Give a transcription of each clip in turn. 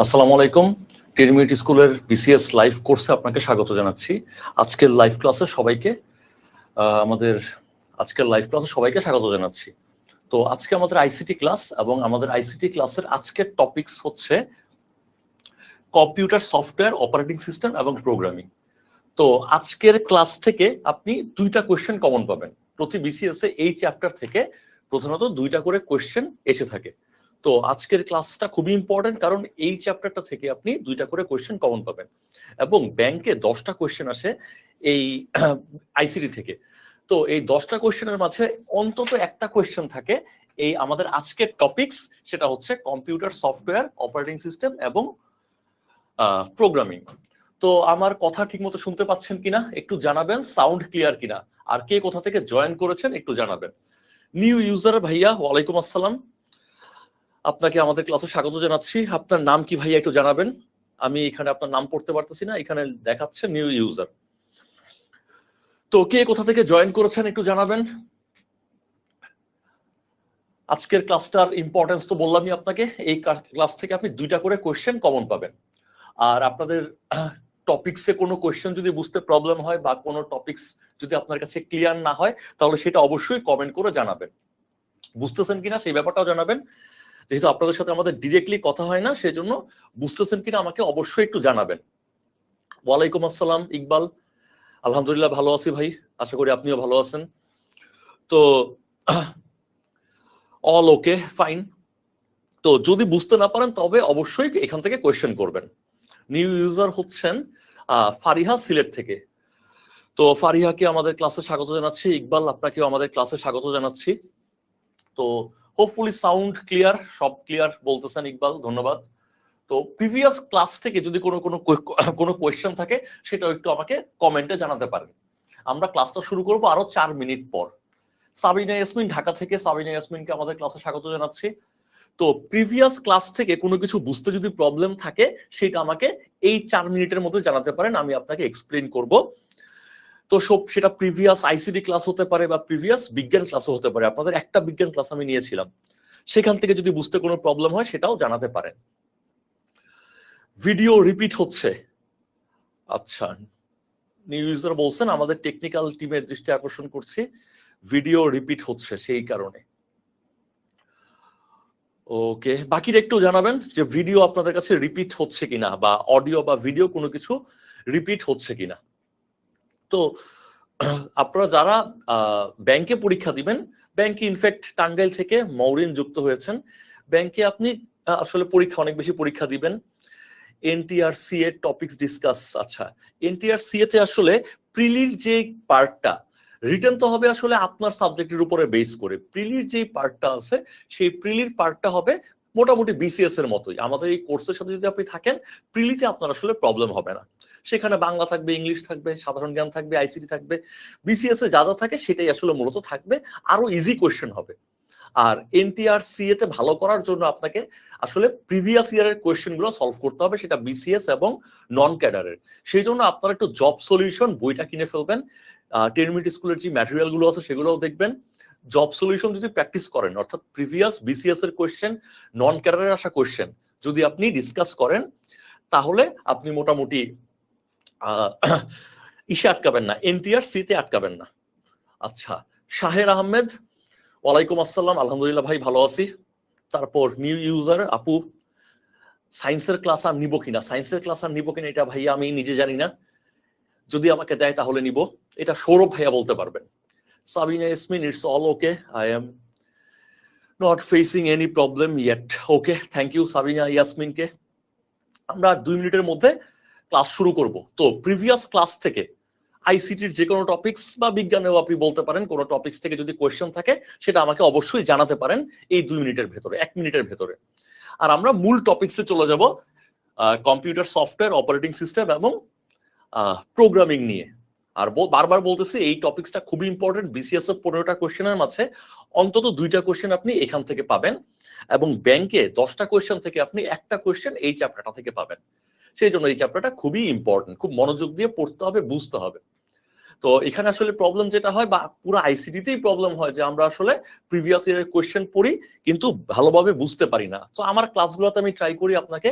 আসসালামু আলাইকুম। টেরমিট স্কুলের বিসিএস লাইভ কোর্সে আপনাকে স্বাগত জানাচ্ছি। আজকের লাইভ ক্লাসে সবাইকে স্বাগত জানাচ্ছি। তো আজকে আমাদের আইসিটি ক্লাস এবং আমাদের আইসিটি ক্লাসের আজকের টপিকস হচ্ছে কম্পিউটার সফটওয়্যার, অপারেটিং সিস্টেম এবং প্রোগ্রামিং। তো আজকের ক্লাস থেকে আপনি দুইটা কোয়েশ্চেন কমন পাবেন। প্রতি বিসিএস এ এই চ্যাপ্টার থেকে প্রধানত দুইটা করে কোয়েশ্চেন এসে থাকে। তো আজকের ক্লাসটা খুবই ইম্পর্টেন্ট, কারণ এই চ্যাপ্টারটা থেকে আপনি দুইটা করে কোয়েশ্চেন কমন পাবেন এবং ব্যাংকে 10টা কোয়েশ্চেন আসে এই আইসিটি থেকে। তো এই 10টা কোয়েশ্চেনের মাঝে অন্তত একটা কোয়েশ্চেন থাকে এই আমাদের আজকের টপিকস, সেটা হচ্ছে কম্পিউটার সফটওয়্যার, অপারেটিং সিস্টেম এবং প্রোগ্রামিং। তো আমার কথা ঠিকমতো শুনতে পাচ্ছেন কিনা একটু জানাবেন, সাউন্ড ক্লিয়ার কিনা, আর কে কোথা থেকে জয়েন করেছেন একটু জানাবেন। নিউ ইউজার ভাইয়া, ওয়ালাইকুম আসসালাম, আপনাকে আমাদের ক্লাসে স্বাগত জানাচ্ছি। আপনার নাম কি ভাইয়া একটু জানাবেন। আমি এখানে আপনার নাম পড়তে পারতেছি না, এখানে দেখাচ্ছে নিউ ইউজার। তো কে কোথা থেকে জয়েন করেছেন একটু জানাবেন। আজকের ক্লাসটার ইম্পর্টেন্স তো বললামই আপনাকে। এই ক্লাস থেকে আপনি দুইটা করে কোয়েশ্চেন কমন পাবেন। আর আপনাদের টপিকসে কোনো কোয়েশ্চেন যদি বুঝতে প্রবলেম হয় বা কোনো টপিকস যদি আপনার কাছে ক্লিয়ার না হয়, তাহলে সেটা অবশ্যই কমেন্ট করে জানাবেন। বুঝতেছেন কিনা সেই ব্যাপারটাও জানাবেন। যেহেতু আপনাদের সাথে আমাদের ডিরেক্টলি কথা হয় না, সেই জন্য বুঝতেছেন কিনা আমাকে অবশ্যই একটু জানাবেন। ওয়ালাইকুম আসসালাম ইকবাল, আলহামদুলিল্লাহ ভালো আছি ভাই, আশা করি আপনিও ভালো আছেন। তো অল ওকে, ফাইন। তো যদি বুঝতে না পারেন তবে অবশ্যই এখান থেকে কোয়েশ্চেন করবেন। নিউ ইউজার হচ্ছেন ফারিহা, সিলেট থেকে। তো ফারিহাকে আমাদের ক্লাসে স্বাগত জানাচ্ছি। ইকবাল, আপনাকেও আমাদের ক্লাসে স্বাগত জানাচ্ছি। তো হোপফুলি সাউন্ড ক্লিয়ার, সব ক্লিয়ার বলতেছেন ইকবাল, ধন্যবাদ। তো প্রিভিয়াস ক্লাস থেকে যদি কোনো কোয়েশ্চেন থাকে সেটাও একটু আমাকে কমেন্টে জানাতে পারেন। আমরা ক্লাসটা শুরু করব আরো 4 মিনিট পর। সাবিনা ইয়াসমিন ঢাকা থেকে, সাবিনা ইয়াসমিনকে আমাদের ক্লাসে স্বাগত জানাচ্ছি। তো প্রিভিয়াস ক্লাস থেকে কোনো কিছু বুঝতে যদি প্রবলেম থাকে সেটা আমাকে এই 4 মিনিটের মধ্যে জানাতে পারেন, আমি আপনাকে এক্সপ্লেইন করব। তো সেটা প্রিভিয়াস আইসিটি ক্লাস হতে পারে বা প্রিভিয়াস বিজ্ঞান ক্লাসও হতে পারে। আপনাদের একটা বিজ্ঞান ক্লাস আমি নিয়েছিলাম, সেখান থেকে যদি বুঝতে কোনো প্রবলেম হয় সেটাও জানাতে পারেন। ভিডিও রিপিট হচ্ছে, আচ্ছা। নিউ ইউজার বলছেন আমাদের টেকনিক্যাল টিমের দৃষ্টি আকর্ষণ করছি, ভিডিও রিপিট হচ্ছে সেই কারণে। ওকে, বাকিরা একটু জানাবেন যে ভিডিও আপনাদের কাছে রিপিট হচ্ছে কিনা, বা অডিও বা ভিডিও কোনো কিছু রিপিট হচ্ছে কিনা। তো আপনারা যারা ব্যাংকে পরীক্ষা দিবেন, ব্যাংকে ইনফ্যাক্ট টাঙ্গাইল থেকে মৌরিন যুক্ত হয়েছেন, ব্যাংকে আপনি আসলে অনেক বেশি পরীক্ষা দিবেন। এনটিআরসি এর টপিকস ডিসকাস, আচ্ছা। এনটিআরসি তে আসলে প্রিলির যে পার্টটা, রিটেন তো হবে আসলে আপনার সাবজেক্টের উপরে বেস করে। প্রিলির যে পার্টটা আছে সেই প্রিলির পার্টটা হবে মোটামুটি বিসিএস এর মতোই। আমাদের এই কোর্সের সাথে যদি আপনি থাকেন, প্রিলিতে আপনার আসলে প্রবলেম হবে না। সেখানে বাংলা থাকবে, ইংলিশ থাকবে, সাধারণ জ্ঞান থাকবে, আইসিটি থাকবে, বিসিএস এ যা যা থাকে সেটাই আসলে মূলত থাকবে, আরো ইজি কোয়েশ্চেন হবে। আর এনটিআরসি তে ভালো করার জন্য আপনাকে আসলে প্রিভিয়াস ইয়ারের কোয়েশ্চেন গুলো সলভ করতে হবে, সেটা বিসিএস এবং নন ক্যাডারের। সেই জন্য আপনারা একটু জব সলিউশন বইটা কিনে ফেলবেন। টেরমিট স্কুলের যে ম্যাটেরিয়াল গুলো আছে সেগুলোও দেখবেন। জব সলিউশন যদি প্র্যাকটিস করেন, অর্থাৎ প্রিভিয়াস বিসিএস এর কোয়েশ্চেন, নন ক্যাডারের আসা কোয়েশ্চেন যদি আপনি ডিসকাস করেন, তাহলে আপনি মোটামুটি ইসে আটকাবেন না, এনটিআরসি তে আটকাবেন না। আচ্ছা, শাহের আহমেদ, ওয়ালাইকুম আসসালাম, আলহামদুলিল্লাহ ভাই ভালো আছি। তারপর নিউ ইউজার আপু, সায়েন্সের ক্লাস আর নিব কিনা, সায়েন্সের ক্লাস আর নিব কিনা এটা ভাইয়া আমি নিজে জানি না, যদি আমাকে দেয় তাহলে নিব, এটা সৌরভ ভাইয়া বলতে পারবেন। Sabina Yasmin, it's all okay, I am not facing any problem yet. Okay, thank you Sabina ইয়াসমিনকে। আমরা 2 মিনিটের মধ্যে ক্লাস শুরু করব। তো প্রিভিয়াস ক্লাস থেকে আইসিটির যে কোনো টপিকস বা বিজ্ঞানেও আপনি বলতে পারেন, কোনো টপিকস থেকে যদি কোয়েশ্চেন থাকে সেটা আমাকে অবশ্যই জানাতে পারেন এই 2 মিনিটের ভেতরে, 1 মিনিটের ভেতরে। আর আমরা মূল টপিকসে চলে যাব, কম্পিউটার সফটওয়্যার, অপারেটিং সিস্টেম এবং প্রোগ্রামিং নিয়ে। আর বারবার বলতেছি এই টপিকসটা খুবই ইম্পর্টেন্ট। বিসিএস এর 15টা কোয়েশ্চেনের মাঝে অন্তত 2টা কোয়েশ্চেন আপনি এখান থেকে পাবেন, এবং ব্যাংকে 10টা কোয়েশ্চেন থেকে আপনি একটা কোয়েশ্চেন এই চ্যাপ্টারটা থেকে পাবেন। সেই জন্য এই চ্যাপ্টারটা খুবই ইম্পর্টেন্ট, খুব মনোযোগ দিয়ে পড়তে হবে, বুঝতে হবে। তো এখানে আসলে প্রবলেম যেটা হয়, বা পুরো আইসিটিতেই প্রবলেম হয়, যে আমরা আসলে প্রিভিয়াস ইয়ারের কোয়েশ্চেন পড়ি কিন্তু ভালোভাবে বুঝতে পারি না। তো আমার ক্লাসগুলোতে আমি ট্রাই করি আপনাকে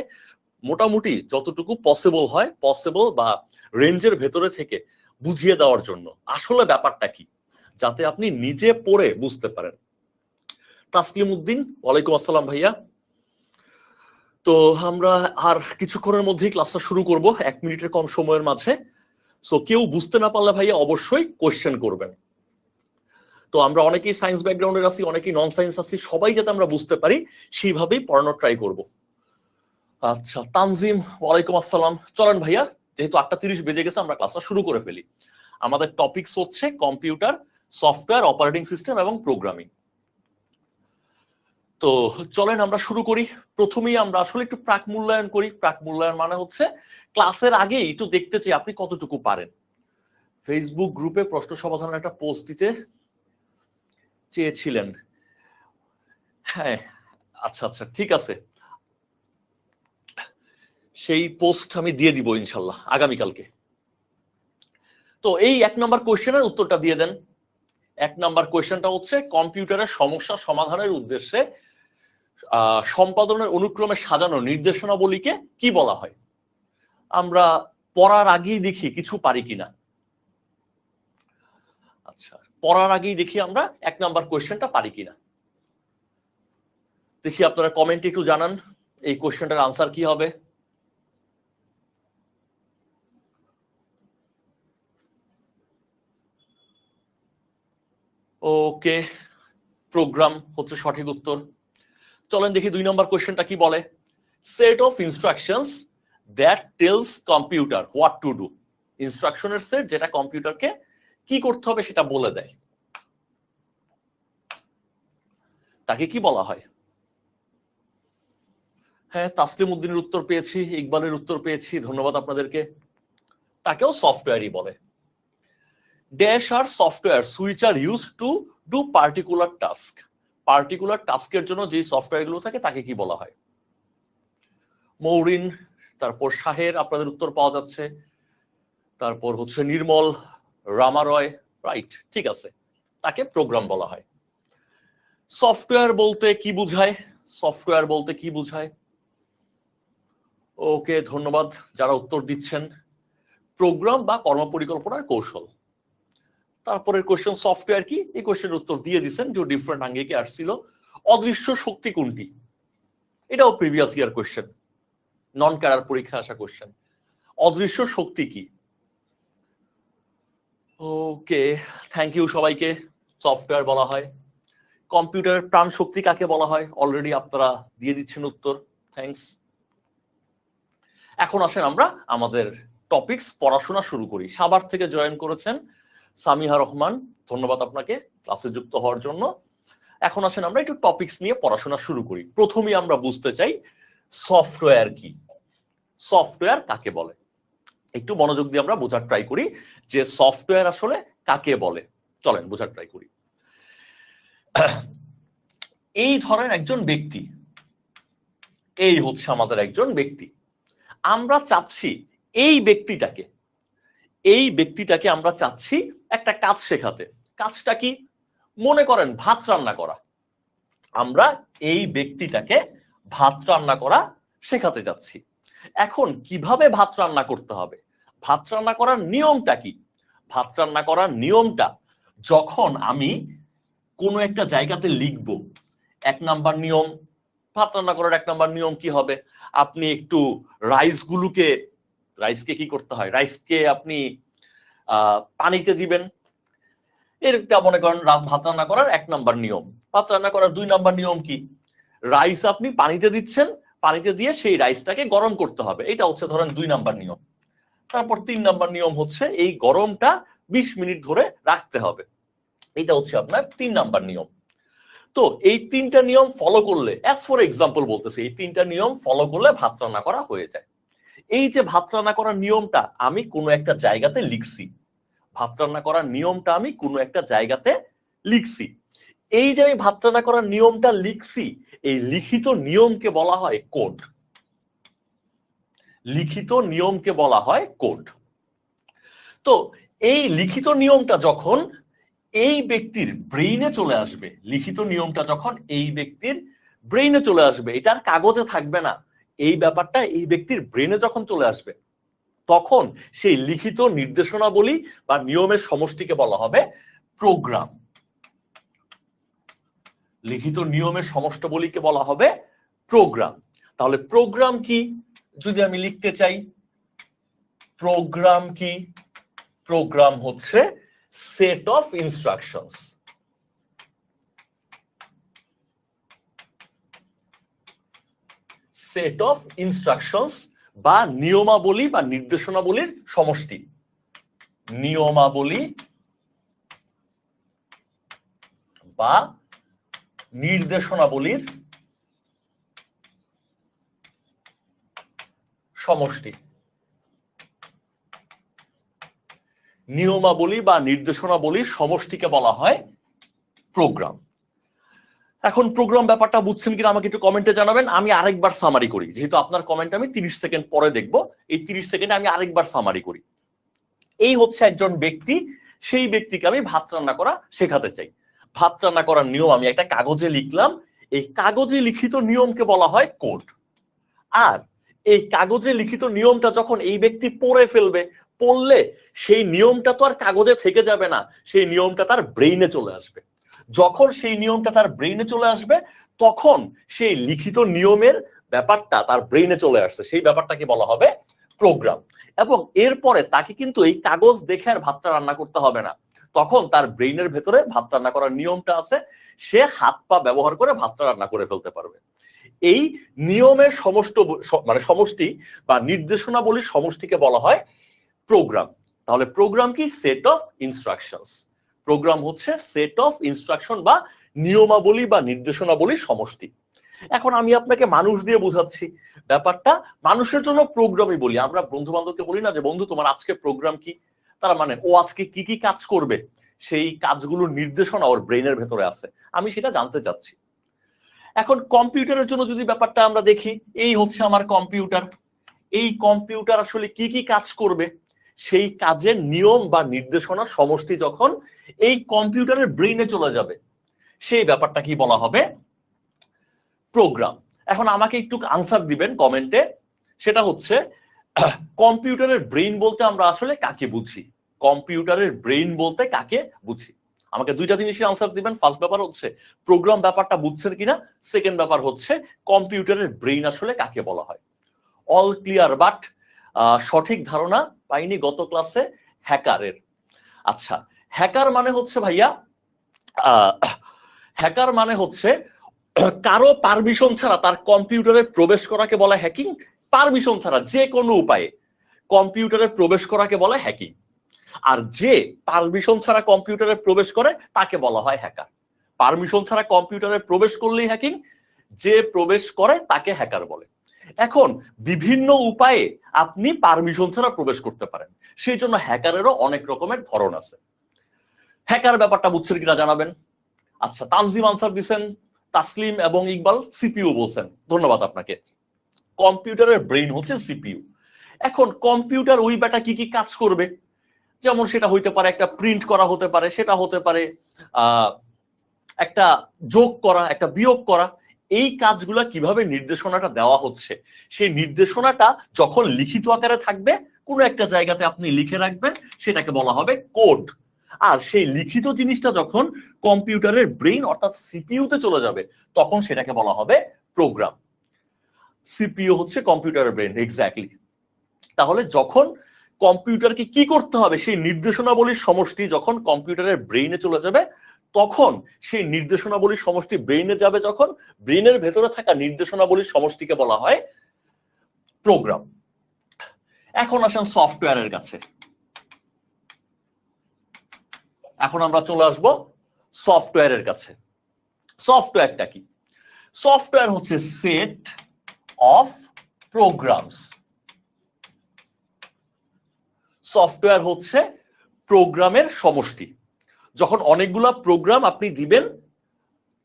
মোটামুটি যতটুকু পসিবল হয়, পসিবল বা রেঞ্জের ভেতরে থেকে বুঝিয়ে দেওয়ার জন্য আসলে ব্যাপারটা কি, যাতে আপনি নিজে পড়ে বুঝতে পারেন। তাসলিম উদ্দিন, ওয়ালাইকুম আসসালাম ভাইয়া। তো আমরা আর কিছুক্ষণের মধ্যেই ক্লাসটা শুরু করব, 1 মিনিটের কম সময়ের মাঝে। সো কেউ বুঝতে না পারলে ভাইয়া অবশ্যই কোয়েশ্চেন করবেন। তো আমরা অনেকেই সায়েন্স ব্যাকগ্রাউন্ডের আছি, অনেকেই নন সায়েন্স আছি, সবাই যাতে আমরা বুঝতে পারি সেইভাবেই পড়ানোর ট্রাই করব। আচ্ছা, তানজিম, ওয়ালাইকুম আসসালাম। চলেন ভাইয়া, যেহেতু 8:30 বেজে গেছে, আমরা ক্লাসটা শুরু করে ফেলি। আমাদের টপিকস হচ্ছে কম্পিউটার, সফটওয়্যার, অপারেটিং সিস্টেম এবং প্রোগ্রামিং। তো চলেন আমরা শুরু করি। প্রথমেই আমরা আসলে একটু প্রাক মূল্যায়ন করি। প্রাক মূল্যায়ন মানে হচ্ছে ক্লাসের আগে একটু দেখতে চাই আপনি কতটুকু পারেন। ফেসবুক গ্রুপে প্রশ্ন সমাধানের একটা পোস্ট দিতে চেয়েছিলেন। হ্যাঁ, আচ্ছা আচ্ছা, ঠিক আছে, সেই পোস্ট আমি দিয়ে দিব ইনশাল্লাহ আগামীকালকে। তো এই 1 নম্বর কোয়েশ্চেনের উত্তরটা দিয়ে দেন। 1 নম্বর কোয়েশ্চেনটা হচ্ছে কম্পিউটারের সমস্যা সমাধানের উদ্দেশ্যে সম্পাদনের অনুক্রমে সাজানো নির্দেশনাবলীকে কি বলা হয়? আমরা পড়ার আগেই দেখি কিছু পারি কিনা। আচ্ছা, পড়ার আগেই দেখি আমরা 1 নম্বর কোয়েশ্চেনটা পারি কিনা। দেখি আপনারা কমেন্টে একটু জানান এই কোয়েশ্চেনটার আনসার কি হবে। ওকে, প্রোগ্রাম হচ্ছে সঠিক উত্তর। চলেন দেখি 2 নম্বর কোয়েশ্চেনটা কি বলে। Set of instructions that tells computer what to do. ইনস্ট্রাকশনের সেট যেটা কম্পিউটারকে কি করতে হবে সেটা বলে দেয়, তাকে কি বলা হয়? হ্যাঁ, তাসলিম উদ্দিনের উত্তর পেয়েছি, ইকবালের উত্তর পেয়েছি, ধন্যবাদ আপনাদেরকে। তাকেও সফটওয়্যারই বলে। Dash are software which are use to do particular task. Particular টাস্কের জন্য যে সফটওয়্যার গুলো থাকে তাকে কি বলা হয়? মৌরিন, তারপর শাহের, আপনাদের উত্তর পাওয়া যাচ্ছে। তারপর হচ্ছে নির্মল, রামারয়, রাইট, ঠিক আছে, তাকে প্রোগ্রাম বলা হয়। সফটওয়্যার বলতে কি বুঝায়? সফটওয়্যার বলতে কি বুঝায়? ওকে, ধন্যবাদ যারা উত্তর দিচ্ছেন। প্রোগ্রাম বা কর্মপরিকল্পনার কৌশল। তারপরের কোশ্চেন সফটওয়্যার কি, এই কোশ্চেনের উত্তর দিয়ে দিচ্ছেন, যে ডিফারেন্ট আঙ্গিকে আসছিল। অদৃশ্য শক্তি কোনটি? এটাও previous year question, non cadre পরীক্ষা আসা কোশ্চেন। অদৃশ্য শক্তি কি? ওকে, থ্যাংক ইউ সবাইকে। সফটওয়্যার বলা হয়। কম্পিউটারের প্রাণ শক্তি কাকে বলা হয়? অলরেডি আপনারা দিয়ে দিচ্ছেন উত্তর, থ্যাঙ্কস। এখন আসেন আমরা আমাদের টপিকস পড়াশোনা শুরু করি। সাভার থেকে জয়েন করেছেন সামিহা রহমান, ধন্যবাদ আপনাকে ক্লাসে যুক্ত হওয়ার জন্য। এখন আসেন আমরা একটু টপিকস নিয়ে পড়াশোনা শুরু করি। প্রথমেই আমরা বুঝতে চাই সফটওয়্যার কি, সফটওয়্যার কাকে বলে। একটু মনোযোগ দিয়ে আমরা বোঝার ট্রাই করি যে সফটওয়্যার আসলে কাকে বলে। চলেন বোঝার ট্রাই করি। এই ধরেন একজন ব্যক্তি, এই হচ্ছে আমাদের একজন ব্যক্তি। আমরা চাচ্ছি এই ব্যক্তিটাকে আমরা চাচ্ছি একটা কাজ শেখাতে। কাজটা কি? মনে করেন ভাত রান্না করা। আমরা এই ব্যক্তিটাকে ভাত রান্না করা শেখাতে যাচ্ছি। এখন কিভাবে ভাত রান্না করতে হবে, ভাত রান্না করার নিয়মটা কি? ভাত রান্না করার নিয়মটা যখন আমি কোনো একটা জায়গাতে লিখবো, 1 নাম্বার নিয়ম, ভাত রান্না করার 1 নাম্বার নিয়ম কি হবে? আপনি একটু রাইসকে কি করতে হয়, রাইসকে আপনি পানিতে দিবেন। এটা মনে করেন ভাত রান্না করার 1 নাম্বার নিয়ম। ভাত রান্না করার 2 নাম্বার নিয়ম কি? রাইস আপনি পানিতে দিচ্ছেন, পানিতে দিয়ে সেই রাইসটাকে গরম করতে হবে, এটা হচ্ছে ধরেন 2 নাম্বার নিয়ম। তারপর 3 নাম্বার নিয়ম হচ্ছে এই গরমটা 20 মিনিট ধরে রাখতে হবে, এটা হচ্ছে আপনার 3 নাম্বার নিয়ম। তো এই 3টা নিয়ম ফলো করলে, অ্যাজ ফর এক্সাম্পল বলতেছি, এই 3টা নিয়ম ফলো করলে ভাত রান্না করা হয়ে যায়। এই যে ভাত রান্না করার নিয়মটা আমি কোনো একটা জায়গাতে লিখছি, ভাত রান্না করার নিয়মটা আমি কোনো একটা জায়গাতে লিখছি। এই যে আমি ভাত রান্না করার নিয়মটা লিখছি, এই লিখিত নিয়মকে বলা হয় কোড। লিখিত নিয়মকে বলা হয় কোড। তো এই লিখিত নিয়মটা যখন এই ব্যক্তির ব্রেইনে চলে আসবে, লিখিত নিয়মটা যখন এই ব্যক্তির ব্রেইনে চলে আসবে, এটা আর কাগজে থাকবে না, এই ব্যাপারটা এই ব্যক্তির ব্রেনে যখন চলে আসবে তখন সেই লিখিত নির্দেশনাবলী বা নিয়মের সমষ্টিকে বলা হবে প্রোগ্রাম। লিখিত নিয়মের সমষ্টিবলীকে বলা হবে প্রোগ্রাম। তাহলে প্রোগ্রাম কি যদি আমি লিখতে চাই, প্রোগ্রাম কি? প্রোগ্রাম হচ্ছে set of instructions. Set of instructions বা নিয়মাবলী বা নির্দেশনাবলীর সমষ্টি। নিয়মাবলী বা নির্দেশনাবলীর সমষ্টি। নিয়মাবলী বা নির্দেশনাবলীর সমষ্টিকে বলা হয় প্রোগ্রাম। এখন প্রোগ্রাম ব্যাপারটা বুঝছেন কিনা আমাকে একটু কমেন্টে জানাবেন। আমি আরেকবার সামারি করি, যেহেতু আপনার কমেন্ট আমি 30 সেকেন্ড পরে দেখব, এই 30 সেকেন্ডে আমি আরেকবার সামারি করি। এই হচ্ছে একজন ব্যক্তি, সেই ব্যক্তিকে আমি ভাত রান্না করা শেখাতে চাই। ভাত রান্না করার নিয়ম আমি একটা কাগজে লিখলাম, এই কাগজে লিখিত নিয়মকে বলা হয় কোড। আর এই কাগজে লিখিত নিয়মটা যখন এই ব্যক্তি পড়ে ফেলবে, পড়লে সেই নিয়মটা তো আর কাগজে থেকে যাবে না, সেই নিয়মটা তার ব্রেইনে চলে আসবে। যখন সেই নিয়মটা তার ব্রেইনে চলে আসবে তখন সেই লিখিত নিয়মের ব্যাপারটা তার ব্রেইনে চলে আসছে, সেই ব্যাপারটাকে বলা হবে প্রোগ্রাম। এবং এরপরে তাকে কিন্তু এই কাগজ দেখে আর ভাতটা রান্না করতে হবে না, তখন তার ব্রেইনের ভেতরে ভাত রান্না করার নিয়মটা আছে, সে হাত পা ব্যবহার করে ভাতটা রান্না করে ফেলতে পারবে। এই নিয়মের সমষ্টি বা নির্দেশনাবলীর সমষ্টিকে বলা হয় প্রোগ্রাম। তাহলে প্রোগ্রাম কি? Set of instructions. প্রোগ্রাম হচ্ছে সেট অফ ইনস্ট্রাকশন বা নিয়মাবলী বা নির্দেশনাবলীর সমষ্টি। এখন আমি আপনাকে মানুষ দিয়ে বোঝাচ্ছি ব্যাপারটা, মানুষের জন্য প্রোগ্রামই বলি আমরা। বন্ধু বান্ধবকে বলি না যে বন্ধু তোমার আজকে প্রোগ্রাম কি, তার মানে ও আজকে কি কি কাজ করবে সেই কাজগুলোর নির্দেশনা ওর ব্রেইনের ভেতরে আছে, আমি সেটা জানতে চাচ্ছি। এখন কম্পিউটারের জন্য যদি ব্যাপারটা আমরা দেখি, এই হচ্ছে আমার কম্পিউটার। এই কম্পিউটার আসলে কি কি কাজ করবে সেই কাজের নিয়ম বা নির্দেশনার সমষ্টি যখন এই কম্পিউটারের ব্রেইনে চলে যাবে সেই ব্যাপারটা কি বলা হবে? প্রোগ্রাম। এখন আমাকে একটু আনসার দিবেন কমেন্টে, সেটা হচ্ছে কম্পিউটারের ব্রেইন বলতে আমরা আসলে কাকে বুঝি? কম্পিউটারের ব্রেইন বলতে কাকে বুঝি? আমাকে দুইটা জিনিসের আনসার দিবেন। ফার্স্ট ব্যাপার হচ্ছে প্রোগ্রাম ব্যাপারটা বুঝছেন কিনা, সেকেন্ড ব্যাপার হচ্ছে কম্পিউটারের ব্রেইন আসলে কাকে বলা হয়। অল ক্লিয়ার, বাট সঠিক ধারণা পাইনি গত ক্লাসে হ্যাকারের। আচ্ছা, হ্যাকার মানে হচ্ছে ভাইয়া, হ্যাকার মানে হচ্ছে কারো পারমিশন ছাড়া তার কম্পিউটারে প্রবেশ করাকে বলা হ্যাকিং। পারমিশন ছাড়া যে কোনো উপায়ে কম্পিউটারে প্রবেশ করাকে বলা হ্যাকিং। আর যে পারমিশন ছাড়া কম্পিউটারে প্রবেশ করে তাকে বলা হয় হ্যাকার। পারমিশন ছাড়া কম্পিউটারে প্রবেশ করলেই হ্যাকিং, যে প্রবেশ করে তাকে হ্যাকার বলে। এখন বিভিন্ন উপায়ে আপনি পারমিশন ছাড়া প্রবেশ করতে পারেন, সেই জন্য হ্যাকারেরও অনেক রকমের ধরন আছে। হ্যাকার ব্যাপারটা বুঝছেন কিনা জানাবেন। আচ্ছা, তানজিম আনসার দিচ্ছেন, তাসলিম এবং ইকবাল সিপিইউ বলছেন, ধন্যবাদ আপনাকে। কম্পিউটারের ব্রেইন হচ্ছে সিপিইউ। এখন কম্পিউটার ওই ব্যাটা কি কি কাজ করবে, যেমন সেটা হইতে পারে একটা প্রিন্ট করা, হতে পারে সেটা হতে পারে একটা যোগ করা, একটা বিয়োগ করা। এই কাজগুলা কিভাবে নির্দেশনাটা দেওয়া হচ্ছে, সেই নির্দেশনাটা যখন লিখিত আকারে থাকবে কোনো একটা জায়গাতে আপনি লিখে রাখবেন, সেটাকে বলা হবে কোড। আর সেই লিখিত জিনিসটা যখন কম্পিউটারের ব্রেইন অর্থাৎ সিপিইউতে চলে যাবে তখন সেটাকে বলা হবে প্রোগ্রাম। সিপিইউ হচ্ছে কম্পিউটারের ব্রেইন, এক্স্যাক্টলি। তাহলে যখন কম্পিউটারকে কি করতে হবে সেই নির্দেশনাবলীর সমষ্টি যখন কম্পিউটারের ব্রেইনে চলে যাবে তখন সেই নির্দেশনাবলীর সমষ্টি ব্রেইনে যাবে, যখন ব্রেইনের ভেতরে থাকা নির্দেশনাবলীর সমষ্টিকে বলা হয় প্রোগ্রাম। এখন আসেন সফটওয়্যারের কাছে। এখন আমরা চলে আসব সফটওয়্যারের কাছে। সফটওয়্যারটা কি? সফটওয়্যার হচ্ছে সেট অফ প্রোগ্রামস। সফটওয়্যার হচ্ছে প্রোগ্রামের সমষ্টি। যখন অনেকগুলা প্রোগ্রাম আপনি দিবেন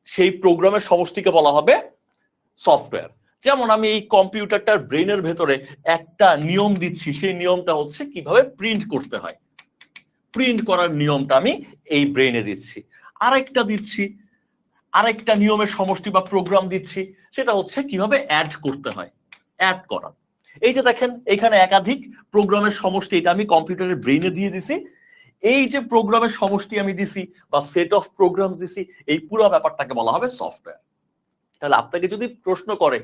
সেই প্রোগ্রামের সমষ্টিকে বলা হবে সফটওয়্যার। যেমন আমি এই কম্পিউটারটার ব্রেইনের ভেতরে একটা নিয়ম দিচ্ছি, সেই নিয়মটা হচ্ছে কিভাবে প্রিন্ট করতে হয়। প্রিন্ট করার নিয়মটা আমি এই ব্রেইনে দিচ্ছি। আরেকটা দিচ্ছি, আরেকটা নিয়মের সমষ্টি বা প্রোগ্রাম দিচ্ছি, সেটা হচ্ছে কিভাবে অ্যাড করতে হয়। অ্যাড করা। এই যে দেখেন এখানে একাধিক প্রোগ্রামের সমষ্টি, এটা আমি কম্পিউটারের ব্রেইনে দিয়ে দিছি। এই যে প্রোগ্রামের সমষ্টি আমি দিছি বা সেট অফ প্রোগ্রাম দিছি, এই পুরো ব্যাপারটাকে বলা হবে সফটওয়্যার। তাহলে আপনাকে যদি প্রশ্ন করে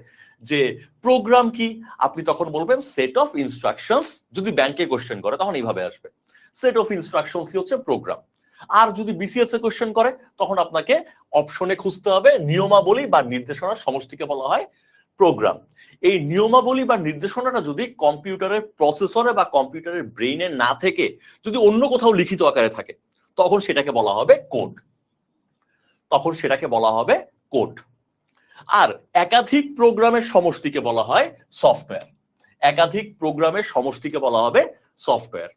যে প্রোগ্রাম কি, আপনি তখন বলবেন সেট অফ ইনস্ট্রাকশনস। যদি ব্যাংকে কোশ্চেন করে তখন এইভাবে আসবে, সেট অফ ইনস্ট্রাকশনস হচ্ছে প্রোগ্রাম। আর যদি বিসিএস এ কোশ্চেন করে তখন আপনাকে অপশনে খুঁজতে হবে নিয়মাবলী বা নির্দেশনার সমষ্টিকে বলা হয় প্রোগ্রাম। এই নিয়মাবলী বা নির্দেশনাটা যদি কম্পিউটারের প্রসেসরে বা কম্পিউটারের ব্রেইনে না থেকে যদি অন্য কোথাও লিখিত আকারে থাকে তখন সেটাকে বলা হবে কোড। তখন সেটাকে বলা হবে কোড। আর একাধিক প্রোগ্রামের সমষ্টিকে বলা হয় সফটওয়্যার। একাধিক প্রোগ্রামের সমষ্টিকে বলা হবে সফটওয়্যার।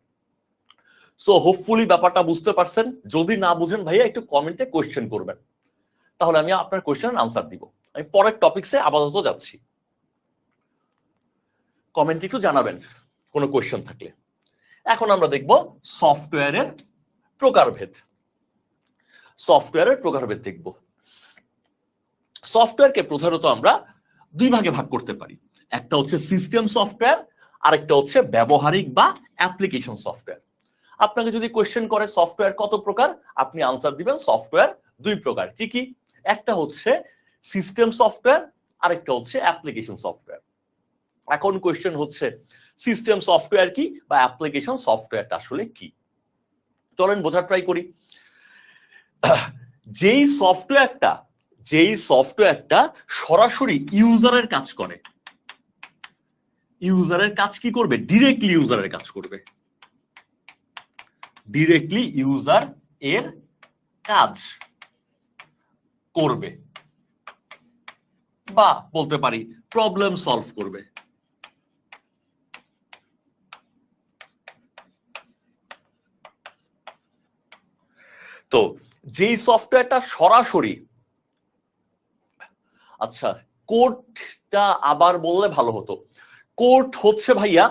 সো হোপফুলি ব্যাপারটা বুঝতে পারছেন। যদি না বুঝেন ভাইয়া একটু কমেন্টে কোয়েশ্চেন করবেন, তাহলে আমি আপনার কোয়েশ্চেনের আনসার দিব। আমি পরের টপিকসে আপাতত যাচ্ছি, কমেন্টে একটু জানাবেন কোনো কোয়েশ্চেন থাকলে। এখন আমরা দেখব সফটওয়্যারের প্রকারভেদ। সফটওয়্যারের প্রকারভেদ দেখব। সফটওয়্যারকে প্রধানত আমরা দুই ভাগে ভাগ করতে পারি, একটা হচ্ছে সিস্টেম সফটওয়্যার, আরেকটা হচ্ছে ব্যবহারিক বা অ্যাপ্লিকেশন সফটওয়্যার। আপনাকে যদি কোয়েশ্চেন করে সফটওয়্যার কত প্রকার, আপনি আনসার দিবেন সফটওয়্যার দুই প্রকার। কি কি? একটা হচ্ছে সিস্টেম সফটওয়্যার, আরেকটা হচ্ছে অ্যাপ্লিকেশন সফটওয়্যার। এখন কোয়েশ্চেন হচ্ছে সিস্টেম সফটওয়্যার কি বা অ্যাপ্লিকেশন সফটওয়্যারটা আসলে কি? চলেন বোঝার ট্রাই করি। যেই সফটওয়্যারটা সরাসরি ইউজারের কাজ করে, ইউজারের কাজ কি করবে? ডিরেক্টলি ইউজারের কাজ করবে। ডিরেক্টলি ইউজার এর কাজ করবে বা বলতে পারি প্রবলেম সলভ করবে। তো যেই সফটওয়্যারটা সরাসরি, আচ্ছা কোডটা আবার বললে ভালো হতো। কোড হচ্ছে ভাইয়া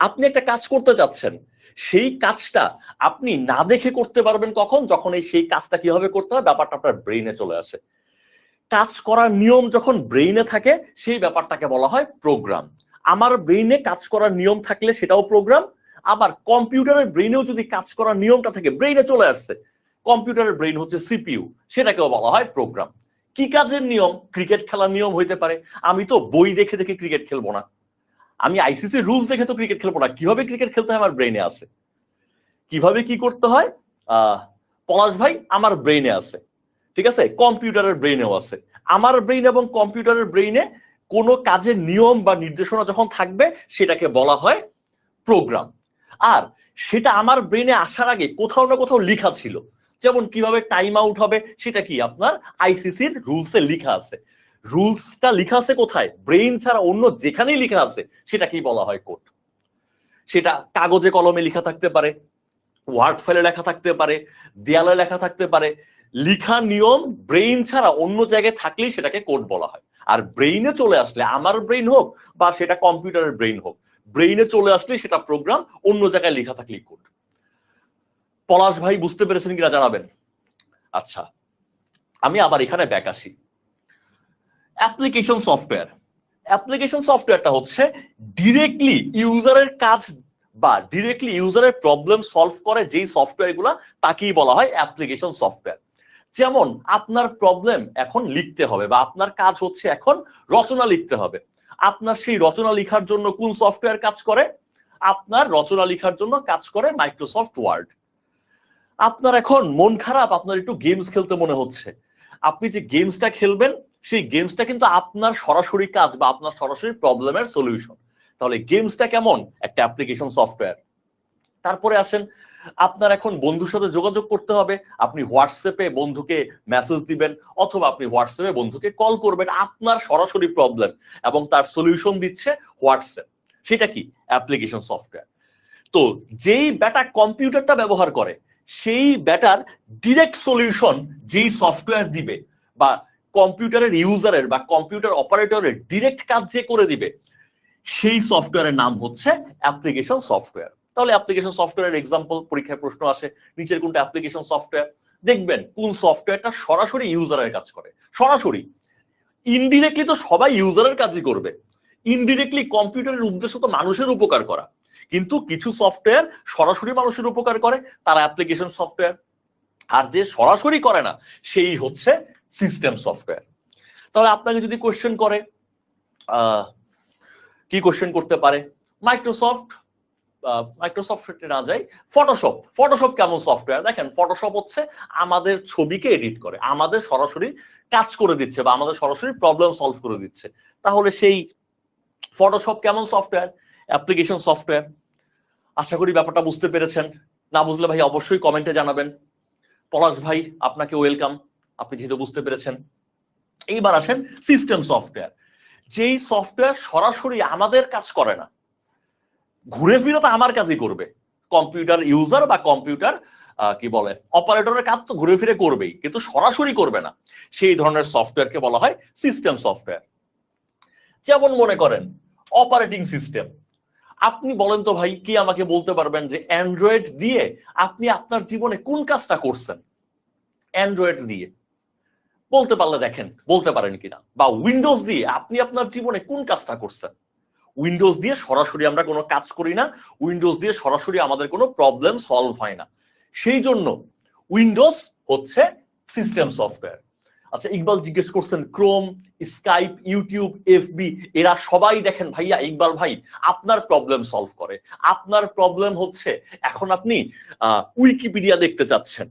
আপনি একটা কাজ করতে চাচ্ছেন, সেই কাজটা আপনি না দেখে করতে পারবেন কখন? যখন সেই কাজটা কিভাবে করতে হয় ব্যাপারটা আপনার ব্রেইনে চলে আসে। কাজ করার নিয়ম যখন ব্রেইনে থাকে সেই ব্যাপারটাকে বলা হয় প্রোগ্রাম। আমার ব্রেইনে কাজ করার নিয়ম থাকলে সেটাও প্রোগ্রাম। আবার কম্পিউটারের ব্রেইনেও যদি কাজ করার নিয়মটা থেকে ব্রেইনে চলে আসছে, কম্পিউটারের ব্রেইন হচ্ছে সিপিইউ, সেটাকেও বলা হয় প্রোগ্রাম। কি কাজের নিয়ম? ক্রিকেট খেলার নিয়ম হইতে পারে। আমি তো বই দেখে দেখে ক্রিকেট খেলবো না, আমি আইসিসি রুলস দেখে তো ক্রিকেট খেলবো না। কিভাবে ক্রিকেট খেলতে হয় আমার ব্রেইনে আছে, কিভাবে কি করতে হয় পলাশ ভাই আমার ব্রেইনে আছে, ঠিক আছে? কম্পিউটারের ব্রেইনেও আছে। আমার ব্রেইন এবং কম্পিউটারের ব্রেইনে কোনো কাজের নিয়ম বা নির্দেশনা যখন থাকবে সেটাকে বলা হয় প্রোগ্রাম। আর সেটা আমার ব্রেইনে আসার আগে কোথাও না কোথাও লেখা ছিল, যেমন কিভাবে টাইম আউট হবে সেটা কি আপনার আইসিসির রুলসে লেখা আছে। রুলসটা লেখা আছে কোথায়? ব্রেইন ছাড়া অন্য যেখানেই লেখা আছে সেটাকেই বলা হয় কোড। সেটা কাগজে কলমে লেখা থাকতে পারে, ওয়ার্ড ফাইলে লেখা থাকতে পারে, দেয়ালে লেখা থাকতে পারে। লিখা নিয়ম ব্রেইন ছাড়া অন্য জায়গায় থাকলেই সেটাকে কোড বলা হয়। আর ব্রেইনে চলে আসলে, আমার ব্রেইন হোক বা সেটা কম্পিউটারের ব্রেইন হোক, ব্রেইনে চলে আসলে সেটা প্রোগ্রাম, অন্য জায়গায় লেখা থাকলেই কোড। পলাশ ভাই বুঝতে পেরেছেন কিনা জানাবেন। আচ্ছা আমি আবার এখানে ব্যাক আসি। Application software. অ্যাপ্লিকেশন সফটওয়্যারটা হচ্ছে ডিরেক্টলি ইউজারের কাজ বা ডিরেক্টলি ইউজারের প্রবলেম সলভ করে যেই সফটওয়্যারগুলো, তাকেই বলা হয় অ্যাপ্লিকেশন সফটওয়্যার। যেমন আপনার প্রবলেম এখন লিখতে হবে বা আপনার কাজ হচ্ছে এখন রচনা লিখতে হবে। আপনার সেই রচনা লেখার জন্য কোন সফটওয়্যার কাজ করে? আপনার রচনা লেখার জন্য কাজ করে মাইক্রোসফট ওয়ার্ড। আপনার এখন মন খারাপ, আপনার একটু গেমস খেলতে মনে হচ্ছে, আপনি যে গেমসটা খেলবেন সেই গেমসটা কিন্তু আপনার সরাসরি কাজ বা আপনার সরাসরি প্রবলেমের সলিউশন। তাহলে গেমসটা কেমন? একটা অ্যাপ্লিকেশন সফটওয়্যার। তারপরে আসেন, আপনার এখন বন্ধুর সাথে যোগাযোগ করতে হবে, আপনি হোয়াটসঅ্যাপে বন্ধুকে মেসেজ দিবেন অথবা আপনি হোয়াটসঅ্যাপে বন্ধুকে কল করবেন। আপনার সরাসরি প্রবলেম এবং তার সলিউশন দিচ্ছে হোয়াটসঅ্যাপ, সেটা কি? Application software. তো যেই ব্যাটা কম্পিউটারটা ব্যবহার করে সেই ব্যাটার ডিরেক্ট সলিউশন যেই সফটওয়্যার দিবে বা কম্পিউটারের ইউজারের বা কম্পিউটার অপারেটরের ডিরেক্ট কাজ যে করে দিবে, সেই সফটওয়্যারের নাম হচ্ছে অ্যাপ্লিকেশন সফটওয়্যার। তাহলে অ্যাপ্লিকেশন সফটওয়্যারের এক্সাম্পল পরীক্ষায় প্রশ্ন আসে, নিচের কোনটা অ্যাপ্লিকেশন সফটওয়্যার? দেখবেন কোন সফটওয়্যারটা সরাসরি ইউজারের কাজ করে। সরাসরি, ইনডিরেক্টলি তো সবাই ইউজারের কাজই করবে। ইনডিরেক্টলি কম্পিউটারের উদ্দেশ্য তো মানুষের উপকার করা, কিন্তু কিছু সফটওয়্যার সরাসরি মানুষের উপকার করে, তারা অ্যাপ্লিকেশন সফটওয়্যার। আর যে সরাসরি করে না সেই হচ্ছে সিস্টেম সফটওয়্যার। তাহলে আপনাকে যদি কোয়েশ্চেন করে, কি কোয়েশ্চেন করতে পারে? মাইক্রোসফটে না যাই, ফটোশপ কেমন সফটওয়্যার? দেখেন, ফটোশপ হচ্ছে আমাদের ছবিকে এডিট করে, আমাদের সরাসরি কাজ করে দিচ্ছে বা আমাদের সরাসরি প্রবলেম সলভ করে দিচ্ছে। তাহলে সেই ফটোশপ কেমন সফটওয়্যার? Application software. আশা করি ব্যাপারটা বুঝতে পেরেছেন। না বুঝলে ভাই অবশ্যই কমেন্টে জানাবেন। পলাশ ভাই, আপনাকে ওয়েলকাম, আপনি যেহেতু বুঝতে পেরেছেন। এইবার আসেন সিস্টেম সফটওয়্যার। যেই সফটওয়্যার সরাসরি আমাদের কাজ করে না, ঘুরে ফিরে তো আমার কাজই করবে। কম্পিউটার ইউজার বা কম্পিউটার কি বলে অপারেটরের কাজ তো ঘুরে ফিরে করবেই, কিন্তু সরাসরি করবে না, সেই ধরনের সফটওয়্যারকে বলা হয় সিস্টেম সফটওয়্যার। যেমন মনে করেন অপারেটিং সিস্টেম। আপনি বলেন তো ভাই, কি আমাকে বলতে পারবেন যে অ্যান্ড্রয়েড দিয়ে আপনি আপনার জীবনে কোন কাজটা করছেন? অ্যান্ড্রয়েড দিয়ে বলতে পারলে দেখেন বলতে পারেন কিনা। বা উইন্ডোজ দিয়ে আপনি আপনার জীবনে কোন কাজটা করছেন? উইন্ডোজ দিয়ে সরাসরি আমরা কোনো কাজ করি না, উইন্ডোজ দিয়ে সরাসরি আমাদের কোনো প্রবলেম সলভ হয় না, সেই জন্য উইন্ডোজ হচ্ছে সিস্টেম সফটওয়্যার। আচ্ছা, ইকবাল জিজ্ঞেস করছেন ক্রোম, স্কাইপ, ইউটিউব, এফবি, এরা সবাই দেখেন ভাইয়া, ইকবাল ভাই আপনার প্রবলেম সলভ করে। আপনার প্রবলেম হচ্ছে এখন আপনি উইকিপিডিয়া দেখতে চাচ্ছেন,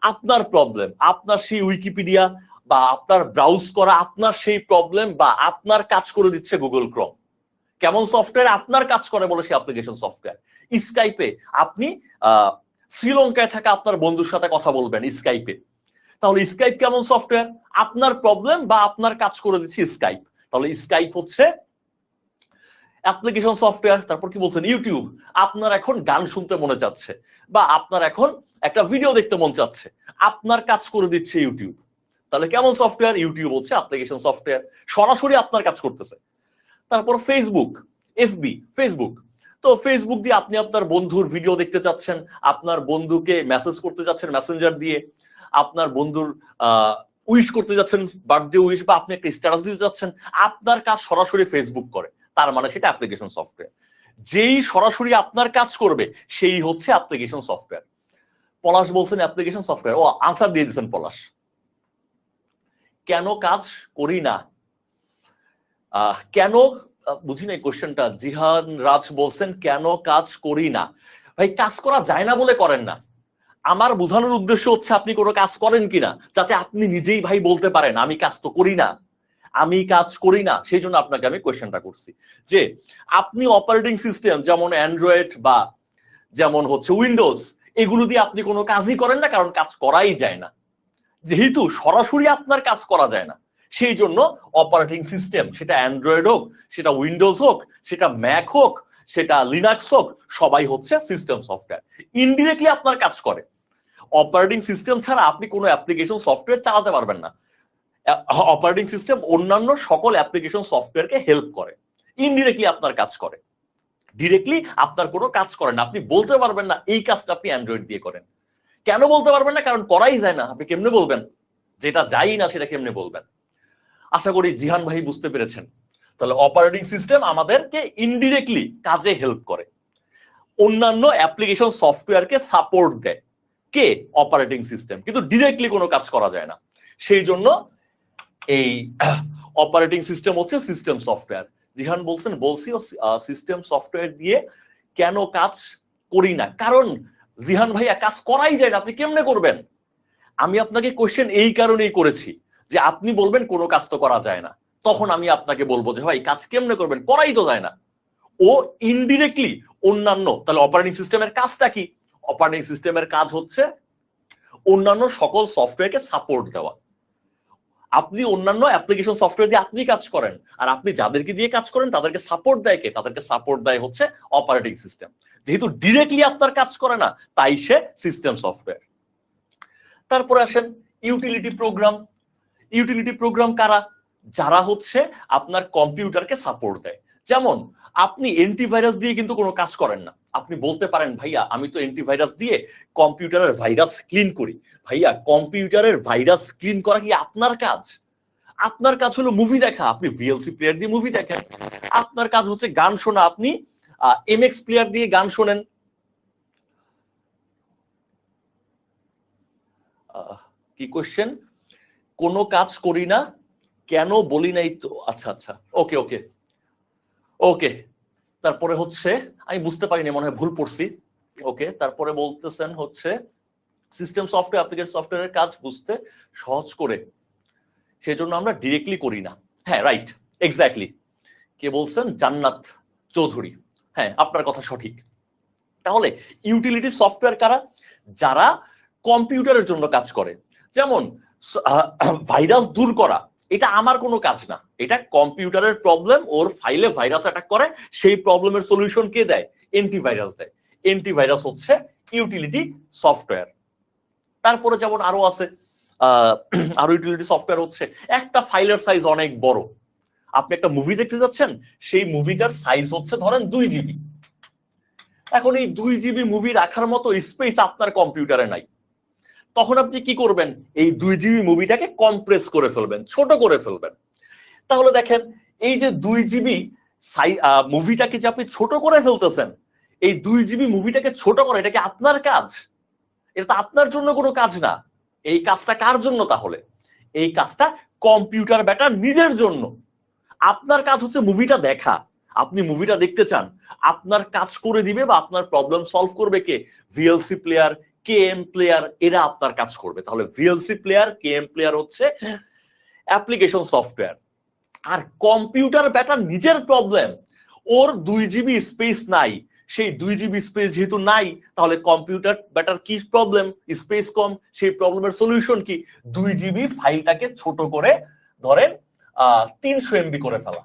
আপনার প্রবলেম, আপনার সেই উইকিপিডিয়া বা আপনার ব্রাউজ করা আপনার সেই প্রবলেম, বা আপনার কাজ করে দিচ্ছে গুগল ক্রোম। কেমন সফটওয়্যার আপনার কাজ করে বলে সে অ্যাপ্লিকেশন সফটওয়্যার। স্কাইপে আপনি শ্রীলঙ্কায় থাকা আপনার বন্ধুর সাথে কথা বলবেন স্কাইপে, তাহলে স্কাইপ কেমন সফটওয়্যার? আপনার প্রবলেম বা আপনার কাজ করে দিচ্ছে স্কাইপ, তাহলে স্কাইপ হচ্ছে অ্যাপ্লিকেশন সফটওয়্যার। তারপর কি বলছেন? ইউটিউব, আপনার এখন গান শুনতে মনে চাচ্ছে বা আপনার এখন একটা ভিডিও দেখতে মন চাচ্ছে, আপনার কাজ করে দিচ্ছে ইউটিউব, তাহলে কেমন সফটওয়্যার? ইউটিউব হচ্ছে অ্যাপ্লিকেশন সফটওয়্যার, সরাসরি আপনার কাজ করতেছে। তারপর ফেসবুক, এফবি, ফেসবুক, তো ফেসবুক দিয়ে আপনি আপনার বন্ধুর ভিডিও দেখতে চাচ্ছেন, আপনার বন্ধুকে মেসেজ করতে যাচ্ছেন মেসেঞ্জার দিয়ে, আপনার বন্ধুর উইশ করতে যাচ্ছেন, বার্থডে উইশ, বা আপনি একটা স্ট্যাটাস দিতে যাচ্ছেন, আপনার কাজ সরাসরি ফেসবুক করে, তার মানে সেটা অ্যাপ্লিকেশন সফটওয়্যার। যেই সরাসরি আপনার কাজ করবে সেই হচ্ছে অ্যাপ্লিকেশন সফটওয়্যার। পলাশ বলছেন অ্যাপ্লিকেশন সফটওয়্যার, ও আনসার দিয়ে দিচ্ছেন পলাশ। কেন কাজ করি না? কেন বুঝি নাই কোশ্চেনটা। জিহান রাজ বলছেন কেন কাজ করি না। ভাই, কাজ করা যায় না বলে করেন না। আমার বোঝানোর উদ্দেশ্য হচ্ছে আপনি কোনো কাজ করেন কিনা, যাতে আপনি নিজেই ভাই বলতে পারেন আমি কাজ তো করি না, আমি কাজ করি না। সেই জন্য আপনাকে আমি কোয়েশ্চেনটা করছি যে আপনি অপারেটিং সিস্টেম যেমন অ্যান্ড্রয়েড বা যেমন হচ্ছে উইন্ডোজ, এগুলো দিয়ে আপনি কোনো কাজই করেন না, কারণ কাজ করাই যায় না। যেহেতু সরাসরি আপনার কাজ করা যায় না, সেই জন্য অপারেটিং সিস্টেম, সেটা অ্যান্ড্রয়েড হোক, সেটা উইন্ডোজ হোক, সেটা ম্যাক হোক, সেটা লিনাক্স হোক, সবাই হচ্ছে সিস্টেম সফটওয়্যার, ইনডিরেক্টলি আপনার কাজ করে। অপারেটিং সিস্টেম ছাড়া আপনি কোনো অ্যাপ্লিকেশন সফটওয়্যার চালাতে পারবেন না। অপারেটিং সিস্টেম অন্যান্য সকল অ্যাপ্লিকেশন সফটওয়্যারকে হেল্প করে, ইনডিরেক্টলি আপনার কাজ করে, ডিরেক্টলি আপনার কোনো কাজ করে না। আপনি বলতে পারবেন না এই কাজটা আপনি অ্যান্ড্রয়েড দিয়ে করেন। কেন বলতে পারবেন না? কারণ করাই যায় না। আপনি কেমনে বলবেন? যেটা যাই না সেটা কেমনে বলবেন? আশা করি জিহান ভাই বুঝতে পেরেছেন। তাহলে অপারেটিং সিস্টেম আমাদেরকে ইনডিরেক্টলি কাজে হেল্প করে, অন্যান্য অ্যাপ্লিকেশন সফটওয়্যারকে সাপোর্ট দেয় কে? অপারেটিং সিস্টেম, কিন্তু ডিরেক্টলি কোনো কাজ করা যায় না। সেই জন্য এই অপারেটিং সিস্টেম হচ্ছে সিস্টেম সফটওয়্যার। জিহান বলছেন বলছি সিস্টেম সফটওয়্যার দিয়ে কেন কাজ করি না, কারণ জিহান ভাইয়া কাজ করাই যায় না, আপনি কেমনে করবেন? আমি আপনাকে কোশ্চেন এই কারণেই করেছি যে আপনি বলবেন কোনো কাজ তো করা যায় না, তখন আমি আপনাকে বলবো যে ভাই কাজ কেমনে করবেন, করাই তো যায় না। ও ইনডিরেক্টলি অন্যান্য, তাহলে অপারেটিং সিস্টেমের কাজটা কি? অপারেটিং সিস্টেমের কাজ হচ্ছে অন্যান্য সকল সফটওয়্যারকে সাপোর্ট দেওয়া। আপনি অন্যান্য অ্যাপ্লিকেশন সফটওয়্যার দিয়ে আপনি কাজ করেন, আর আপনি যাদেরকে দিয়ে কাজ করেন তাদেরকে সাপোর্ট দেয় কে? তাদেরকে সাপোর্ট দেয় হচ্ছে অপারেটিং সিস্টেম। যেহেতু ডিরেক্টলি আপনার কাজ করে না, তাই সে সিস্টেম সফটওয়্যার। তারপরে আসেন ইউটিলিটি প্রোগ্রাম। ইউটিলিটি প্রোগ্রাম কারা? যারা হচ্ছে আপনার কম্পিউটারকে সাপোর্ট দেয়। যেমন আপনি অ্যান্টিভাইরাস দিয়ে কিন্তু কোনো কাজ করেন না। আপনি বলতে পারেন ভাইয়া আমি তো অ্যান্টিভাইরাস দিয়ে কম্পিউটারের ভাইরাস ক্লিন করি। ভাইয়া, কম্পিউটারের ভাইরাস ক্লিন করা কি আপনার কাজ? আপনার কাজ হলো মুভি দেখা, আপনি ভিএলসি প্লেয়ার দিয়ে মুভি দেখেন। আপনার কাজ হচ্ছে গান শোনা, আপনি এমএক্স প্লেয়ার দিয়ে গান শোনেন। কি কোশ্চেন? কোনো কাজ করি না, কেন বলি নাই তো? আচ্ছা আচ্ছা, ওকে ওকে ওকে। তারপরে হচ্ছে আমি বুঝতে পারিনি, মনে হয় ভুল পড়ছি। ওকে, তারপরে বলতেছেন হচ্ছে সিস্টেম সফটওয়্যার অ্যাপ্লিকেশন সফটওয়্যারের কাজ বুঝতে সহজ করে, সেজন্য আমরা ডিরেক্টলি করি না। হ্যাঁ রাইট, এক্স্যাক্টলি। কে বলছেন? জান্নাত চৌধুরী। হ্যাঁ, আপনার কথা সঠিক। তাহলে ইউটিলিটি সফটওয়্যার কারা? যারা কম্পিউটারের জন্য কাজ করে। যেমন ভাইরাস দূর করা, এটা আমার কোনো কাজ না, এটা কম্পিউটারের প্রবলেম, ওর ফাইলে ভাইরাস অ্যাটাক করে, সেই প্রবলেমের সলিউশন কে দেয়? অ্যান্টিভাইরাস দেয়। অ্যান্টিভাইরাস হচ্ছে ইউটিলিটি সফটওয়্যার। তারপরে যেমন আরো আছে, আরো ইউটিলিটি সফটওয়্যার হচ্ছে একটা ফাইলের সাইজ অনেক বড়, আপনি একটা মুভি দেখতে যাচ্ছেন, সেই মুভিটার সাইজ হচ্ছে ধরেন 2 জিবি। এখন এই 2 জিবি মুভি রাখার মতো স্পেস আপনার কম্পিউটারে নাই, তখন আপনি কি করবেন? এই 2 জিবি মুভিটাকে কম্প্রেস করে ফেলবেন, ছোট করে ফেলবেন। তাহলে দেখেন, এই যে 2 জিবি মুভিটাকে যে আপনি ছোট করে ফেলতেছেন, এই 2 জিবি মুভিটাকে ছোট করা, এটা কি আপনার কাজ? এটা তো আপনার জন্য কোনো কাজ না। এই কাজটা কার জন্য তাহলে? এই কাজটা কম্পিউটার ব্যাটার নিজের জন্য। আপনার কাজ হচ্ছে মুভিটা দেখা, আপনি মুভিটা দেখতে চান, আপনার কাজ করে দিবে বা আপনার প্রবলেম সলভ করবে কে? ভিএলসি প্লেয়ার, কেএম প্লেয়ার, এরা আপনার কাজ করবে। তাহলে ভিএলসি প্লেয়ার, কেএম প্লেয়ার হচ্ছে অ্যাপ্লিকেশন সফটওয়্যার। আর কম্পিউটার ব্যাটার নিজের প্রবলেম, ওর 2 জিবি স্পেস নাই, সেই 2 জিবি স্পেস যেহেতু নাই, তাহলে কম্পিউটার ব্যাটার কি প্রবলেম? স্পেস কম, সেই প্রবলেমের সলিউশন কি? 2 জিবি ফাইলটাকে ছোট করে ধরেন 300 এমবি করে ফেলা।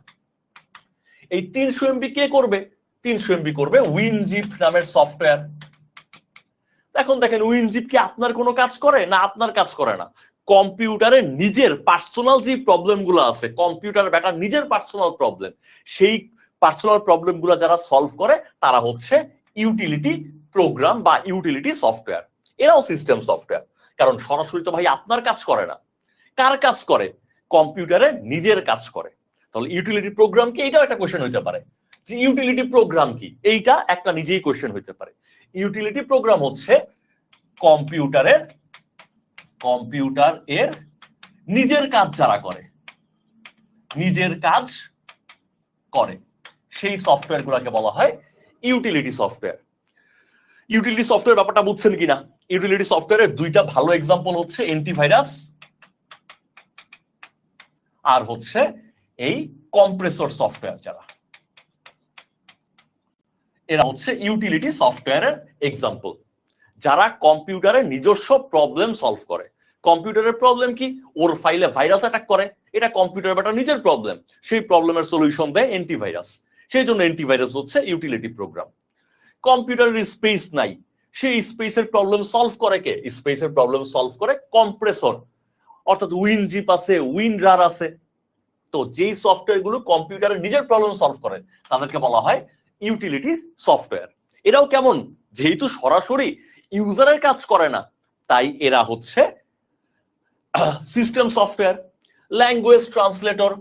এই 300 এমবি কে করবে? 300 এমবি করবে উইনজিপ নামের সফটওয়্যার। এখন দেখেন, উইনজিপ কি আপনার কোনো কাজ করে না? আপনার কাজ করে না। কম্পিউটারের নিজের পার্সোনাল যে প্রবলেম গুলো আছে, কম্পিউটার ব্যাটার নিজের পার্সোনাল প্রবলেম, সেই পার্সোনাল প্রবলেম গুলো যারা সলভ করে তারা হচ্ছে ইউটিলিটি প্রোগ্রাম বা ইউটিলিটি সফটওয়্যার। এরাও সিস্টেম সফটওয়্যার, কারণ সরাসরি তো ভাই আপনার কাজ করে না। কার কাজ করে? কম্পিউটারের নিজের কাজ করে। তাহলে ইউটিলিটি প্রোগ্রাম কি? এটাও একটা কোশ্চেন হইতে পারে যে ইউটিলিটি প্রোগ্রাম কি, এইটা একটা নিজেই কোশ্চেন হইতে পারে। ইউটিলিটি প্রোগ্রাম হচ্ছে কম্পিউটার এর নিজের কাজ যারা করে, নিজের কাজ করে, সেই সফটওয়্যার গুলাকে বলা হয় ইউটিলিটি সফটওয়্যার। ইউটিলিটি সফটওয়্যার ব্যাপারটা বুঝছেন কিনা? ইউটিলিটি সফটওয়্যারের দুইটা ভালো এক্সাম্পল হচ্ছে অ্যান্টিভাইরাস আর হচ্ছে এই কম্প্রেসর সফটওয়্যার। যারা এরা হচ্ছে ইউটিলিটি সফটওয়্যারের এক্সাম্পল, যারা কম্পিউটারের নিজস্ব প্রবলেম সলভ করে। কম্পিউটারের প্রবলেম কি? ওর ফাইলে ভাইরাস অ্যাটাক করে, এটা কম্পিউটার ব্যাটার নিজের প্রবলেম, সেই প্রবলেমের সলিউশন দেয় অ্যান্টিভাইরাস। সেই জন্য অ্যান্টিভাইরাস হচ্ছে ইউটিলিটি প্রোগ্রাম। কম্পিউটারের স্পেস নাই, সেই স্পেসের প্রবলেম সলভ করে কে? স্পেসের প্রবলেম সলভ করে কম্প্রেসর, অর্থাৎ উইনজিপ আছে, উইনরার আছে। তো যেই সফটওয়্যার গুলো কম্পিউটারের নিজের প্রবলেম সলভ করে তাদেরকে বলা হয় ইউটিলিটি সফটওয়্যার। এরাও কেমন? যেহেতু সরাসরি ইউজারের কাজ করে না, তাই এরা হচ্ছে system software. Language translator,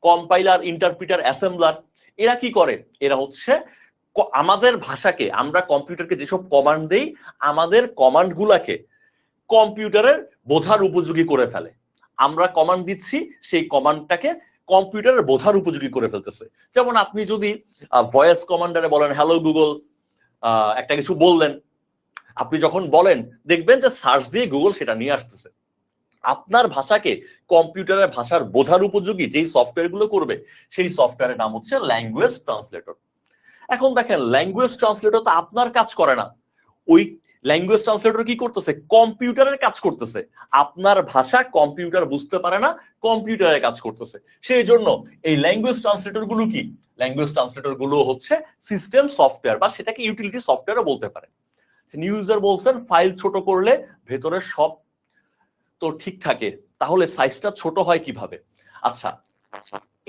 compiler, interpreter, assembler, এরা কি করে? এরা হচ্ছে আমাদের ভাষাকে, আমরা কম্পিউটারকে যেসব কমান্ড দেই, আমাদের কমান্ড গুলাকে কম্পিউটারের বোঝার উপযোগী করে ফেলে। আমরা কমান্ড দিচ্ছি, সেই কমান্ডটাকে কম্পিউটারের বোঝার উপযোগী করে ফেলতেছে। যেমন আপনি যদি ভয়েস কমান্ডারে বলেন হ্যালো গুগল, একটা কিছু বললেন, আপনি যখন বলেন দেখবেন যে সার্চ দিয়ে গুগল সেটা নিয়ে আসতেছে। আপনার ভাষাকে কম্পিউটারের ভাষার বোঝার উপযোগী যেই সফটওয়্যার গুলো করবে, সেই সফটওয়্যারের নাম হচ্ছে ল্যাঙ্গুয়েজ ট্রান্সলেটর। এখন দেখেন, ল্যাঙ্গুয়েজ ট্রান্সলেটর তো আপনার কাজ করে না, ওই ল্যাঙ্গুয়েজ ট্রান্সলেটর কি করতেছে? কম্পিউটারের কাজ করতেছে। আপনার ভাষা কম্পিউটার বুঝতে পারে না, কম্পিউটারের কাজ করতেছে। সেই জন্য এই ল্যাঙ্গুয়েজ ট্রান্সলেটর গুলো কি? ল্যাঙ্গুয়েজ ট্রান্সলেটর গুলো হচ্ছে সিস্টেম সফটওয়্যার, বা সেটাকে ইউটিলিটি সফটওয়্যারও বলতে পারে। ইউজার বলছেন ফাইল ছোট করলে ভেতরে সব তো ঠিক থাকে, তাহলে সাইজটা ছোট হয় কিভাবে? আচ্ছা,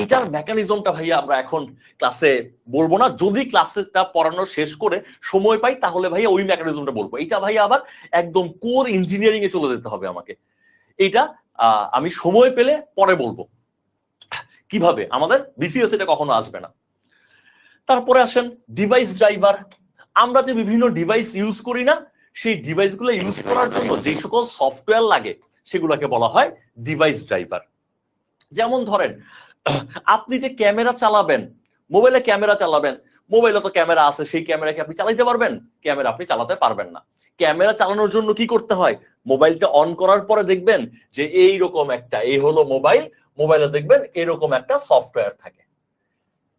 এটার মেকানিজমটা ভাইয়া আমরা এখন ক্লাসে বলবো না, যদি ক্লাসটা পড়ানো শেষ করে সময় পাই তাহলে ভাইয়া ওই মেকানিজমটা বলবো। এটা ভাইয়া আবার একদম কোর ইঞ্জিনিয়ারিং এ চলে যেতে হবে আমাকে। এটা আমি সময় পেলে পরে বলবো কিভাবে, আমাদের বিসিএস এটা কখনো আসবে না। তারপরে আসেন ডিভাইস ড্রাইভার। আমরা যে বিভিন্ন ডিভাইস ইউজ করি না, সেই ডিভাইসগুলো ইউজ করার জন্য যে সকল সফটওয়্যার লাগে সেগুলোকে বলা হয় ডিভাইস ড্রাইভার। যেমন ধরেন আপনি যে ক্যামেরা চালাবেন, মোবাইলে ক্যামেরা চালাবেন, মোবাইলে তো ক্যামেরা আছে, সেই ক্যামেরাকে আপনি চালাতে পারবেন? ক্যামেরা আপনি চালাতে পারবেন না। ক্যামেরা চালানোর জন্য কি করতে হয়? মোবাইলটা অন করার পরে দেখবেন যে এইরকম একটা, এই হলো মোবাইল, মোবাইলে দেখবেন এরকম একটা সফটওয়্যার থাকে,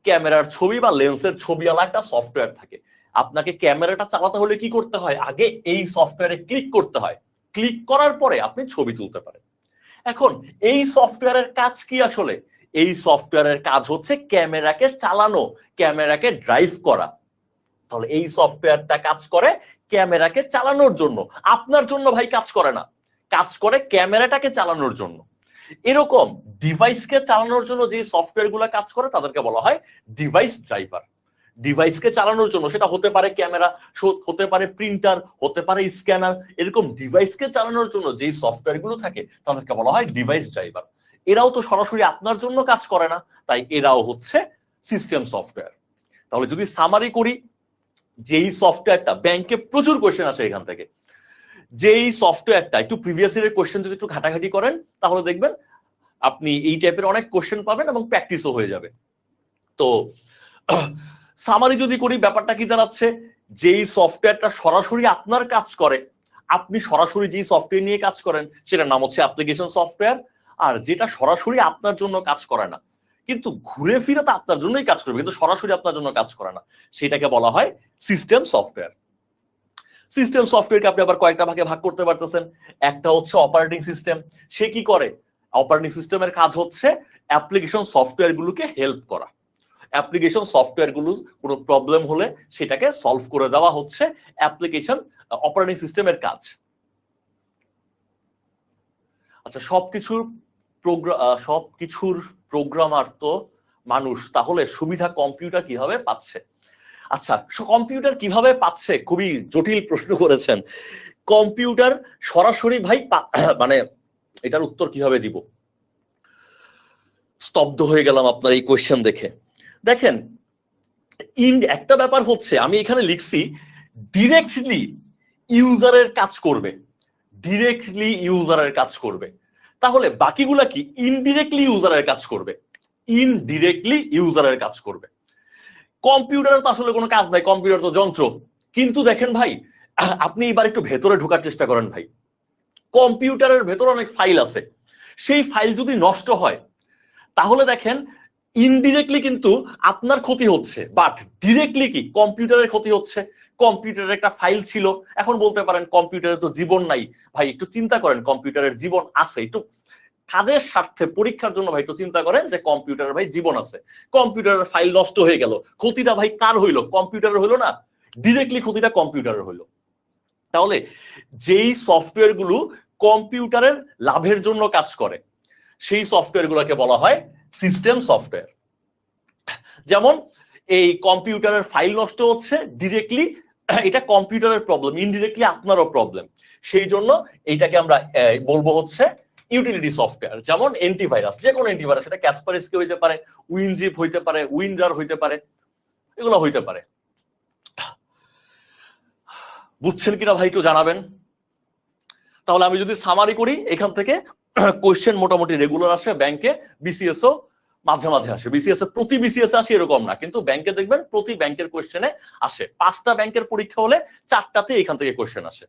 ক্যামেরার ছবি বা লেন্সের ছবিওয়ালা একটা সফটওয়্যার থাকে। আপনাকে ক্যামেরাটা চালাতে হলে কি করতে হয়? আগে এই সফটওয়্যারে ক্লিক করতে হয়, ক্লিক করার পরে আপনি ছবি তুলতে পারেন। এখন এই সফটওয়্যারের কাজ কি আসলে? এই সফটওয়্যারের কাজ হচ্ছে ক্যামেরাকে চালানো, ক্যামেরাকে ড্রাইভ করা। তাহলে এই সফটওয়্যারটা কাজ করে ক্যামেরাকে চালানোর জন্য, আপনার জন্য ভাই কাজ করে না, কাজ করে ক্যামেরাটাকে চালানোর জন্য। এরকম ডিভাইসকে চালানোর জন্য যে সফটওয়্যার গুলো কাজ করে তাদেরকে বলা হয় ডিভাইস ড্রাইভার। ডিভাইসকে চালানোর জন্য, সেটা হতে পারে ক্যামেরা, হতে পারে প্রিন্টার, হতে পারে স্ক্যানার, এরকম ডিভাইসকে চালানোর জন্য যে সফটওয়্যার গুলো থাকে তাদেরকে বলা হয় ডিভাইস ড্রাইভার। এরাও তো সরাসরি আপনার জন্য কাজ করে না, তাই এরাও হচ্ছে সিস্টেম সফটওয়্যার। তাহলে যদি সামারি করি, যেই সফটওয়্যারটা, ব্যাংকে প্রচুর কোয়েশ্চেন আসে এখান থেকে, যেই সফটওয়্যারটা, একটু প্রিভিয়াস ইয়ারের কোয়েশ্চেন যদি একটু ঘাটাঘাটি করেন তাহলে দেখবেন আপনি এই টাইপের অনেক কোয়েশ্চেন পাবেন এবং প্র্যাকটিসও হয়ে যাবে। তো সামারি যদি করি, ব্যাপারটা কি দাঁড়াচ্ছে? যেই সফটওয়্যারটা সরাসরি আপনার কাজ করে, আপনি সরাসরি যেই সফটওয়্যার নিয়ে কাজ করেন সেটার নাম হচ্ছে অ্যাপ্লিকেশন সফটওয়্যার। আর যেটা সরাসরি আপনার জন্য কাজ করে না কিন্তু ঘুরে ফিরে তো আপনার জন্যই কাজ করবে, কিন্তু সরাসরি আপনার জন্য কাজ করে না, সেটাকে বলা হয় সিস্টেম সফটওয়্যার। সিস্টেম সফটওয়্যারকে আপনি আবার কয়েকটা ভাগে ভাগ করতে পারতেছেন। একটা হচ্ছে অপারেটিং সিস্টেম। সে কি করে? অপারেটিং সিস্টেমের কাজ হচ্ছে অ্যাপ্লিকেশন সফটওয়্যার গুলোকে হেল্প করা। অ্যাপ্লিকেশন সফটওয়্যার গুলো কোনো প্রবলেম হলে সেটাকে সলভ করে দেওয়া হচ্ছে অ্যাপ্লিকেশন অপারেটিং সিস্টেমের কাজ। আচ্ছা, সবকিছুর প্রোগ্রামার তো মানুষ, তাহলে সুবিধা কম্পিউটার কিভাবে পাচ্ছে? আচ্ছা, কম্পিউটার কিভাবে পাচ্ছে, খুবই জটিল প্রশ্ন করেছেন। কম্পিউটার সরাসরি ভাই মানে এটার উত্তর কিভাবে দিব? স্তব্ধ হয়ে গেলাম আপনার এই কোয়েশ্চেন দেখে। দেখেন, একটা ব্যাপার হচ্ছে, আমি এখানে লিখছি ডিরেক্টলি ইউজারের কাজ করবে, ডিরেক্টলি ইউজারের কাজ করবে। তাহলে বাকিগুলা কি? ইনডিরেক্টলি ইউজারের কাজ করবে, ইনডিরেক্টলি ইউজারের কাজ করবে। কম্পিউটারের তো আসলে কোনো কাজ নাই, কম্পিউটার তো যন্ত্র। কিন্তু দেখেন ভাই, আপনি এবার একটু ভেতরে ঢোকার চেষ্টা করেন ভাই। কম্পিউটারের ভেতরে অনেক ফাইল আছে, সেই ফাইল যদি নষ্ট হয় তাহলে দেখেন ইনডিরেক্টলি কিন্তু আপনার ক্ষতি হচ্ছে, বাট ডিরেক্টলি কি? কম্পিউটারের ক্ষতি হচ্ছে। কম্পিউটারের একটা ফাইল ছিল, এখন বলতে পারেন কম্পিউটারে তো জীবন নাই। ভাই একটু চিন্তা করেন, কম্পিউটারের জীবন আছে, একটু কাজের স্বার্থে, পরীক্ষার জন্য ভাই একটু চিন্তা করেন যে কম্পিউটারের ভাই জীবন আছে, কম্পিউটারের ফাইল নষ্ট হয়ে গেল, ক্ষতিটা ভাই কার হইলো? কম্পিউটারের হইলো না? ডিরেক্টলি ক্ষতিটা কম্পিউটারের হইলো। তাহলে যেই সফটওয়্যার গুলো কম্পিউটারের লাভের জন্য কাজ করে সেই সফটওয়্যার গুলোকে বলা হয় সিস্টেম সফটওয়্যার। যেমন এই কম্পিউটারের ফাইল নষ্ট হচ্ছে, ডিরেক্টলি এটা কম্পিউটারের প্রবলেম, ইনডিরেক্টলি আপনারও প্রবলেম, সেই জন্য এইটাকে আমরা বলবো হচ্ছে ইউটিলিটি সফটওয়্যার। যেমন অ্যান্টিভাইরাস, যে কোনো অ্যান্টিভাইরাস, সেটা ক্যাসপারস্কি হইতে পারে, উইনজিপ হইতে পারে, উইন্ডার হইতে পারে, এগুলো হইতে পারে। বুঝছেন কিনা ভাই একটু জানাবেন। তাহলে আমি যদি সামারি করি, এখান থেকে কোয়েশ্চেন মোটামুটি রেগুলার আসে ব্যাংকে, বিসিএস ও মাঝে মাঝে আসে। বিসিএস এ প্রতি বিসিএস আসে এরকম না, কিন্তু ব্যাংকে দেখবেন প্রতি ব্যাংকের কোয়েশ্চেনে আসে। 5টা ব্যাংকের পরীক্ষা হলে 4টাতে এখান থেকে কোয়েশ্চেন আসে।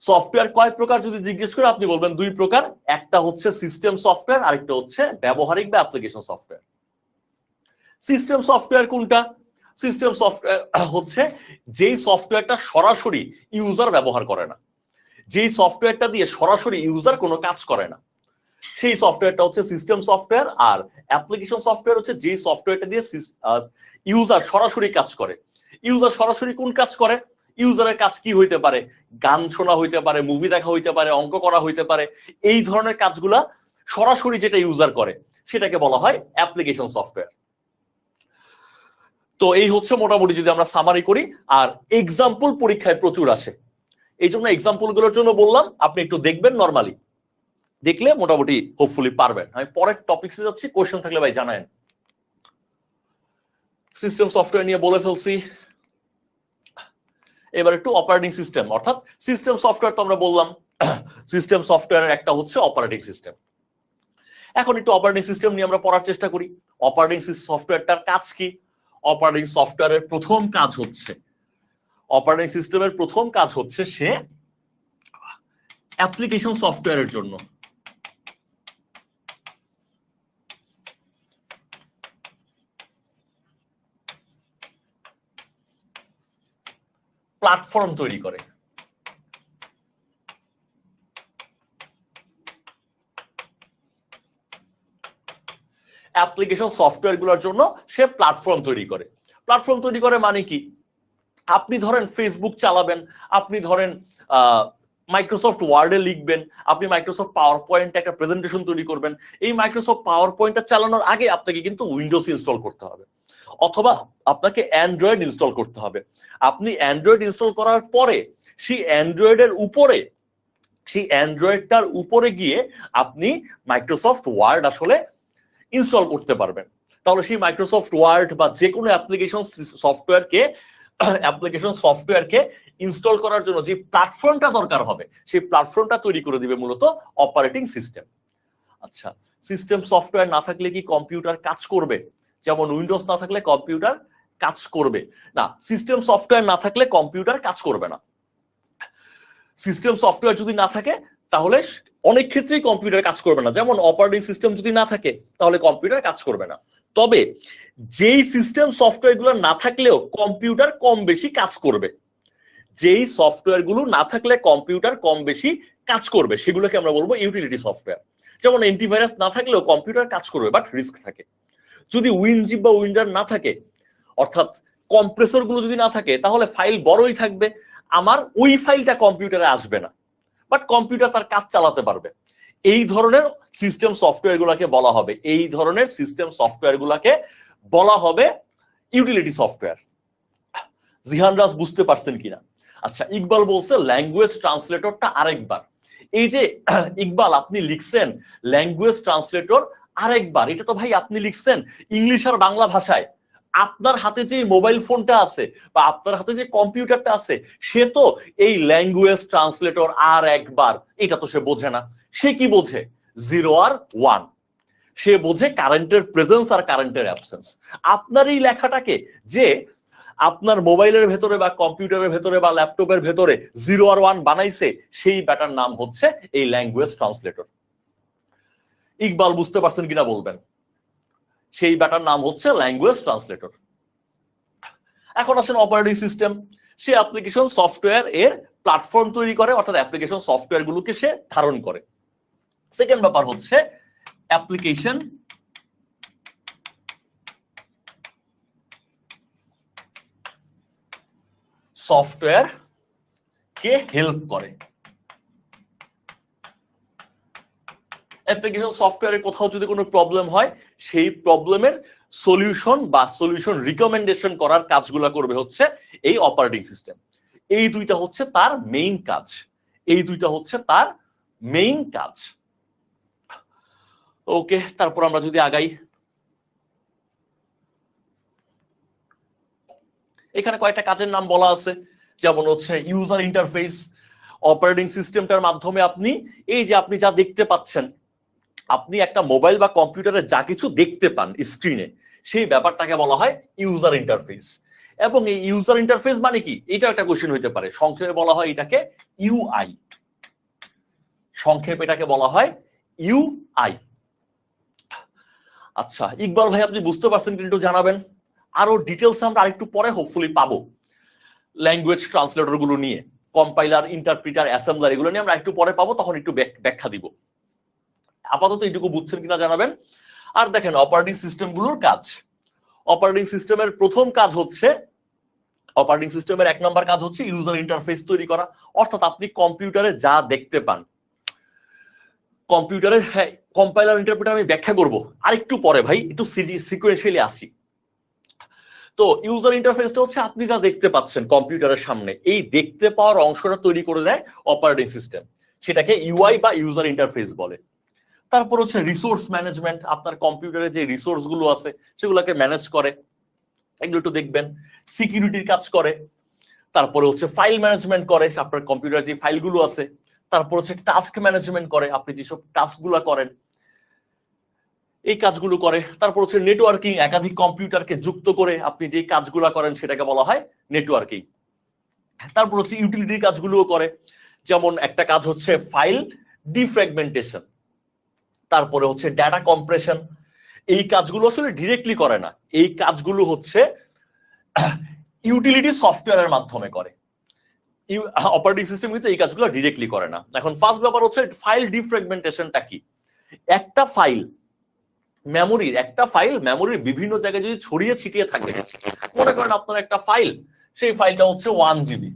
সফটওয়্যার কয় প্রকার যদি জিজ্ঞেস করে আপনি বলবেন 2 প্রকার। একটা হচ্ছে সিস্টেম সফটওয়্যার, আরেকটা হচ্ছে ব্যবহারিক বা অ্যাপ্লিকেশন সফটওয়্যার। সিস্টেম সফটওয়্যার কোনটা? সিস্টেম সফটওয়্যার হচ্ছে যেই সফটওয়্যারটা সরাসরি ইউজার ব্যবহার করে না, যেই সফটওয়্যারটা দিয়ে সরাসরি ইউজার কোনো কাজ করে না, সেই সফটওয়্যারটা হচ্ছে সিস্টেম সফটওয়্যার। আর অ্যাপ্লিকেশন সফটওয়্যার হচ্ছে যেই সফটওয়্যারটা দিয়ে ইউজার সরাসরি কাজ করে। ইউজার সরাসরি কোন কাজ করে? ইউজারের কাজ কি হইতে পারে? গান শোনা হইতে পারে, মুভি দেখা হইতে পারে, অঙ্ক করা হইতে পারে। এই ধরনের কাজগুলা সরাসরি যেটা ইউজার করে সেটাকে বলা হয় অ্যাপ্লিকেশন সফটওয়্যার। তো এই হচ্ছে মোটামুটি যদি আমরা সামারি করি। আর এক্সাম্পল পরীক্ষায় প্রচুর আসে, এই জন্য এক্সাম্পল গুলোর জন্য বললাম আপনি একটু দেখবেন নরমালি। দেখলে মোটামুটি হোপফুলি পারবেন। আমি পরের টপিকসে যাচ্ছি, কোশ্চেন থাকলে ভাই জানায়েন। সিস্টেম সফটওয়্যার নিয়ে বলে ফেলছি, এবার একটু অপারেটিং সিস্টেম, অর্থাৎ সিস্টেম সফটওয়্যার তো আমরা বললাম, সিস্টেম সফটওয়্যারের একটা হচ্ছে অপারেটিং সিস্টেম। এখন একটু অপারেটিং সিস্টেম নিয়ে আমরা পড়ার চেষ্টা করি। অপারেটিং সফটওয়্যারটার কাজ কি? অপারেটিং সফটওয়্যারের প্রথম কাজ হচ্ছে, অপারেটিং সিস্টেমের প্রথম কাজ হচ্ছে সে অ্যাপ্লিকেশন সফটওয়্যারের জন্য প্ল্যাটফর্ম তৈরি করে। অ্যাপ্লিকেশন সফটওয়্যার গুলোর জন্য সে প্ল্যাটফর্ম তৈরি করে। প্ল্যাটফর্ম তৈরি করে মানে কি? আপনি ধরেন ফেসবুক চালাবেন, আপনি ধরেন মাইক্রোসফট ওয়ার্ডে লিখবেন, আপনি মাইক্রোসফট পাওয়ার পয়েন্ট একটা প্রেজেন্টেশন তৈরি করবেন। এই মাইক্রোসফট পাওয়ার পয়েন্টটা চালানোর আগে আপনাকে কিন্তু উইন্ডোজ ইনস্টল করতে হবে, অথবা আপনাকে অ্যান্ড্রয়েড ইনস্টল করতে হবে। আপনি অ্যান্ড্রয়েড ইনস্টল করার পরে সেই অ্যান্ড্রয়েডটার উপরে গিয়ে আপনি মাইক্রোসফট ওয়ার্ড আসলে ইনস্টল করতে পারবেন। তাহলে সেই মাইক্রোসফট ওয়ার্ড বা যে কোনো অ্যাপ্লিকেশন সফটওয়্যারকে ইনস্টল করার জন্য যে প্ল্যাটফর্মটা দরকার হবে, সেই প্ল্যাটফর্মটা তৈরি করে দিবে মূলত অপারেটিং সিস্টেম। আচ্ছা, সিস্টেম সফটওয়্যার না থাকলে কি কম্পিউটার কাজ করবে? যেমন উইন্ডোজ না থাকলে কম্পিউটার কাজ করবে না, সিস্টেম সফটওয়্যার না থাকলে কম্পিউটার কাজ করবে না। সিস্টেম সফটওয়্যার যদি না থাকে তাহলে অনেক ক্ষেত্রেই কম্পিউটার কাজ করবে না। যেমন অপারেটিং সিস্টেম যদি না থাকে তাহলে কম্পিউটার কাজ করবে না। তবে যেই সিস্টেম সফটওয়্যার গুলো না থাকলেও কম্পিউটার কম বেশি কাজ করবে, যেই সফটওয়্যার গুলো না থাকলে কম্পিউটার কম বেশি কাজ করবে, সেগুলোকে আমরা বলবো ইউটিলিটি সফটওয়্যার। যেমন অ্যান্টিভাইরাস না থাকলেও কম্পিউটার কাজ করবে, বাট রিস্ক থাকে। যদি উইনজিপ বা উইন্ডার না থাকে, অর্থাৎ কম্প্রেসর গুলো যদি না থাকে, তাহলে ফাইল বড়ই থাকবে, আমার ওই ফাইলটা কম্পিউটারে আসবে না, বাট কম্পিউটার তার কাজ চালাতে পারবে। এই ধরনের সিস্টেম সফটওয়্যার গুলাকে বলা হবে ইউটিলিটি সফটওয়্যার। জিহান রাজ বুঝতে পারছেন কিনা? আচ্ছা, ইকবাল বলছে ল্যাঙ্গুয়েজ ট্রান্সলেটরটা আরেকবার। এই যে ইকবাল আপনি লিখছেন ল্যাঙ্গুয়েজ ট্রান্সলেটর আরেকবার, এটা তো ভাই আপনি লিখছেন ইংলিশ আর বাংলা ভাষায়। আপনার হাতে যে মোবাইল ফোনটা আছে বা আপনার হাতে যে কম্পিউটারটা আছে, সে তো এই ল্যাঙ্গুয়েজ ট্রান্সলেটর আর একবার এটা তো সে বোঝে না। সে কি বোঝে? 0 আর 1। সে বোঝে কারেন্টের প্রেজেন্স আর কারেন্টের অ্যাবসেন্স। আপনার এই লেখাটাকে যে আপনার মোবাইলের ভেতরে বা কম্পিউটারের ভেতরে বা ল্যাপটপের ভেতরে 0 আর 1 বানাইছে, সেই ব্যাটার নাম হচ্ছে এই ল্যাঙ্গুয়েজ ট্রান্সলেটর। ইকবাল বুঝতে পারছেন কিনা বলবেন। সেই ব্যাটার নাম হচ্ছে ল্যাঙ্গুয়েজ ট্রান্সলেটর। এখন আসেন অপারেটিং সিস্টেম, সে অ্যাপ্লিকেশন সফটওয়্যার এর প্ল্যাটফর্ম তৈরি করে, অর্থাৎ অ্যাপ্লিকেশন সফটওয়্যার গুলোকে সে ধারণ করে। সেকেন্ড ব্যাপার হচ্ছে অ্যাপ্লিকেশন সফটওয়্যার কে হেল্প করে। অ্যাপ্লিকেশন সফটওয়্যারে কোথাও যদি কোনো প্রবলেম হয়, সেই প্রবলেমের সলিউশন বা সলিউশন রিকমেন্ডেশন করার কাজগুলো করবে হচ্ছে এই অপারেটিং সিস্টেম। এই দুইটা হচ্ছে তার মেইন কাজ। ওকে, তারপর আমরা যদি আগাই, এখানে কয়েকটা কাজের নাম বলা আছে, যেমন হচ্ছে ইউজার ইন্টারফেস। অপারেটিং সিস্টেমটার মাধ্যমে আপনি এই যে আপনি যা দেখতে পাচ্ছেন, আপনি একটা মোবাইল বা কম্পিউটারে যা কিছু দেখতে পান স্ক্রিনে, সেই ব্যাপারটাকে বলা হয় ইউজার ইন্টারফেস। এবং এই ইউজার ইন্টারফেস মানে কি, এটা একটা কোশ্চেন হইতে পারে। সংক্ষেপে বলা হয় এটাকে ইউআই। আচ্ছা ইকবাল ভাই, আপনি বুঝতে পারছেন কিন্তু জানাবেন। আরো ডিটেলস আমরা আরেকটু পরে হোপফুলি পাবো ল্যাঙ্গুয়েজ ট্রান্সলেটর গুলো নিয়ে, কম্পাইলার, ইন্টারপ্রিটার, অ্যাসেম্বলার, এগুলো নিয়ে আমরা একটু পরে পাবো, তখন একটু ব্যাখ্যা দিব। আপাতত এইটুকু বুঝছেন কিনা জানাবেন। আর দেখেন অপারেটিং সিস্টেমগুলোর কাজ। অপারেটিং সিস্টেমের প্রথম কাজ হচ্ছে, অপারেটিং সিস্টেমের 1 নম্বর কাজ হচ্ছে ইউজার ইন্টারফেস তৈরি করা। অর্থাৎ আপনি কম্পিউটারে যা দেখতে পান, কম্পিউটারে, হ্যাঁ কম্পাইলার ইন্টারপ্রিটার আমি ব্যাখ্যা করব আরেকটু পরে ভাই, একটু সিকোয়েন্সিয়ালি আসি। তো ইউজার ইন্টারফেসটা হচ্ছে আপনি যা দেখতে পাচ্ছেন কম্পিউটারের সামনে, এই দেখতে পাওয়ার অংশটা তৈরি করে দেয় অপারেটিং সিস্টেম। সেটাকে ইউআই বা ইউজার ইন্টারফেস বলে। তারপর হচ্ছে রিসোর্স ম্যানেজমেন্ট, আপনার কম্পিউটারে যে রিসোর্স গুলো আছে সেগুলোকে ম্যানেজ করে, এগুলো একটু দেখবেন। সিকিউরিটির কাজ করে। তারপরে হচ্ছে ফাইল ম্যানেজমেন্ট করে, আপনার কম্পিউটারে যে ফাইলগুলো আছে। তারপর হচ্ছে টাস্ক ম্যানেজমেন্ট করে, আপনি যেসব টাস্কগুলো করেন এই কাজগুলো করে। তারপর হচ্ছে নেটওয়ার্কিং, একাধিক কম্পিউটারকে যুক্ত করে আপনি যে কাজগুলো করেন সেটাকে বলা হয় নেটওয়ার্কিং। তারপর হচ্ছে ইউটিলিটির কাজগুলোও করে, যেমন একটা কাজ হচ্ছে ফাইল ডিফ্র্যাগমেন্টেশন, তারপরে হচ্ছে ডাটা কম্প্রেশন। এই কাজগুলো আসলে ডিরেক্টলি করে না, এই কাজগুলো হচ্ছে ইউটিলিটি সফটওয়্যারের মাধ্যমে করে। অপারেটিং সিস্টেম কিন্তু এই কাজগুলো ডিরেক্টলি করে না। এখন ফার্স্ট ব্যাপার হচ্ছে ফাইল ডিফ্র্যাগমেন্টেশনটা কি। একটা ফাইল মেমোরির বিভিন্ন জায়গায় যদি ছড়িয়ে ছিটিয়ে থাকে, মনে করেন আপনার একটা ফাইল, সেই ফাইলটা হচ্ছে 1 জিবি।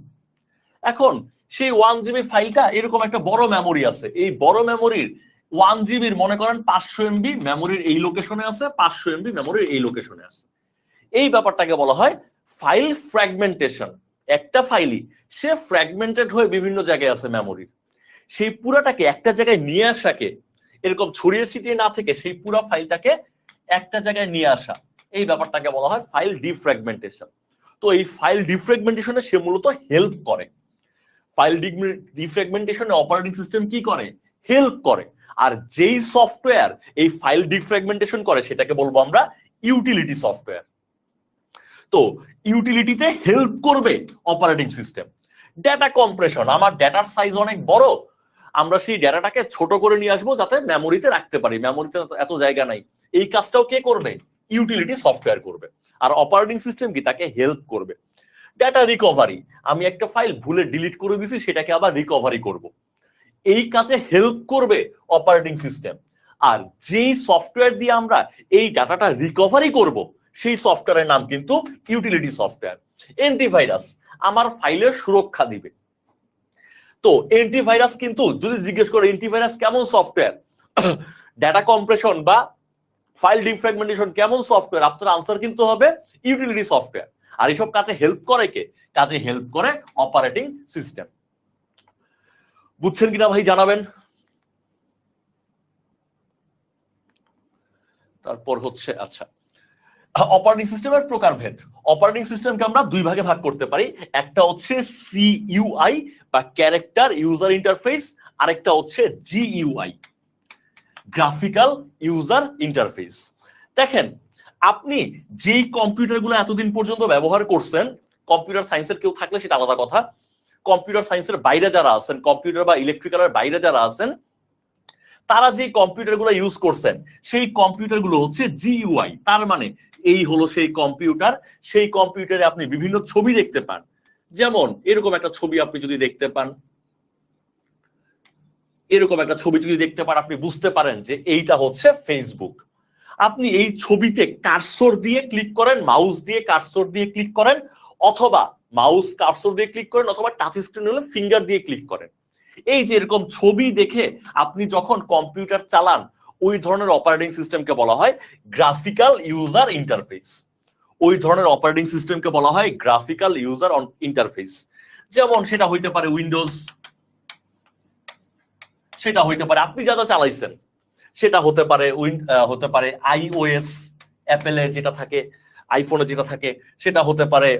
এখন সেই 1 জিবি ফাইলটা এরকম একটা বড় মেমোরি আছে, এই বড় মেমোরির 1 জিবির মনে করেন 500 এমবি মেমোরির এই লোকেশনে আছে, 500 এমবি মেমোরির এই লোকেশনে আছে। এই ব্যাপারটাকে বলা হয় ফাইল ফ্র্যাগমেন্টেশন। একটা ফাইলই সে ফ্র্যাগমেন্টেড হয়ে বিভিন্ন জায়গায় আছে মেমোরির, সেই পুরাটাকে একটা জায়গায় নিয়ে আসাকে, এরকম ছড়িয়ে ছিটিয়ে না থেকে সেই পুরো ফাইলটাকে একটা জায়গায় নিয়ে আসা, এই ব্যাপারটাকে বলা হয় ফাইল ডিফ্র্যাগমেন্টেশন। তো এই ফাইল ডিফ্র্যাগমেন্টেশনে সে মূলত হেল্প করে। ফাইল ডিফ্র্যাগমেন্টেশনে অপারেটিং সিস্টেম কি করে? হেল্প করে। আর যেই সফটওয়্যার এই ফাইল ডিফ্র্যাগমেন্টেশন করে সেটাকে বলবো আমরা ইউটিলিটি সফটওয়্যার। তো ইউটিলিটিতে হেল্প করবে অপারেটিং সিস্টেম। ডেটা কম্প্রেশন, আমার ডেটার সাইজ অনেক বড়, আমরা সেই ডেটাটাকে ছোট করে নিয়ে আসবো যাতে মেমোরিতে রাখতে পারি, মেমোরিতে এত জায়গা নাই। এই কাজটাও কে করবে? ইউটিলিটি সফটওয়্যার করবে। আর অপারেটিং সিস্টেম কি? তাকে হেল্প করবে। ডেটা রিকভারি, আমি একটা ফাইল ভুলে ডিলিট করে দিছি, সেটাকে আবার রিকভারি করব, এই কাজে হেল্প করবে অপারেটিং সিস্টেম। আর যেই সফটওয়্যার দিয়ে আমরা এই ডাটাটা রিকভারি করব সেই সফটওয়্যারের নাম কিন্তু ইউটিলিটি সফটওয়্যার। অ্যান্টিভাইরাস আমার ফাইলের সুরক্ষা দিবে। তো অ্যান্টিভাইরাস কিন্তু যদি জিজ্ঞেস করে অ্যান্টিভাইরাস কেমন সফটওয়্যার, ডেটা কম্প্রেশন বা ফাইল ডিফ্র্যাগমেন্টেশন কেমন সফটওয়্যার, আপনার আনসার কিন্তু হবে ইউটিলিটি সফটওয়্যার। আর এইসব কাজে হেল্প করে কে? কাজে হেল্প করে অপারেটিং সিস্টেম। বুঝছেন কিনা ভাই জানাবেন। তারপর হচ্ছে আচ্ছা, অপারেটিং সিস্টেমের প্রকারভেদ। অপারেটিং সিস্টেমকে আমরা দুই ভাগে ভাগ করতে পারি, একটা হচ্ছে সিইউআই বা ক্যারেক্টার ইউজার ইন্টারফেস, আরেকটা হচ্ছে জিইউআই গ্রাফিক্যাল ইউজার ইন্টারফেস। দেখেন, আপনি যেই কম্পিউটারগুলো এতদিন পর্যন্ত ব্যবহার করছেন, কম্পিউটার সায়েন্সের কেউ থাকলে সেটা আলাদা কথা, কম্পিউটার সায়েন্সের বাইরে যারা আছেন, কম্পিউটার বা ইলেকট্রিক্যালের বাইরে যারা আছেন, তারা যে কম্পিউটারগুলো ইউজ করছেন সেই কম্পিউটারগুলো হচ্ছে জিইউআই। তার মানে এই হলো সেই কম্পিউটার, সেই কম্পিউটারে আপনি বিভিন্ন ছবি দেখতে পান। যেমন এরকম একটা ছবি আপনি যদি দেখতে পান, এরকম একটা ছবি যদি দেখতে পান, আপনি বুঝতে পারেন যে এইটা হচ্ছে ফেসবুক। আপনি এই ছবিতে কার্সর দিয়ে ক্লিক করেন, মাউস দিয়ে কার্সর দিয়ে ক্লিক করেন, অথবা মাউস কার্সর দিয়ে ক্লিক করেন, অথবা টাচ স্ক্রিন হলে ফিঙ্গার দিয়ে ক্লিক করেন। এই যে এরকম ছবি দেখে আপনি যখন কম্পিউটার চালান, ওই ধরনের অপারেটিং সিস্টেমকে বলা হয় গ্রাফিক্যাল ইউজার ইন্টারফেস। ওই ধরনের অপারেটিং সিস্টেমকে বলা হয় গ্রাফিক্যাল ইউজার ইন্টারফেস। যেমন সেটা হইতে পারে উইন্ডোজ, সেটা হইতে পারে আপনি যা যা চালাইছেন, সেটা হতে পারে আইওএস, অ্যাপেলে যেটা থাকে, আইফোনে যেটা থাকে, সেটা হতে পারে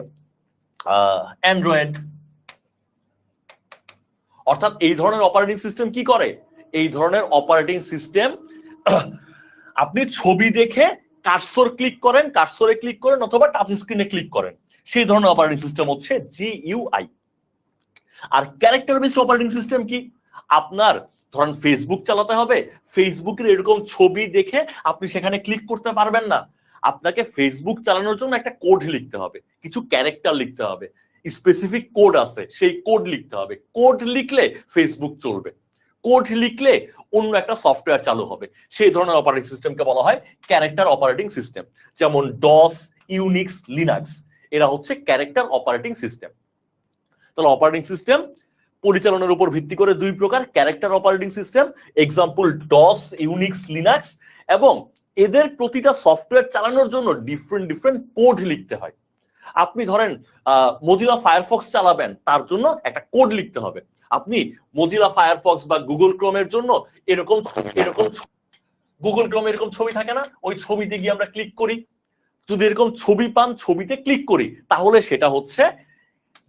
অ্যান্ড্রয়েড। অর্থাৎ এই ধরনের অপারেটিং সিস্টেম কি করে? এই ধরনের অপারেটিং সিস্টেম আপনি ছবি দেখে কার্সর ক্লিক করেন, কার্সরে ক্লিক করেন, অথবা টাচ স্ক্রিনে ক্লিক করেন, সেই ধরনের অপারেটিং সিস্টেম হচ্ছে জিইউআই। আর ক্যারেক্টার বেসড অপারেটিং সিস্টেম কি? আপনার ধরেন ফেসবুক চালাতে হবে, ফেসবুকের এরকম ছবি দেখে আপনি সেখানে ক্লিক করতে পারবেন না। আপনাকে ফেসবুক চালানোর জন্য একটা কোড লিখতে হবে, কিছু ক্যারেক্টার লিখতে হবে, স্পেসিফিক কোড আছে, সেই কোড লিখতে হবে। কোড লিখলে ফেসবুক চলবে, কোড লিখলে অন্য একটা সফটওয়্যার চালু হবে। সেই ধরনের অপারেটিং সিস্টেমকে বলা হয় ক্যারেক্টার অপারেটিং সিস্টেম। যেমন ডস, ইউনিক্স, লিনাক্স, এরা হচ্ছে ক্যারেক্টার অপারেটিং সিস্টেম। তাহলে অপারেটিং সিস্টেম পরিচালনার উপর ভিত্তি করে দুই প্রকার, character operating system, example DOS, Unix, Linux, এবং এদের প্রতিটা সফটওয়্যার চালানোর জন্য ডিফারেন্ট কোড লিখতে হয়। আপনি ধরেন মোজিলা ফায়ারফক্স চালাবেন, তার জন্য একটা কোড লিখতে হবে। আপনি মজিলা ফায়ারফক্স বা গুগল ক্রোমের জন্য এরকম এরকম গুগল ক্রোমে এরকম ছবি থাকে না, ওই ছবিতে গিয়ে আমরা ক্লিক করি, যদি এরকম ছবি পান ছবিতে ক্লিক করি তাহলে সেটা হচ্ছে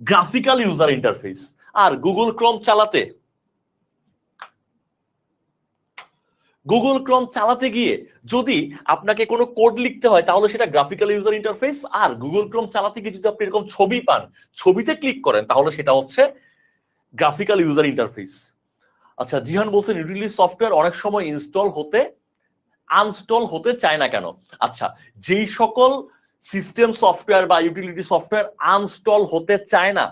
গ্রাফিক্যাল ইউজার ইন্টারফেস। আর গুগল ক্রোম চালাতে গিয়ে যদি আপনাকে কোনো কোড লিখতে হয় তাহলে সেটা গ্রাফিক্যাল ইউজার ইন্টারফেস। আর গুগল ক্রোম চালাতে গিয়ে যদি আপনি এরকম ছবি পান, ছবিতে ক্লিক করেন, তাহলে সেটা হচ্ছে গ্রাফিক্যাল ইউজার ইন্টারফেস। আচ্ছা, জিহান বলছেন ইউটিলিটি সফটওয়্যার অনেক সময় আনস্টল হতে চায় না কেন? আচ্ছা, যেই সকল সিস্টেম সফটওয়্যার বা ইউটিলিটি সফটওয়্যার আনস্টল হতে চায় না,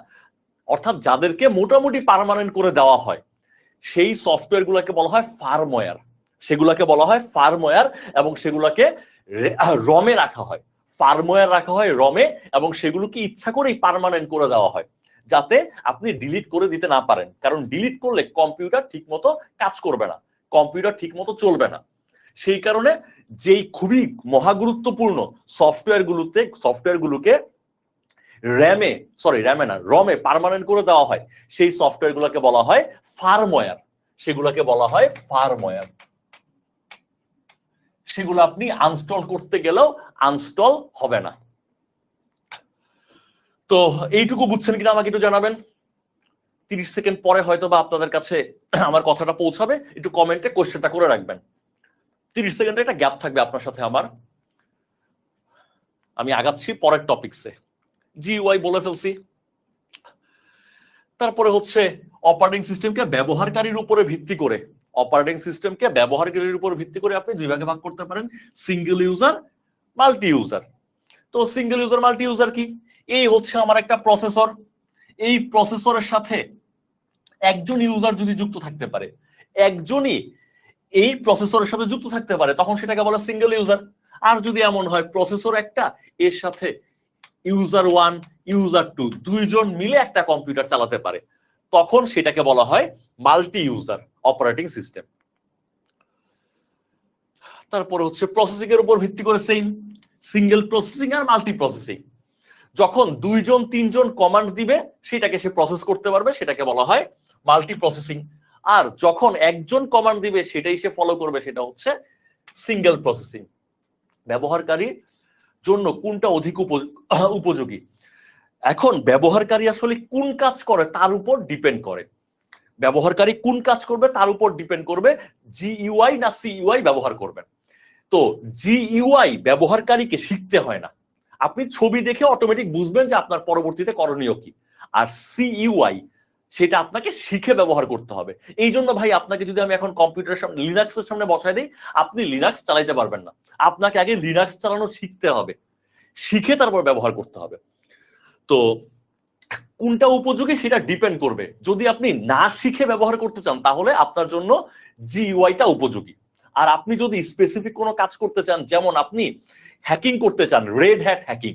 অর্থাৎ যাদেরকে মোটামুটি পার্মানেন্ট করে দেওয়া হয়, সেই সফটওয়্যার গুলোকে বলা হয় ফার্মওয়্যার। সেগুলোকে বলা হয় ফার্মওয়্যার এবং সেগুলোকে রমে রাখা হয়, ফার্মওয়্যার রাখা হয় রমে, এবং সেগুলোকে ইচ্ছা করেই পার্মানেন্ট করে দেওয়া হয় যাতে আপনি ডিলিট করে দিতে না পারেন। কারণ ডিলিট করলে কম্পিউটার ঠিকমতো কাজ করবে না, কম্পিউটার ঠিকমতো চলবে না। সেই কারণে যেই খুবই মহাগুরুত্বপূর্ণ সফটওয়্যারগুলোকে রমে পার্মানেন্ট করে দেওয়া হয়, সেই সফটওয়্যারগুলোকে বলা হয় ফার্মওয়্যার। সেগুলোকে বলা হয় ফার্মওয়্যার। সেগুলো আপনি আনস্টল করতে গেলেও আনস্টল হবে না। তো এইটুকু বুঝছেন কিনা আমাকে একটু জানাবেন। 30 সেকেন্ড পরে হয়তো বা আপনাদের কাছে আমার কথাটা পৌঁছাবে, একটু কমেন্টে কোশ্চেনটা করে রাখবেন। 30 সেকেন্ডে একটা গ্যাপ থাকবে আপনার সাথে আমার। আমি আগাচ্ছি পরের টপিকসে। জিইউআই বলে ফেলছি। তারপরে হচ্ছে অপারেটিং সিস্টেমকে ব্যবহারকারীর উপরে ভিত্তি করে, আপনি দুই ভাগে ভাগ করতে পারেন, সিঙ্গেল ইউজার, মাল্টি ইউজার। তো সিঙ্গেল ইউজার মাল্টি ইউজার কি? এই হচ্ছে আমার একটা প্রসেসর, এই প্রসেসরের সাথে একজন ইউজার যদি যুক্ত থাকতে পারে, একজনই এই প্রসেসরের সাথে যুক্ত থাকতে পারে, তখন সেটাকে বলা সিঙ্গেল ইউজার। আর যদি এমন হয় প্রসেসর একটা, এর সাথে ইউজার 1 ইউজার 2 দুইজন মিলে একটা কম্পিউটার চালাতে পারে, তখন সেটাকে বলা হয় মাল্টি ইউজার অপারেটিং সিস্টেম। তারপরে হচ্ছে প্রসেসিং এর উপর ভিত্তি করে সেম, সিঙ্গেল প্রসেসিং আর মাল্টি প্রসেসিং। যখন 2-3জন কমান্ড দিবে সেটাকে সে প্রসেস করতে পারবে, সেটাকে বলা হয় মাল্টি প্রসেসিং। আর যখন একজন কমান্ড দিবে সেটাই সে ফলো করবে, সেটা হচ্ছে সিঙ্গেল প্রসেসিং। ব্যবহারকারীর জন্য কোনটা অধিক উপযোগী? এখন ব্যবহারকারী আসলে কোন কাজ করে তার উপর ডিপেন্ড করে। ব্যবহারকারী কোন কাজ করবে তার উপর ডিপেন্ড করবে জিইউআই না সিইউআই ব্যবহার করবেন। তো জিইউআই ব্যবহারকারীকে শিখতে হয় না, আপনি ছবি দেখে অটোমেটিক বুঝবেন যে আপনার পরবর্তীতে করণীয় কি। আর সিইউআই সেটা আপনাকে শিখে ব্যবহার করতে হবে। এই জন্য ভাই আপনাকে যদি আমি এখন কম্পিউটারের সামনে লিনাক্সের সামনে বসাই দিই, আপনি লিনাক্স চালাইতে পারবেন না। আপনাকে আগে লিনাক্স চালানো শিখতে হবে, শিখে তারপর ব্যবহার করতে হবে। তো কোনটা উপযোগী সেটা ডিপেন্ড করবে। যদি আপনি না শিখে ব্যবহার করতে চান তাহলে আপনার জন্য জিইউআইটা উপযোগী। আর আপনি যদি স্পেসিফিক কোনো কাজ করতে চান, যেমন আপনি হ্যাকিং করতে চান, রেড হ্যাট হ্যাকিং,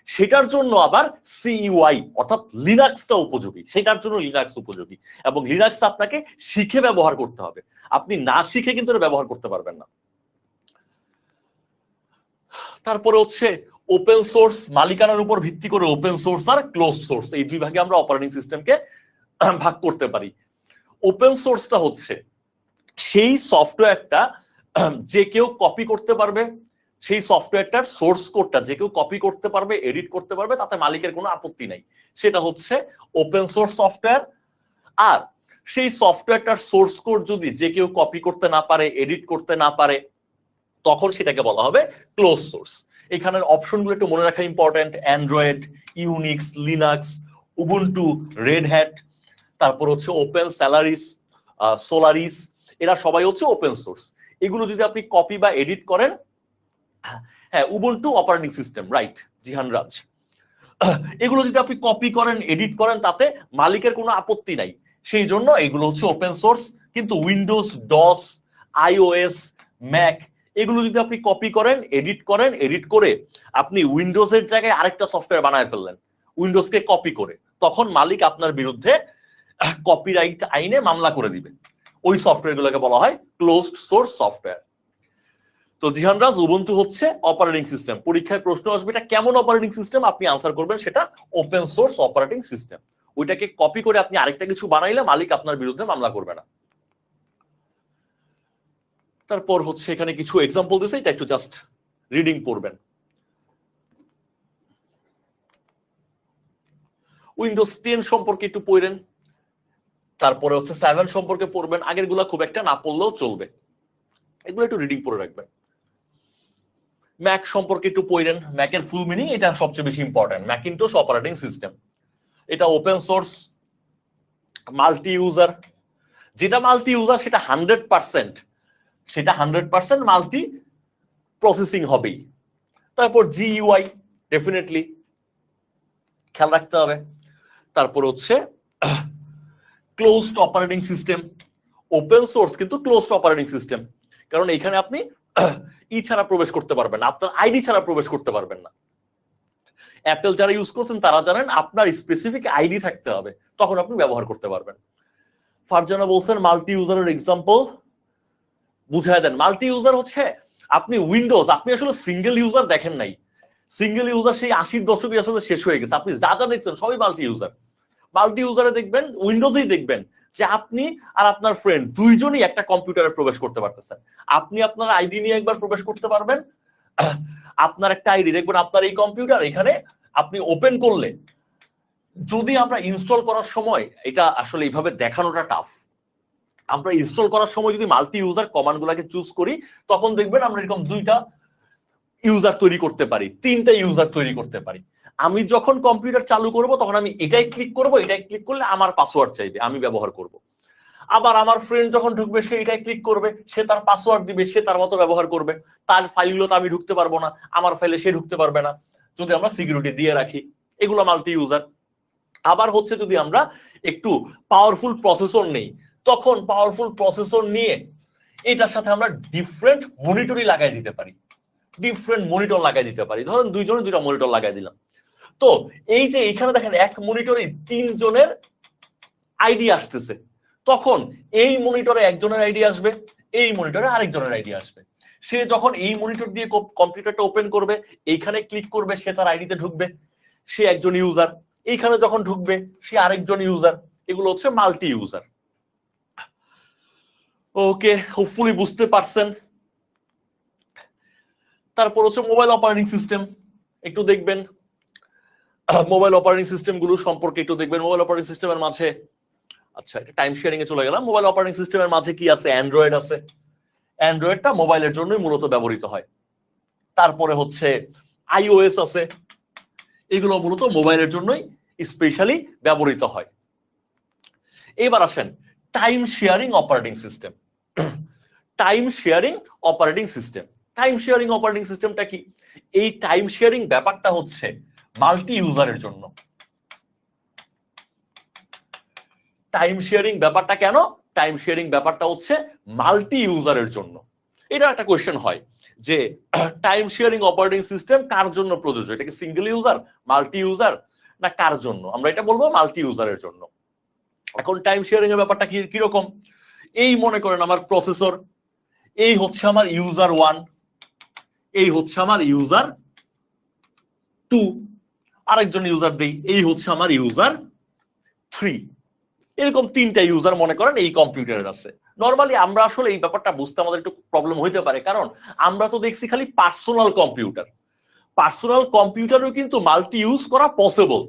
সেটার জন্য আবার সিইউআই অর্থাৎ লিনাক্সটা উপযোগী, সেটার জন্য লিনাক্স উপযোগী। এবং লিনাক্স আপনাকে শিখে ব্যবহার করতে হবে, আপনি না শিখে কিন্তু এটা ব্যবহার করতে পারবেন না। তারপরে হচ্ছে ওপেন সোর্স, মালিকানার উপর ভিত্তি করে ওপেন সোর্স আর ক্লোজ সোর্স, এই দুই ভাগে আমরা অপারেটিং সিস্টেমকে ভাগ করতে পারি। ওপেন সোর্সটা হচ্ছে সেই সফটওয়্যারটা যে কেউ কপি করতে পারবে, সেই সফটওয়্যারটার সোর্স কোডটা যে কেউ কপি করতে পারবে, এডিট করতে পারবে, তাতে মালিকের কোনো আপত্তি নাই, সেটা হচ্ছে ওপেন সোর্স সফটওয়্যার। আর সেই সফটওয়্যারটার সোর্স কোড যদি যে কেউ কপি করতে না পারে, এডিট করতে না পারে, তখন সেটাকে বলা হবে ক্লোজ সোর্স। এখানের অপশনগুলো একটু মনে রাখা important, Android, Unix, Linux, Ubuntu, Red Hat, তারপর হচ্ছে ওপেন সোলারিস, এরা সবাই হচ্ছে ওপেন সোর্স। এগুলো যদি আপনি কপি বা এডিট করেন, হ্যাঁ Ubuntu operating system, right Jihan Raj, এগুলো যদি আপনি কপি করেন, এডিট করেন, তাতে মালিকের কোনো আপত্তি নাই, সেই জন্য এগুলো হচ্ছে ওপেন সোর্স। কিন্তু উইন্ডোজ, ডস, আইওএস, ম্যাক, এগুলো যদি আপনি কপি করেন, এডিট করে আপনি উইন্ডোজের জায়গায় আরেকটা সফটওয়্যার বানায় ফেললেন উইন্ডোজকে কপি করে, তখন মালিক আপনার বিরুদ্ধে কপিরাইট আইনে মামলা করে দিবে। ওই সফটওয়্যারগুলোকে বলা হয় ক্লোজড সোর্স সফটওয়্যার। তো জিহান রাজ, উবুন্টু হচ্ছে অপারেটিং সিস্টেম। পরীক্ষায় প্রশ্ন আসবে এটা কেমন অপারেটিং সিস্টেম, আপনি আনসার করবেন সেটা ওপেন সোর্স অপারেটিং সিস্টেম। ওইটাকে কপি করে আপনি আরেকটা কিছু বানাইলে মালিক আপনার বিরুদ্ধে মামলা করবে না। তারপর হচ্ছে এখানে কিছু এক্সাম্পল দিছে, এটা একটু জাস্ট রিডিং পড়বেন। উইন্ডোজ 10 সম্পর্কে একটু পড়েন, তারপরে হচ্ছে 7 সম্পর্কে পড়বেন। আগের গুলা খুব একটা না পড়লেও চলবে, এগুলো একটু রিডিং পড়ে রাখবেন। ম্যাক সম্পর্কে একটু পড়েন, ম্যাকের ফুল মিনিং, এটা সবচেয়ে বেশি ইম্পর্টেন্ট। ম্যাকিনটশ অপারেটিং সিস্টেম, এটা ওপেন সোর্স, মাল্টি ইউজার। যেটা মাল্টি ইউজার সেটা 100% মাল্টি প্রসেসিং হবেই। তারপর জিইউআই ডেফিনেটলি খেয়াল রাখতে হবে। তারপর হচ্ছে closed operating system, open source কিন্তু ক্লোজড অপারেটিং সিস্টেম, কারণ এখানে আপনি ই ছাড়া প্রবেশ করতে পারবেন না, আপনার আইডি ছাড়া প্রবেশ করতে পারবেন না। অ্যাপেল যারা ইউজ করছেন তারা জানেন আপনার স্পেসিফিক আইডি থাকতে হবে, তখন আপনি ব্যবহার করতে পারবেন। ফারজানা বলছেন মাল্টি ইউজারের এক্সাম্পল বুঝায় দেন। মাল্টি ইউজার হচ্ছে আপনি উইন্ডোজ, আপনি আসলে সিঙ্গেল ইউজার দেখেন নাই। সিঙ্গেল ইউজার সেই 80-র দশকে আসলে শেষ হয়ে গেছে। আপনি যা যা দেখছেন সবই মাল্টি ইউজার। মাল্টি ইউজারে দেখবেন, উইন্ডোজেই দেখবেন যে আপনি আর আপনার ফ্রেন্ড দুইজনই একটা কম্পিউটারে প্রবেশ করতে পারতেছেন। আপনি আপনার আইডি নিয়ে একবার প্রবেশ করতে পারবেন, আপনার একটা আইডি দেখবেন আপনার এই কম্পিউটার, এখানে আপনি ওপেন করলে, যদি আমরা ইনস্টল করার সময়, এটা আসলে এইভাবে দেখানোটা টাফ, আমরা ইনস্টল করার সময় যদি মাল্টি ইউজার কমান্ড গুলাকে চুজ করি, তখন দেখবেন আমরা এরকম 2টা ইউজার তৈরি করতে পারি, 3টা ইউজার তৈরি করতে পারি। আমি যখন কম্পিউটার চালু করব তখন আমি এটাই ক্লিক করব, এটাই ক্লিক করলে আমার পাসওয়ার্ড চাইবে, আমি ব্যবহার করব। আবার আমার ফ্রেন্ড যখন ঢুকবে সে এটাই ক্লিক করবে, সে তার পাসওয়ার্ড দিবে, সে তার মতো ব্যবহার করবে। তার ফাইলগুলোতে আমি ঢুকতে পারবো না, আমার ফাইলে সে ঢুকতে পারবে না, যদি আমরা সিকিউরিটি দিয়ে রাখি। এগুলো মাল্টি ইউজার। আবার হচ্ছে যদি আমরা একটু পাওয়ারফুল প্রসেসর নেই, তখন পাওয়ারফুল প্রসেসর নিয়ে এটার সাথে আমরা ডিফারেন্ট মনিটরই লাগাই দিতে পারি, ডিফারেন্ট মনিটর লাগাই দিতে পারি। ধরেন দুইজনে 2টা মনিটর লাগাই দিলাম, তো এই যে এখানে দেখেন এক মনিটরে 3 জনের আইডি আসতেছে, তখন এই মনিটরে একজনের আইডি আসবে, এই মনিটরে আরেকজনের আইডি আসবে। সে যখন এই মনিটর দিয়ে কম্পিউটারটা ওপেন করবে, এইখানে ক্লিক করবে, সে তার আইডিতে ঢুকবে, সে একজন ইউজার। এইখানে যখন ঢুকবে সে আরেকজন ইউজার। এগুলো হচ্ছে মাল্টি ইউজার। ওকে, হোপফুলি বুঝতে পারছেন। তারপর হচ্ছে মোবাইল অপারেটিং সিস্টেম, একটু দেখবেন মোবাইল অপারেটিং সিস্টেম গুলো সম্পর্কে একটু দেখবেন। মোবাইল অপারেটিং সিস্টেমের মাঝে, আচ্ছা এটা টাইম শেয়ারিং এ চলে গেলাম। মোবাইল অপারেটিং সিস্টেমের মাঝে কি আছে? অ্যান্ড্রয়েড আছে, অ্যান্ড্রয়েডটা মোবাইলের জন্যই মূলত ব্যবহৃত হয়। তারপরে হচ্ছে আইওএস আছে, এগুলো মূলত মোবাইলের জন্যই স্পেশালি ব্যবহৃত হয়। এবার আসেন time sharing operating system. Time sharing operating system, time sharing operating সিস্টেমটা কি? এই টাইম শেয়ারিং ব্যাপারটা হচ্ছে মাল্টি ইউজারের জন্য। টাইম শেয়ারিং ব্যাপারটা কেন? টাইম শেয়ারিং ব্যাপারটা হচ্ছে মাল্টি ইউজারের জন্য। এটা একটা কোয়েশ্চেন হয় যে টাইম শেয়ারিং অপারেটিং সিস্টেম কার জন্য প্রযোজ্য? এটা কি সিঙ্গেল ইউজার, মাল্টি ইউজার, না কার জন্য? আমরা এটা বলবো মাল্টি ইউজারের জন্য। এখন টাইম শেয়ারিং এর ব্যাপারটা কি রকম? এই মনে করেন আমার প্রসেসর, এই হচ্ছে আমার ইউজার 1, এই হচ্ছে আমার ইউজার 2, আরেকজন ইউজার দেই, এই হচ্ছে আমার ইউজার 3। এরকম 3টা ইউজার মনে করেন এই কম্পিউটারের আছে। নরমালি আমরা আসলে এই ব্যাপারটা বুঝতে আমাদের একটু প্রবলেম হইতে পারে, কারণ আমরা তো দেখছি খালি পার্সোনাল কম্পিউটার। পার্সোনাল কম্পিউটারও কিন্তু মাল্টি ইউজ করা পসিবল,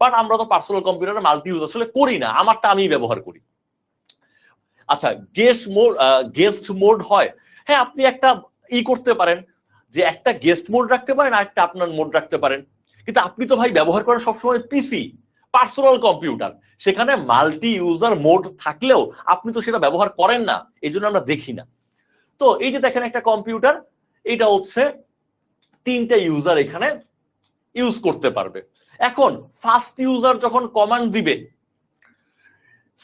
বাট আমরা তো পার্সোনাল কম্পিউটারে মাল্টি ইউজ আসলে করি না, আমারটা আমি ব্যবহার করি। আচ্ছা, গেস্ট মোড হয়, হ্যাঁ আপনি একটা করতে পারেন যে একটা গেস্ট মোড রাখতে পারেন আর একটা আপনার মোড রাখতে পারেন, কিন্তু আপনি তো ভাই ব্যবহার করেন সবসময় পিসি, পার্সোনাল কম্পিউটার, সেখানে মাল্টি ইউজার মোড থাকলেও আপনি তো সেটা ব্যবহার করেন না, এই জন্য আমরা দেখি না। তো এই যে দেখেন একটা কম্পিউটার, এটা হচ্ছে 3টা ইউজার এখানে ইউজ করতে পারবে। এখন ফার্স্ট ইউজার যখন কমান্ড দিবে,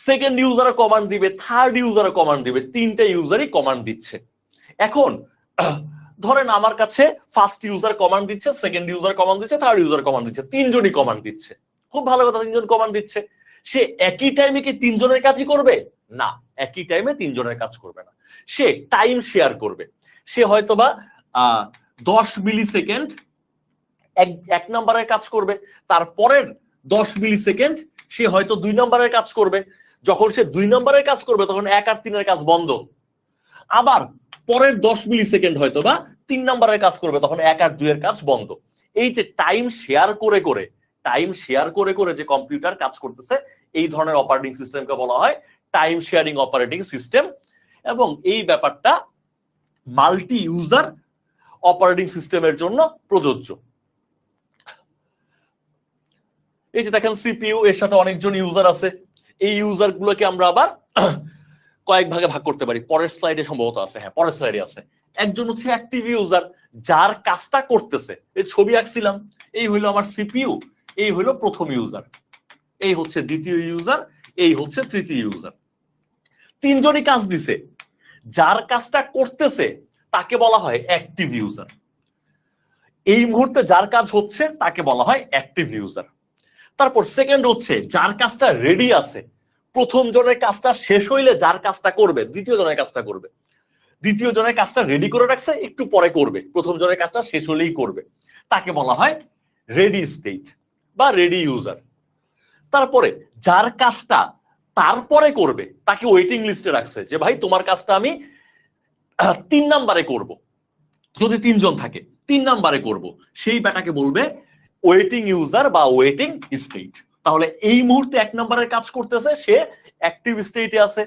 সেকেন্ড ইউজার কমান্ড দিবে, থার্ড ইউজার কমান্ড দিবে, 3টা ইউজারই কমান্ড দিচ্ছে। এখন ধরেন আমার কাছে ফার্স্ট ইউজার কমান্ড দিচ্ছে, সেকেন্ড ইউজার কমান্ড দিচ্ছে, থার্ড ইউজার কমান্ড দিচ্ছে, 3জনই কমান্ড দিচ্ছে। খুব ভালো কথা, 3জন কমান্ড দিচ্ছে। সে একই টাইমে কি 3জনের কাজই করবে? না, একই টাইমে 3জনের কাজ করবে না। সে টাইম শেয়ার করবে। সে হয়তোবা 10 মিলি সেকেন্ড এক নম্বরের কাজ করবে, তারপরের 10 মিলি সেকেন্ড সে হয়তো 2 নম্বরের কাজ করবে, যখন সে 2 নম্বরের কাজ করবে তখন 1 আর 3 এর কাজ বন্ধ। আবার পরের 10 মিলি সেকেন্ড হয়তো বা 3 নম্বরের কাজ করবে, তখন 1 আর 2 এর কাজ বন্ধ। এই যে টাইম শেয়ার করে করে যে কম্পিউটার কাজ করতেছে, এই ধরনের অপারেটিং সিস্টেমকে বলা হয় টাইম শেয়ারিং অপারেটিং সিস্টেম। এবং এই ব্যাপারটা মাল্টি ইউজার অপারেটিং সিস্টেমের জন্য প্রযোজ্য। এই যে দেখেন সিপিইউ, এর সাথে অনেকজন ইউজার আছে। এই ইউজার গুলোকে আমরা আবার কয়েক ভাগে ভাগ করতে পারি। পরের স্লাইডে সম্ভবত আছে, হ্যাঁ পরের স্লাইডে আছে। একজন হচ্ছে অ্যাক্টিভ ইউজার, যার কাজটা করতেছে। এই ছবি আঁকছিলাম, এই হইলো আমার সিপিইউ, এই হইলো প্রথম ইউজার, এই হচ্ছে দ্বিতীয় ইউজার, এই হচ্ছে তৃতীয় ইউজার। তিনজনই কাজ দিছে, যার কাজটা করতেছে তাকে বলা হয় অ্যাক্টিভ ইউজার। এই মুহূর্তে যার কাজ হচ্ছে তাকে বলা হয় অ্যাক্টিভ ইউজার। তারপর সেকেন্ড হচ্ছে যার কাজটা রেডি আছে। প্রথম জনের কাজটা শেষ হইলে যার কাজটা করবে দ্বিতীয় জনের কাজটা করবে। দ্বিতীয় জনের কাজটা রেডি করে রাখছে, একটু পরে করবে, প্রথম জনের কাজটা শেষ হলেই করবে, তাকে বলা হয় রেডি স্টেট বা রেডি ইউজার। তারপরে যার কাজটা তারপরে করবে তাকে ওয়েটিং লিস্টে রাখছে, যে ভাই তোমার কাজটা আমি 3 নম্বরে করব, যদি 3 জন থাকে 3 নম্বরে করব, সেই ব্যাটাকে বলবে ওয়েটিং ইউজার বা ওয়েটিং স্টেট। তাহলে এই মুহূর্তে 1 নম্বরের কাজ করতেছে, সে অ্যাক্টিভ স্টেটে আছে।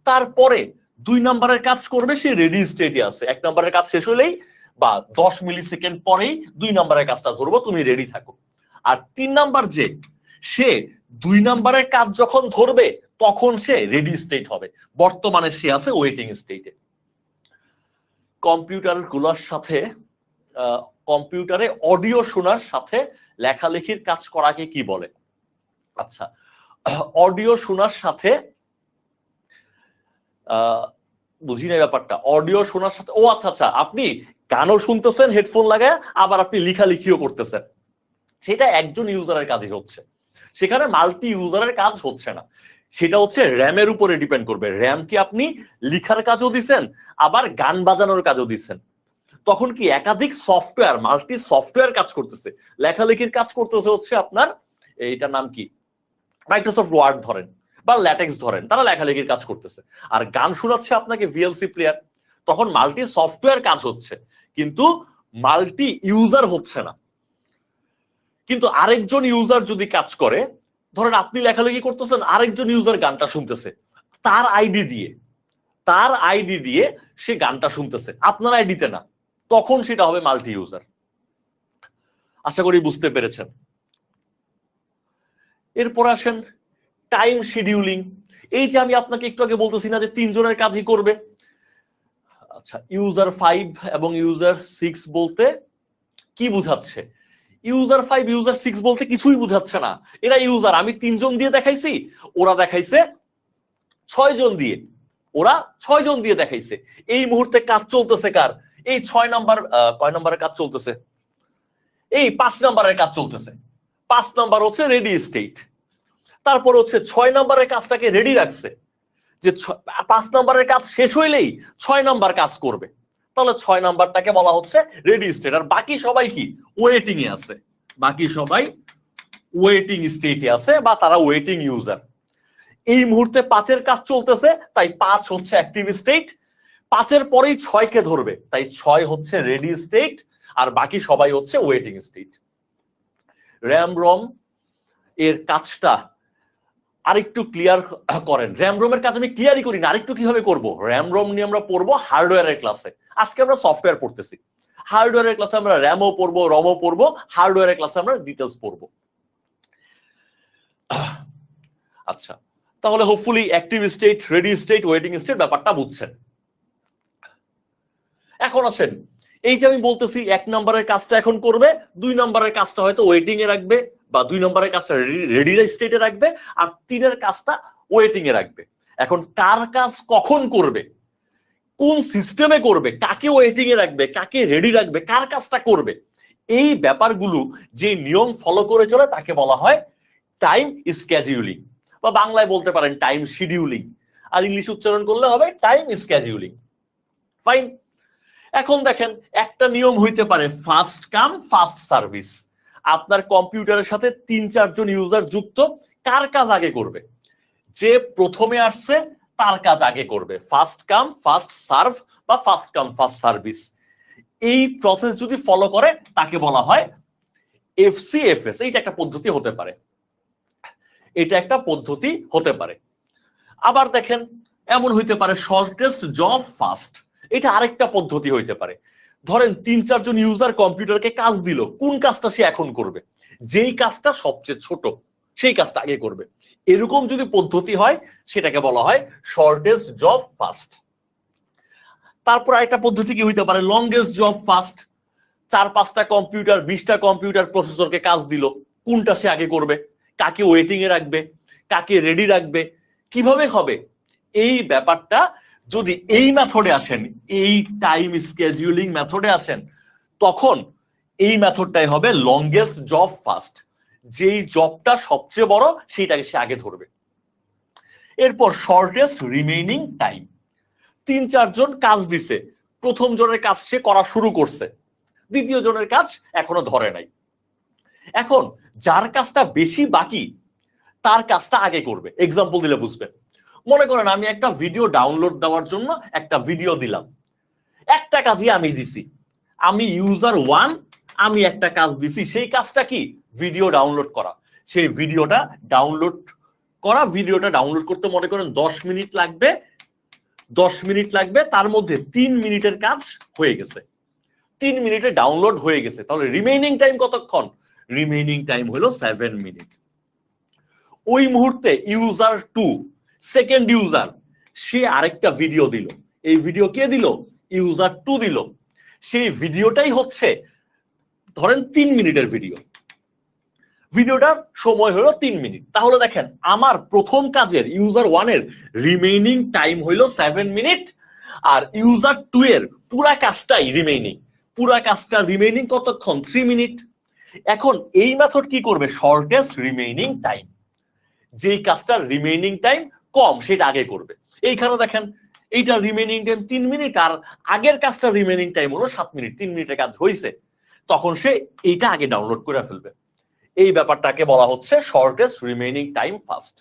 তারপরে 2 নম্বরের কাজ করবে, সে রেডি স্টেটে আছে। 1 নম্বরের কাজ শেষ হলেই বা 10 মিলি সেকেন্ড পরেই 2 নম্বরের কাজটা ধরবো, তুমি রেডি থাকো। আর 3 নাম্বার যে, সে 2 নম্বরের কাজ যখন ধরবে তখন সে রেডি স্টেট হবে, বর্তমানে সে আছে ওয়েটিং স্টেটে। কম্পিউটারগুলোর সাথে কম্পিউটারে অডিও শোনার সাথে লেখালেখির কাজ করাকে কি বলে? আচ্ছা, অডিও শোনার সাথে বুঝি না ব্যাপারটা। অডিও শোনার সাথে, ও আচ্ছা আচ্ছা, আপনি গানও শুনতেছেন হেডফোন লাগায়, আবার আপনি লেখালেখিও করতেছেন, সেটা একজন ইউজারের কাজই হচ্ছে, সেখানে মাল্টি ইউজারের কাজ হচ্ছে না। সেটা হচ্ছে র্যামের উপরে ডিপেন্ড করবে। র্যাম কি আপনি লিখার কাজও দিচ্ছেন, আবার গান বাজানোর কাজও দিচ্ছেন, তখন কি একাধিক সফটওয়্যার, মাল্টি সফটওয়্যার কাজ করতেছে। লেখালেখির কাজ করতেছে হচ্ছে আপনার, এইটার নাম কি, মাইক্রোসফট ওয়ার্ড ধরেন বা ল্যাটেক্স ধরেন, তারা লেখালেখির কাজ করতেছে। আর গান শোনাচ্ছে আপনাকে ভিএলসি প্লেয়ার, তখন মাল্টি সফটওয়্যার কাজ হচ্ছে, কিন্তু মাল্টি ইউজার হচ্ছে না। কিন্তু আরেকজন ইউজার যদি কাজ করে, ধরেন আপনি লেখালেখি করতেছেন, আরেকজন ইউজার গানটা শুনতেছে, তার আইডি দিয়ে সে গানটা শুনতেছে, আপনার আইডিতে না, তখন সেটা হবে মাল্টি ইউজার। আশা করি বুঝতে পেরেছেন। এরপর আসেন টাইম শিডিউলিং। এই যে আমি আপনাকে একটু আগে বলতেছি না যে 3 জনের কাজই করবে। আচ্ছা, ইউজার 5 এবং ইউজার 6 বলতে কি বুঝাচ্ছে? ইউজার 5 ইউজার 6 বলতে কিছুই বুঝাচ্ছে না। এরা ইউজার, আমি 3 জন দিয়ে দেখাইছি, ওরা দেখাইছে 6 জন দিয়ে, ওরা 6 জন দিয়ে দেখাইছে। এই মুহূর্তে কাজ চলতেছে কার? এই 6 নাম্বার, কয় নাম্বারের কাজ চলতেছে? এই 5 নাম্বারের কাজ চলতেছে। 5 নাম্বার হচ্ছে রেডি স্টেট। তারপর হচ্ছে 6 নাম্বারের কাজটাকে রেডি রাখছে, যে 5 নাম্বারের কাজ শেষ হইলেই 6 নাম্বার কাজ করবে, তাহলে 6 নাম্বারটাকে বলা হচ্ছে রেডি স্টেট। আর বাকি সবাই কি? ওয়েটিং এ আছে, বাকি সবাই ওয়েটিং স্টেটে আছে বা তারা ওয়েটিং ইউজার। এই মুহূর্তে 5 এর কাজ চলতেছে, তাই 5 হচ্ছে অ্যাক্টিভ স্টেট। 5 এর পরেই 6 কে ধরবে, তাই 6 হচ্ছে রেডি স্টেট, আর বাকি সবাই হচ্ছে ওয়েটিং স্টেট। র্যাম রম এর কাজটা আরেকটু ক্লিয়ার করেন। র্যাম রোমের কাজ আমি ক্লিয়ারই করি না, আরেকটু কিভাবে করব? র্যাম রোম নিয়ে আমরা পড়বো হার্ডওয়্যারের ক্লাসে। আজকে আমরা সফটওয়্যার পড়তেছি, হার্ডওয়্যারের ক্লাসে আমরা র্যামও পড়বো, রমও পড়বো, হার্ডওয়্যারের ক্লাসে আমরা ডিটেলস পড়বো। আচ্ছা, তাহলে hopefully active state, ready state, waiting state ব্যাপারটা বুঝছেন। এখন আসেন, এই যে আমি বলতেছি 1 নম্বরের কাজটা এখন করবে, 2 নম্বরের কাজটা হয়তো ওয়েটিং এ রাখবে, বা 2 নম্বরের কাজটা রেডি স্টেটে রাখবে, আর 3 এর কাজটা ওয়েটিং এ রাখবে। এখন কার কাজ কখন করবে, কোন সিস্টেমে করবে, কাকে ওয়েটিং এ রাখবে, কাকে রেডি রাখবে, কার কাজটা করবে, এই ব্যাপারগুলো যে নিয়ম ফলো করে চলে তাকে বলা হয় টাইম স্কেডিউলিং, বা বাংলায় বলতে পারেন টাইম শিডিউলিং, আর ইংলিশ উচ্চারণ করলে হবে টাইম স্কেডিউলিং। ফাইন। এখন দেখেন, একটা নিয়ম হইতে পারে ফার্স্ট কাম ফার্স্ট সার্ভিস, আপনার কম্পিউটারের সাথে 3-4 জন ইউজার যুক্ত, কার কাজ আগে করবে? যে প্রথমে আসছে তার কাজ আগে করবে, ফার্স্ট কাম ফার্স্ট সার্ভ বা ফার্স্ট কাম ফার্স্ট সার্ভিস। এই প্রসেস যদি ফলো করে তাকে বলা হয় এফসিএফএস। এইটা একটা পদ্ধতি হতে পারে, এটা একটা পদ্ধতি হতে পারে। আবার দেখেন এমন হইতে পারে শর্টেস্ট জব ফার্স্ট, এটা আরেকটা পদ্ধতি হইতে পারে। ধরেন 3-4 জন ইউজার কম্পিউটারকে কাজ দিল, কোন কাজটা সে এখন করবে? যেই কাজটা সবচেয়ে ছোট সেই কাজটা আগে করবে। এরকম যদি পদ্ধতি হয় সেটাকে বলা হয় শর্টেস্ট জব ফার্স্ট। তারপর আরেকটা পদ্ধতি কি হইতে পারে? Longest job first. 4-5টা কম্পিউটার 20টা কম্পিউটার প্রসেসরকে কাজ দিল, কোনটা সে আগে করবে? কাকে ওয়েটিং এ রাখবে, কাকে রেডি রাখবে, কিভাবে হবে? এই ব্যাপারটা যদি এই মেথডে আসেন, এই টাইম স্কেডিউলিং মেথডে আসেন, তখন এই মেথডটাই হবে লংগেস্ট জব ফার্স্ট। যেই জবটা সবচেয়ে বড় সেইটাকে সে আগে ধরবে। এরপর শর্টেস্ট রিমেইনিং টাইম। 3-4 জন কাজ দিছে, প্রথম জনের কাজ সে করা শুরু করছে, দ্বিতীয় জনের কাজ এখনো ধরে নাই। এখন যার কাজটা বেশি বাকি তার কাজটা আগে করবে। এক্সাম্পল দিলে বুঝবেন। মনে করেন আমি একটা ভিডিও ডাউনলোড দেওয়ার জন্য একটা ভিডিও দিলাম, একটা কাজই আমি দিছি, আমি ইউজার 1, আমি একটা কাজ দিছি, সেই কাজটা কি? ভিডিও ডাউনলোড করা। সেই ভিডিওটা ডাউনলোড করতে মনে করেন 10 মিনিট লাগবে, 10 মিনিট লাগবে, তার মধ্যে 3 মিনিটের কাজ হয়ে গেছে, 3 মিনিটে ডাউনলোড হয়ে গেছে। তাহলে রিমেইনিং টাইম কতক্ষণ? রিমেইনিং টাইম হলো 7 মিনিট। ওই মুহূর্তে ইউজার 2, সেকেন্ড ইউজার, সে আরেকটা ভিডিও দিল। এই ভিডিও কে দিল? ইউজার 2 দিল। সেই ভিডিওটাই হচ্ছে ধরেন 3 মিনিটের ভিডিও, ভিডিওটার সময় হলো 3 মিনিট। তাহলে দেখেন আমার প্রথম কাজের ইউজার 1 এর রিমেইনিং টাইম হলো 7 মিনিট, আর ইউজার 2 এর পুরা কাজটাই রিমেইনিং, পুরা কাজটা রিমেইনিং কতক্ষণ? 3 মিনিট। এখন এই মেথড কি করবে? শর্টেস্ট রিমেইনিং টাইম, যেই কাজটার রিমেইনিং টাইম কম সেটা আগে করবে। এইখানে দেখেন এইটা রিমেইনিং টাইম 3 মিনিট, আর আগের কাজটা রিমেইনিং টাইম হলো 7 মিনিট, 3 মিনিটের কাজ হয়েছে, তখন সে এইটা আগে ডাউনলোড করে ফেলবে। এই ব্যাপারটাকে বলা হচ্ছে শর্টেস্ট রিমেইনিং টাইম ফার্স্ট।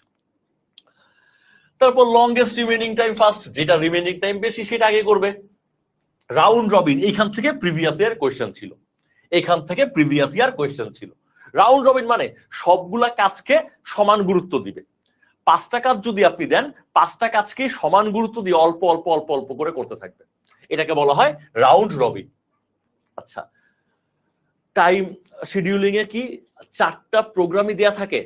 তারপর লংগেস্ট রিমেইনিং টাইম ফার্স্ট, যেটা রিমেইনিং টাইম বেশি সেটা আগে করবে। রাউন্ড রবিন, এইখান থেকে প্রিভিয়াস ইয়ার কোয়েশ্চেন ছিল, এখান থেকে প্রিভিয়াস ইয়ার কোয়েশ্চেন ছিল। রাউন্ড রবিন মানে সবগুলা কাজকে সমান গুরুত্ব দিবে। 5টা কাজ যদি আপনি দেন, 5টা কাজকে সমান গুরুত্ব দিয়ে অল্প অল্প অল্প অল্প করে করতে থাকবে, এটাকে বলা হয় রাউন্ড রবিন। আচ্ছা, টাইম শিডিউলিং এ কি 4টা প্রোগ্রামই দেয়া থাকে?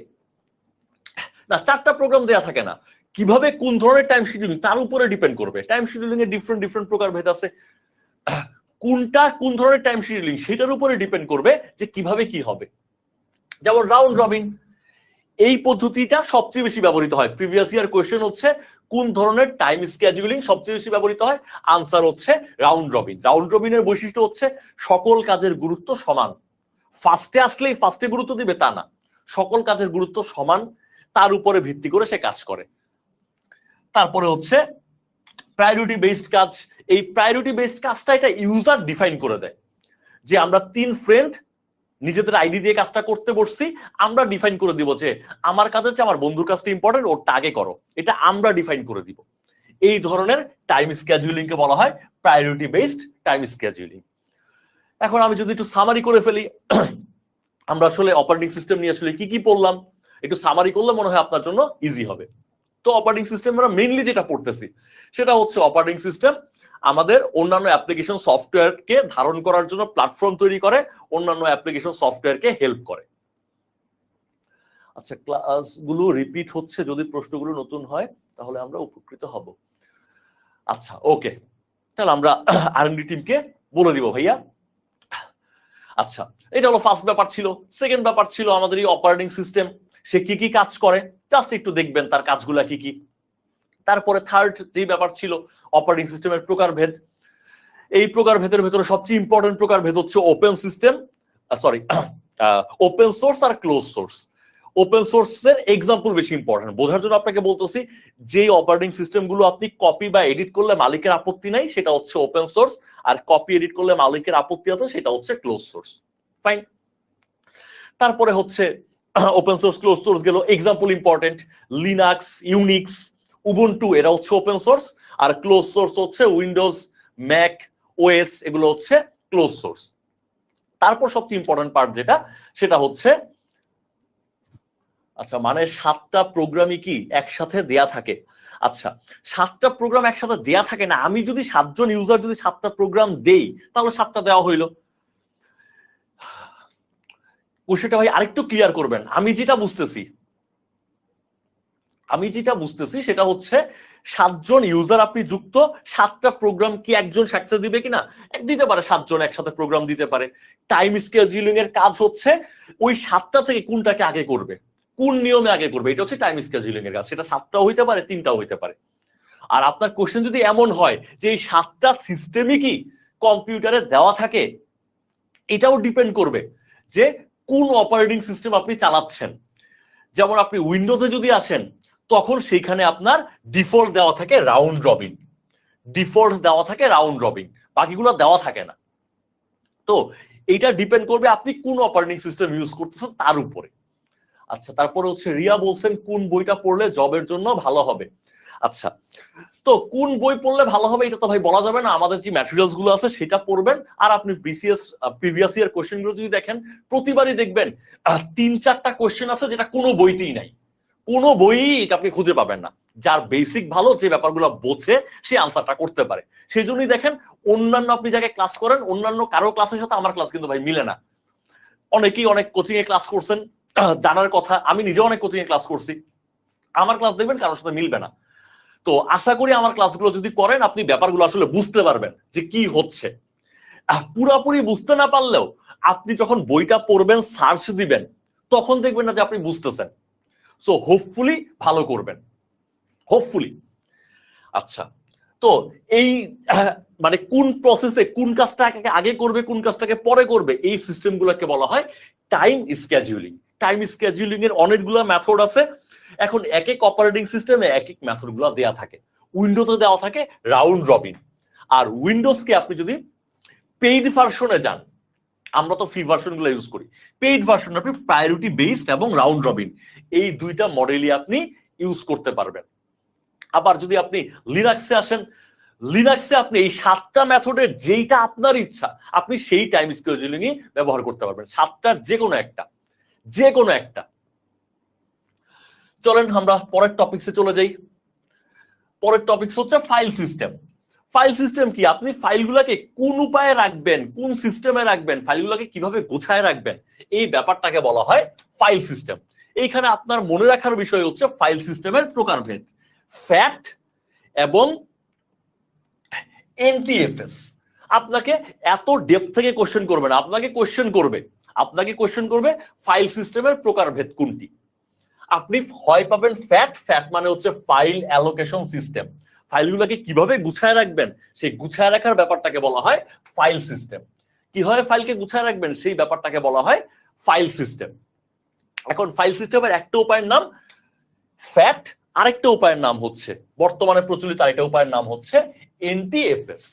না, 4টা প্রোগ্রাম দেয়া থাকে না। কিভাবে কোন ধরনের টাইম শিডিউলিং তার উপরে ডিপেন্ড করবে। টাইম শিডিউলিং এর ডিফারেন্ট প্রকার ভেদ আছে, কোনটা কোন ধরনের টাইম শিডিউলিং সেটার উপরে ডিপেন্ড করবে যে কিভাবে কি হবে। যেমন রাউন্ড রবিন, এই পদ্ধতিটা সবচেয়ে বেশি ব্যবহৃত হয়। প্রিভিয়াস ইয়ার কোয়েশ্চেন হচ্ছে কোন ধরনের টাইম স্কেডিউলিং সবচেয়ে বেশি ব্যবহৃত হয়? আনসার হচ্ছে রাউন্ড রবিন। রাউন্ড রবিনের বৈশিষ্ট্য হচ্ছে সকল কাজের গুরুত্ব সমান। ফার্স্টে আসলেই ফার্স্টে গুরুত্ব দিবে তা না, সকল কাজের গুরুত্ব সমান, তার উপরে ভিত্তি করে সে কাজ করে। তারপরে হচ্ছে প্রায়োরিটি বেসড কাজ। এই প্রায়োরিটি বেসড কাজটা এটা ইউজার ডিফাইন করে দেয়, যে আমরা 3 ফ্রেন্ড নিজেদের আইডি দিয়ে কাজটা করতে বসছি, আমরা ডিফাইন করে দিব যে আমার কাজ হচ্ছে আমার বন্ধুর কাজটা ইম্পর্টেন্ট, ওরটা আগে করো, এটা আমরা ডিফাইন করে দিব। এই ধরনের টাইম স্কেডিউলিং কে বলা হয় প্রায়োরিটি বেসড টাইম স্কেডিউলিং। এখন আমি যদি একটু সামারি করে ফেলি, আমরা আসলে অপারেটিং সিস্টেম নিয়ে আসলে কি কি পড়লাম একটু সামারি করলে মনে হয় আপনার জন্য ইজি হবে। তো অপারেটিং সিস্টেম আমরা মেইনলি যেটা পড়তেছি সেটা হচ্ছে অপারেটিং সিস্টেম আমাদের অন্যান্য অ্যাপ্লিকেশন সফটওয়্যারকে ধারণ করার জন্য প্ল্যাটফর্ম তৈরি করে, অন্যান্য অ্যাপ্লিকেশন সফটওয়্যারকে হেল্প করে। আচ্ছা, ক্লাসগুলো রিপিট হচ্ছে, যদি প্রশ্নগুলো নতুন হয় তাহলে আমরা উপকৃত হব। আচ্ছা, ওকে, তাহলে আমরা আর&ডি টিমকে বলে দিব ভাইয়া। আচ্ছা, এটা হলো ফার্স্ট ব্যাপার ছিল। সেকেন্ড ব্যাপার ছিল আমাদের এই অপারেটিং সিস্টেম, সে কি কি কাজ করে জাস্ট একটু দেখবেন তার কাজগুলা কি কি। তারপরে থার্ড যে ব্যাপার ছিল অপারেটিং সিস্টেমের প্রকারভেদ। এই প্রকারভেদের ভেতরে সবচেয়ে ইম্পর্টেন্ট প্রকারভেদ হচ্ছে ওপেন সিস্টেম, ওপেন সোর্স আর ক্লোজ সোর্স। ওপেন সোর্সের এক্সাম্পল বেশি ইম্পর্টেন্ট বোঝার জন্য আপনাকে বলতেছি, যে অপারেটিং সিস্টেম গুলো আপনি কপি বা এডিট করলে মালিকের আপত্তি নাই সেটা হচ্ছে ওপেন সোর্স, আর কপি এডিট করলে মালিকের আপত্তি আছে সেটা হচ্ছে ক্লোজ সোর্স। ফাইন। তারপরে হচ্ছে ওপেন সোর্স ক্লোজ সোর্স গেল, example important, Linux, Unix, Ubuntu এরা হচ্ছে ওপেন সোর্স, আর ক্লোজ সোর্স হচ্ছে উইন্ডোজ, ম্যাক ওএস, এগুলো হচ্ছে ক্লোজ সোর্স। তারপর সবচেয়ে ইম্পর্টেন্ট পার্ট যেটা, সেটা হচ্ছে আচ্ছা মানে 7টা প্রোগ্রামই কি একসাথে দেয়া থাকে? আচ্ছা 7টা প্রোগ্রাম একসাথে দেয়া থাকে না, আমি যদি 7 জন ইউজার যদি 7টা প্রোগ্রাম দেই তাহলে 7টা দেওয়া হইলো। কোশ্চেনটা ভাই আরেকটু ক্লিয়ার করবেন। আমি যেটা বুঝতেছি সেটা হচ্ছে 7 জন ইউজার আপনি যুক্ত, 7টা প্রোগ্রাম কি একজন একসাথে দিবে কিনা? দিতে পারে, 7 জন একসাথে প্রোগ্রাম দিতে পারে। টাইম স্কেডিউলিং এর কাজ হচ্ছে ওই 7টা থেকে কোনটাকে আগে করবে, কোন নিয়মে আগে করবে, এটা হচ্ছে টাইম স্কেডিউলিং এর কাজ। সেটা 7টাও হইতে পারে, 3টাও হইতে পারে। আর আপনার কোশ্চেন যদি এমন হয় যে এই 7টা সিস্টেমই কি কম্পিউটারে দেওয়া থাকে, এটাও ডিপেন্ড করবে যে কোন অপারেটিং সিস্টেম আপনি চালাচ্ছেন। যেমন আপনি উইন্ডোজে যদি আসেন তখন সেখানে আপনার ডিফল্ট দেওয়া থাকে রাউন্ড রবিন, বাকিগুলো দেওয়া থাকে না। তো এটা ডিপেন্ড করবে আপনি কোন অপারেটিং সিস্টেম ইউজ করতেছেন তার উপরে। আচ্ছা তারপরে হচ্ছে রিয়া বলছেন কোন বইটা পড়লে জবের জন্য ভালো হবে? আচ্ছা তো কোন বই পড়লে ভালো হবে এটা তো ভাই বলা যাবে না, আমাদের যে ম্যাটেরিয়ালস গুলো আছে সেটা পড়বেন। আর আপনি প্রিভিয়াস ইয়ার কোশ্চেন গুলো যদি দেখেন, প্রতিবারই দেখবেন 3-4টা কোশ্চেন আছে যেটা কোনো বইতেই নাই, কোনো বই এটা আপনি খুঁজে পাবেন না। যার বেসিক ভালো, যে ব্যাপারগুলো বোঝে, সে আনসারটা করতে পারে। সেই জন্যই দেখেন অন্যান্য আপনি জায়গায় ক্লাস করেন, অন্যান্য কারো ক্লাসের সাথে আমার ক্লাস কিন্তু ভাই মিলে না। অনেকেই অনেক কোচিং এ ক্লাস করছেন, জানার কথা, আমি নিজেও অনেক কোচিং এ ক্লাস করছি, আমার ক্লাস দেখবেন কারোর সাথে মিলবে না। তো আশা করি আমার ক্লাসগুলো যদি করেন আপনি ব্যাপারগুলো আসলে বুঝতে পারবেন যে কি হচ্ছে। পুরাপুরি বুঝতে না পারলেও আপনি যখন বইটা পড়বেন, সার্চ দিবেন, তখন দেখবেন না যে আপনি বুঝতেছেন। সো হোপফুলি ভালো করবেন, হোপফুলি। আচ্ছা তো এই মানে কোন প্রসেসে কোন কাজটাকে আগে করবে কোন কাজটাকে পরে করবে, এই সিস্টেমগুলোকে বলা হয় টাইম স্কেডিউলিং। টাইম স্কেডিউলিং এর অনেকগুলো মেথড আছে। এখন এক এক অপারেটিং সিস্টেমে এক এক মেথড গুলো দেওয়া থাকে। উইন্ডোজে দেওয়া থাকে রাউন্ড রবিন, আর উইন্ডোজকে আপনি যদি পেইড ভার্সনে যান, আমরা তো ফ্রি ভার্সন গুলো ইউজ করি, পেইড ভার্সন আপনি প্রায়োরিটি বেসড এবং রাউন্ড রবিন এই দুইটা মডেলই আপনি ইউজ করতে পারবেন। আবার যদি আপনি লিনাক্সে আসেন, লিনাক্সে আপনি এই 7টা মেথডের যেইটা আপনার ইচ্ছা আপনি সেই টাইম স্কেডিউলিং ব্যবহার করতে পারবেন, 7টার যে কোনো একটা। চলেন আমরা পরের টপিকসে চলে যাই। পরের টপিকস হচ্ছে ফাইল সিস্টেম। ফাইল সিস্টেম কি, আপনি ফাইলগুলোকে কোন উপায়ে রাখবেন, কোন সিস্টেমে রাখবেন, ফাইলগুলোকে কিভাবে গোছায় রাখবেন, এই ব্যাপারটাকে বলা হয় ফাইল সিস্টেম। এইখানে আপনার মনে রাখার বিষয় হচ্ছে ফাইল সিস্টেমের প্রকারভেদ, ফ্যাট এবং এনটিএফএস। আপনাকে এত ডেপথ থেকে কোশ্চেন করবে না, আপনাকে কোশ্চেন করবে ফাইল সিস্টেমের প্রকারভেদ কোনটি। আপনি হয় পাবেন ফ্যাট, মানে হচ্ছে ফাইল অ্যালোকেশন সিস্টেম, ফাইলগুলোকে কিভাবে গুছায় রাখবেন সেই গুছায় রাখার ব্যাপারটাকে বলা হয় ফাইল সিস্টেম। কিভাবে ফাইলকে গুছায় রাখবেন সেই ব্যাপারটাকে বলা হয় ফাইল সিস্টেম। এখন ফাইল সিস্টেমের একটা উপায়ের নাম ফ্যাট, আরেকটা উপায়ের নাম হচ্ছে, বর্তমানে প্রচলিত আরেকটা উপায়ের নাম হচ্ছে এনটিএফএস।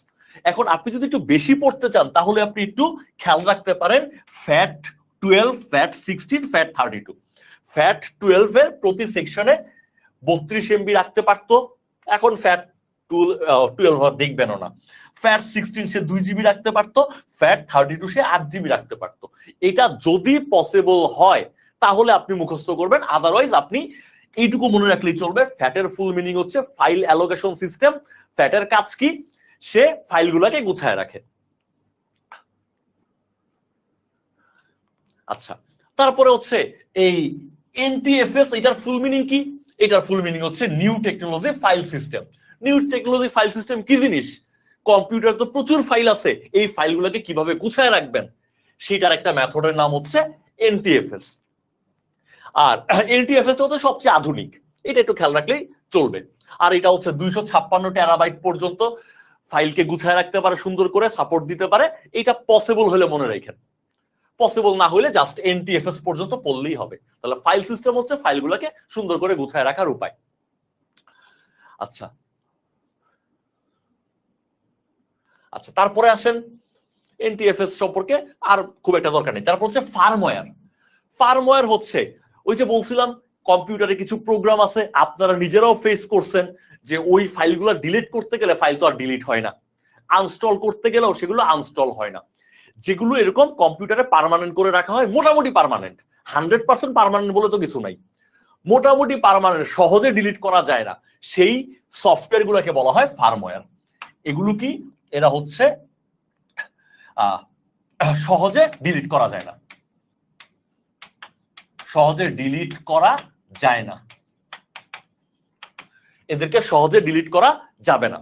এখন আপনি যদি একটু বেশি পড়তে চান তাহলে আপনি একটু খেয়াল রাখতে পারেন ফ্যাট 12, ফ্যাট 16, ফ্যাট 32। ফ্যাট 12 এর প্রতি সেকশনে 32 MB রাখতে পারতো, এখন ফ্যাট 12 দেখবেনও না। ফ্যাট 16 সে 2 GB রাখতে পারতো, ফ্যাট 32 সে 8 GB রাখতে পারতো। এটা যদি পসিবল হয় তাহলে আপনি মুখস্থ করবেন, আদারওয়াইজ আপনি এইটুকু মনে রাখলেই চলবে। ফ্যাটের ফুল মিনিং হচ্ছে ফাইল অ্যালোকেশন সিস্টেম। ফ্যাটের কাজ কি, সে ফাইলগুলোকে গুছায় রাখে। আচ্ছা তারপরে হচ্ছে এই এনটিএফএস, এটার ফুল মিনিং কি? এটার ফুল মিনিং হচ্ছে new technology file system. New technology file system কি জিনিস? কম্পিউটার তো প্রচুর ফাইল আছে, এই ফাইলগুলোকে কিভাবে গুছায় রাখবেন সেটার একটা মেথডের নাম হচ্ছে এনটিএফএস। আর এনটিএফএস হচ্ছে সবচেয়ে আধুনিক, এটা একটু খেয়াল রাখলেই চলবে। আর এটা হচ্ছে 256 টেরাবাইট পর্যন্ত ফাইলকে গুছায় রাখতে পারে, সুন্দর করে সাপোর্ট দিতে পারে। এটা পসিবল হলে মনে রাখেন, পসিবল না হলে জাস্ট এনটিএফএস পর্যন্ত পড়লেই হবে। তাহলে ফাইল সিস্টেম হচ্ছে ফাইলগুলোকে সুন্দর করে গুছায় রাখার উপায়। আচ্ছা আচ্ছা তারপরে আসেন এনটিএফএস সম্পর্কে আর খুব একটা দরকার নেই। তারপর হচ্ছে ফার্মওয়্যার। ফার্মওয়্যার হচ্ছে ওই যে বলছিলাম কম্পিউটারে কিছু প্রোগ্রাম আছে, আপনারা নিজেরাও ফেস করছেন যে ওই ফাইলগুলো ডিলিট করতে গেলে ফাইল তো আর ডিলিট হয় না, আনস্টল করতে গেলেও সেগুলো আনস্টল হয় না। যেগুলো এরকম কম্পিউটারে পার্মানেন্ট করে রাখা হয়, মোটামুটি পার্মানেন্ট, 100% পার্মানেন্ট বলে তো কিছু নাই, মোটামুটি পার্মানেন্ট, সহজে ডিলিট করা যায় না, সেই সফটওয়্যার গুলোকে বলা হয় ফার্মওয়্যার। এগুলো কি, এরা হচ্ছে সহজে ডিলিট করা যায় না, সহজে ডিলিট করা যায় না, এদেরকে সহজে ডিলিট করা যাবে না।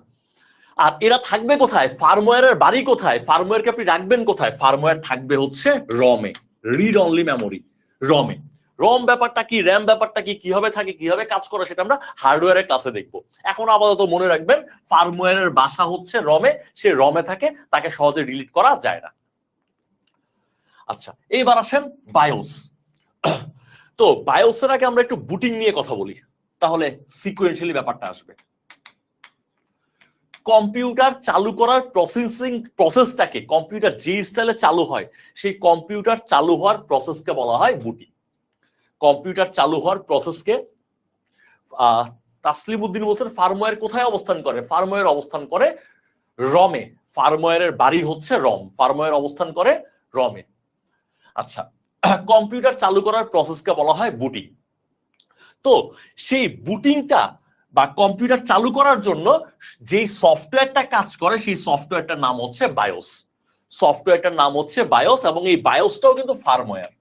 আর এরা থাকবে কোথায়, ফার্মওয়্যারের বাড়ি কোথায়, ফার্মওয়্যারকে আপনি রাখবেন কোথায়, ফার্মওয়্যার থাকবে হচ্ছে রমে, রিড অনলি মেমোরি, রমে। রম ব্যাপারটা কি, র্যাম ব্যাপারটা কি, কিভাবে থাকে, কিভাবে কাজ করে, সেটা আমরা হার্ডওয়্যারের ক্লাসে দেখবো। এখন আপাতত মনে রাখবেন ফার্মওয়্যারের বাসা হচ্ছে রমে, সে রমে থাকে, তাকে সহজে ডিলিট করা যায় না। আচ্ছা, এইবার আসেন বায়োস। তো বায়োসের আগে আমরা একটু বুটিং নিয়ে কথা বলি, তাহলে সিকোয়েন্সিয়ালি ব্যাপারটা আসবে। কম্পিউটার চালু করার প্রসেসটাকে, কম্পিউটার যে স্টাইলে চালু হয় সেই কম্পিউটার চালু হওয়ার প্রসেসকে বলা হয় বুটিং। কম্পিউটার চালু হওয়ার প্রসেসকে তাসলিম উদ্দিন বলছেন ফার্মওয়্যার কোথায় অবস্থান করে, ফার্মওয়্যার অবস্থান করে রমে, ফার্মওয়্যারের বাড়ি হচ্ছে রম, ফার্মওয়্যার অবস্থান করে রমে। আচ্ছা, কম্পিউটার চালু করার প্রসেসকে বলা হয় বুটিং। তো সেই বুটিংটা বা কম্পিউটার চালু করার জন্য যেই সফটওয়্যারটা কাজ করে সেই সফটওয়্যারটার নাম হচ্ছে বায়োস, সফটওয়্যারটার নাম হচ্ছে বায়োস, এবং এই বায়োসটাও কিন্তু ফার্মওয়্যার,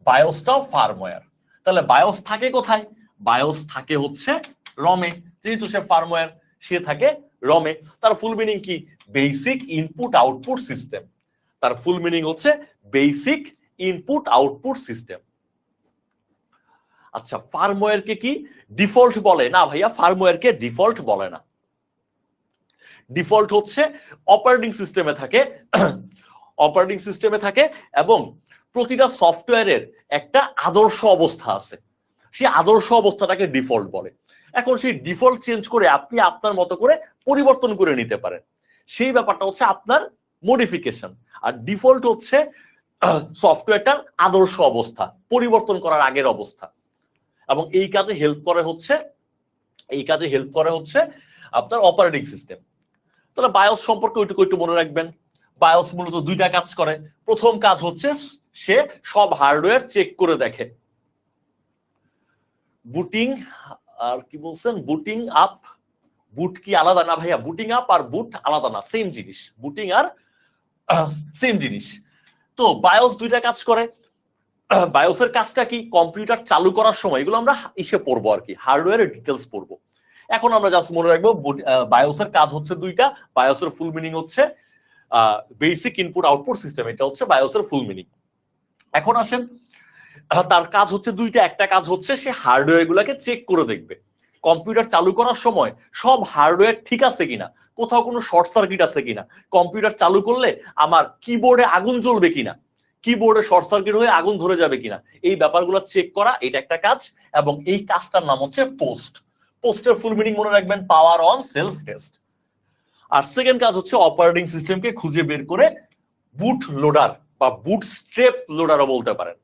বায়োসটাও ফার্মওয়্যার। তাহলে বায়োস থাকে কোথায়, বায়োস থাকে হচ্ছে রমে, যেহেতু সে ফার্মওয়্যার সে থাকে রমে। তার ফুল মিনিং কি, বেসিক ইনপুট আউটপুট সিস্টেম, তার ফুল মিনিং হচ্ছে বেসিক ইনপুট আউটপুট সিস্টেম। আচ্ছা, ফার্মওয়্যারকে কি ডিফল্ট বলে? না ভাইয়া, ফার্মওয়্যারকে ডিফল্ট বলে না। ডিফল্ট হচ্ছে অপারেটিং সিস্টেমে থাকে, অপারেটিং সিস্টেমে থাকে, এবং প্রতিটা সফটওয়্যারের একটা আদর্শ অবস্থা আছে, সেই আদর্শ অবস্থাটাকে ডিফল্ট বলে। এখন সেই ডিফল্ট চেঞ্জ করে আপনি আপনার মতো করে পরিবর্তন করে নিতে পারেন, সেই ব্যাপারটা হচ্ছে আপনার মডিফিকেশন। আর ডিফল্ট হচ্ছে সফটওয়্যারটার আদর্শ অবস্থা, পরিবর্তন করার আগের অবস্থা, এবং এই কাজে হেল্প করে হচ্ছে, এই কাজে হেল্প করে হচ্ছে আপনার অপারেটিং সিস্টেম। তাহলে বায়োস সম্পর্কে ওইটুকু একটু মনে রাখবেন। বায়োস মূলত দুইটা কাজ করে। প্রথম কাজ হচ্ছে সে সব হার্ডওয়্যার চেক করে দেখে, বুটিং, আর কি বলছেন, বুটিং আপ, বুট কি আলাদা না ভাইয়া, বুটিং আপ আর বুট আলাদা না, সেম জিনিস, বুটিং আর সেম জিনিস। তো বায়োস দুইটা কাজ করে। বায়োসের কাজটা কি, কম্পিউটার চালু করার সময়, এগুলো আমরা ইসে পড়বো আর কি, হার্ডওয়্যারের ডিটেলস পড়বো। এখন আমরা জাস্ট মনে রাখবো বায়োসের কাজ হচ্ছে দুইটা, বায়োসের ফুল মিনিং হচ্ছে বেসিক ইনপুট আউটপুট সিস্টেম, এটা হচ্ছে বায়োসের ফুল মিনিং। এখন আসেন, তার কাজ হচ্ছে দুইটা, একটা কাজ হচ্ছে সে হার্ডওয়্যার গুলাকে চেক করে দেখবে, কম্পিউটার চালু করার সময় সব হার্ডওয়্যার ঠিক আছে কিনা, কোথাও কোনো শর্ট সার্কিট আছে কিনা, কম্পিউটার চালু করলে আমার কিবোর্ডে আগুন জ্বলবে কিনা, কিবোর্ডে শর্ট সার্কিট হয়ে আগুন ধরে যাবে কিনা, এই ব্যাপারগুলো চেক করা, এটা একটা কাজ, এবং এই কাজটার নাম হচ্ছে পোস্ট। পোস্টের ফুল মিনিং মনে রাখবেন, পাওয়ার অন সেলফ টেস্ট। আর সেকেন্ড কাজ হচ্ছে অপারেটিং সিস্টেমকে খুঁজে বের করে বুট লোডার বা বুট স্ট্রেপ লোডারও বলতে পারেন,